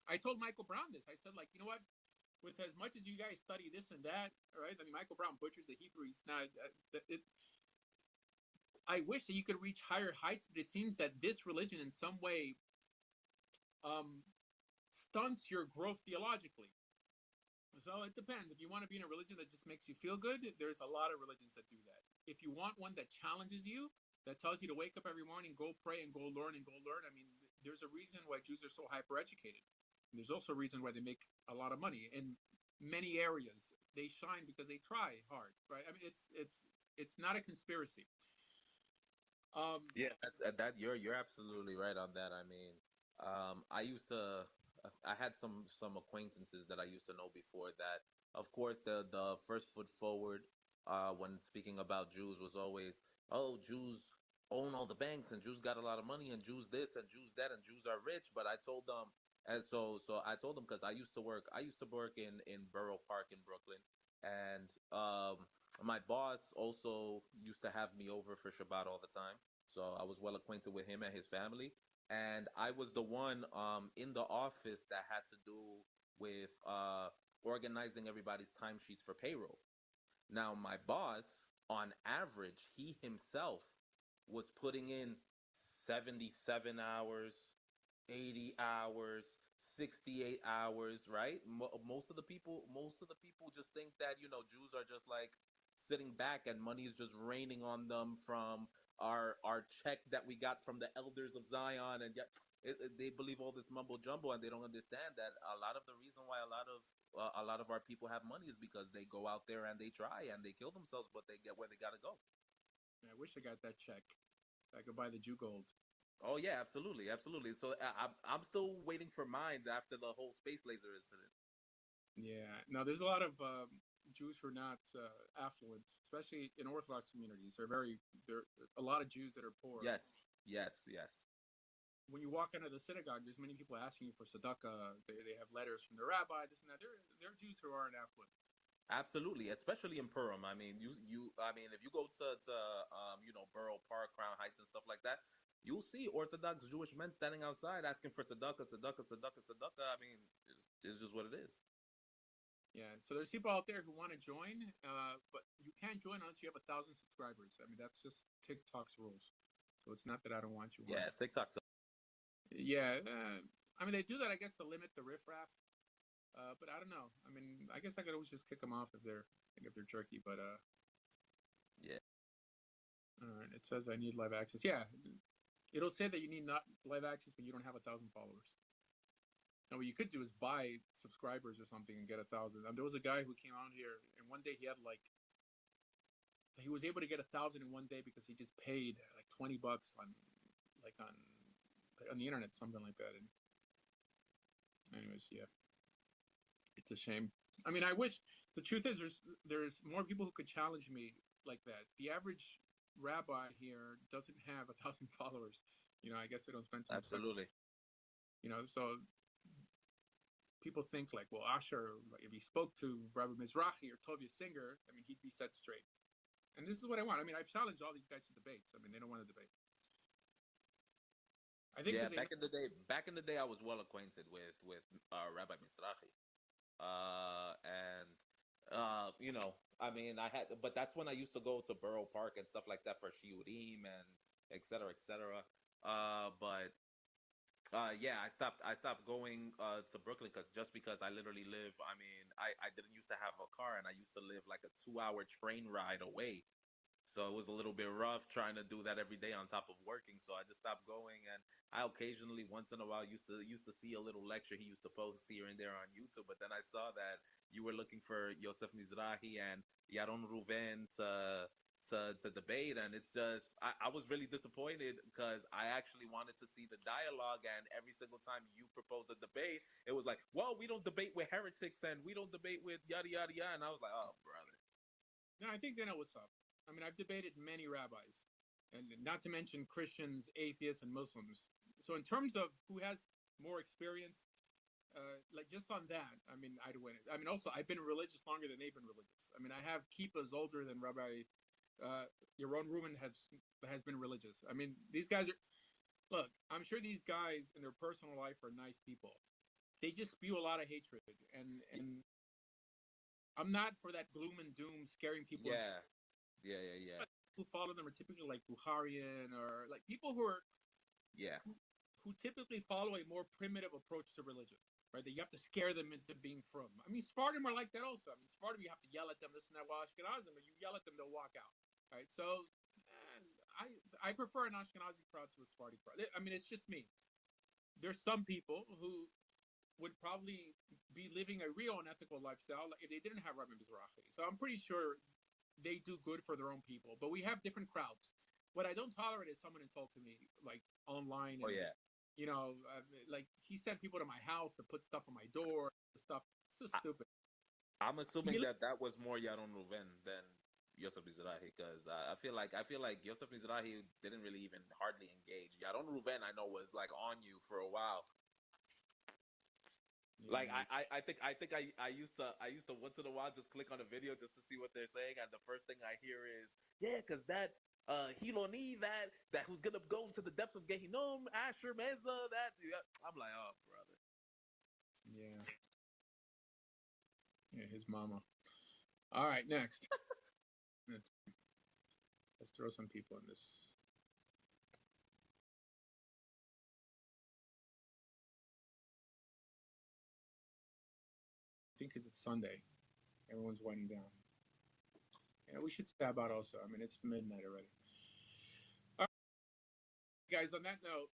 I told Michael Brown this. I said, like, you know what? With as much as you guys study this and that, right? I mean, Michael Brown butchers the Hebrew. I wish that you could reach higher heights, but it seems that this religion in some way stunts your growth theologically. So it depends. If you want to be in a religion that just makes you feel good, there's a lot of religions that do that. If you want one that challenges you, that tells you to wake up every morning, go pray and go learn, I mean, there's a reason why Jews are so hyper educated. There's also a reason why they make a lot of money in many areas. They shine because they try hard, right? I mean, it's not a conspiracy. Yeah, that you're absolutely right on that. I mean, I had some acquaintances that I used to know before that. Of course, the first foot forward when speaking about Jews was always, oh, Jews own all the banks and Jews got a lot of money and Jews this and Jews that and Jews are rich. But I told them, and so I told them because I used to work in Borough Park in Brooklyn, and my boss also used to have me over for Shabbat all the time. So I was well acquainted with him and his family. And I was the one in the office that had to do with organizing everybody's timesheets for payroll. Now, my boss, on average, he himself was putting in 77 hours, 80 hours, 68 hours, right? Most of the people just think that, Jews are just like sitting back and money is just raining on them from our check that we got from the elders of Zion, and yet they believe all this mumbo jumbo, and they don't understand that a lot of the reason why a lot of a lot of our people have money is because they go out there and they try and they kill themselves, but they get where they gotta go. I wish I got that check. So I could buy the Jew gold. Oh yeah, absolutely, absolutely. So I'm still waiting for mines after the whole space laser incident. Yeah. No, there's a lot of Jews who are not affluent, especially in Orthodox communities. There are a lot of Jews that are poor. Yes, yes, yes. When you walk into the synagogue, there's many people asking you for tzedakah. They have letters from the rabbi, this and that. There are Jews who aren't affluent. Absolutely, especially in Purim. I mean, I mean, if you go to Borough Park, Crown Heights, and stuff like that, you'll see Orthodox Jewish men standing outside asking for tzedakah, tzedakah, tzedakah, tzedakah. I mean, it's just what it is. Yeah, so there's people out there who want to join, but you can't join unless you have 1,000 subscribers. I mean, that's just TikTok's rules. So it's not that I don't want you. Yeah, TikTok's. Yeah, I mean, they do that, I guess, to limit the riffraff. But I don't know. I mean, I guess I could always just kick them off if they're jerky. But yeah. All right. It says I need live access. Yeah, it'll say that you need not live access, but you don't have 1,000 followers. Now, what you could do is buy subscribers or something and get 1,000. There was a guy who came out here, and one day he had he was able to get 1,000 in one day because he just paid like $20 on the internet, something like that. And anyways, yeah, it's a shame. I mean, I wish. The truth is, there's more people who could challenge me like that. The average rabbi here doesn't have 1,000 followers. I guess they don't spend too much time. Absolutely. So people think like, well, Asher, if he spoke to Rabbi Mizrahi or Tovia Singer, I mean, he'd be set straight. And this is what I want. I mean, I've challenged all these guys to debates. I mean, they don't want to debate. I think back in the day, I was well acquainted with Rabbi Mizrahi, and I mean, but that's when I used to go to Borough Park and stuff like that for shiurim and et cetera, et cetera. Yeah, I stopped going to Brooklyn because I literally live. I mean, I didn't used to have a car, and I used to live like a 2-hour train ride away. So it was a little bit rough trying to do that every day on top of working. So I just stopped going, and I occasionally, once in a while, used to see a little lecture he used to post here and there on YouTube. But then I saw that you were looking for Yosef Mizrahi and Yaron Ruven to debate, and it's just I was really disappointed because I actually wanted to see the dialogue, and every single time you proposed a debate, it was like, well, we don't debate with heretics and we don't debate with yada yada yada, and I was like, oh brother. No, I think they know what's up. I mean, I've debated many rabbis, and not to mention Christians, atheists, and Muslims. So in terms of who has more experience, like just on that, I mean, I'd win it. I mean, also, I've been religious longer than they've been religious. I mean, I have kippahs older than Rabbi Yaron Ruben has been religious. I mean, these guys are. Look, I'm sure these guys in their personal life are nice people. They just spew a lot of hatred, and I'm not for that gloom and doom, scaring people. Yeah. Who follow them are typically like Bukharian or like people who are who typically follow a more primitive approach to religion, right? That you have to scare them into being frum. I mean, Spartan are like that also. I mean, Spartan, you have to yell at them, this and that. While Ashkenazim, but you yell at them, they'll walk out, right? So I prefer an Ashkenazi crowd to a Sephardi crowd. I mean, it's just me. There's some people who would probably be living a real unethical lifestyle if they didn't have Rabbi Mizrahi. So I'm pretty sure they do good for their own people, but we have different crowds. What I don't tolerate is someone insulting me like online. And, like he sent people to my house to put stuff on my door. Stuff. It's so stupid. I'm assuming that was more Yaron Ruven than Yosef Mizrahi, because I feel like Yosef Mizrahi didn't really even hardly engage. Yaron Ruven, I know, was like on you for a while. Like I think I used to once in a while just click on a video just to see what they're saying, and the first thing I hear is because that Hiloni that who's gonna go to the depths of Gehinom, Asher Meza, that I'm like, oh brother. Yeah, his mama. All right, next. Let's throw some people in this. I think because it's Sunday, everyone's winding down. Yeah, we should stab out also. I mean, it's midnight already. All right, guys, on that note,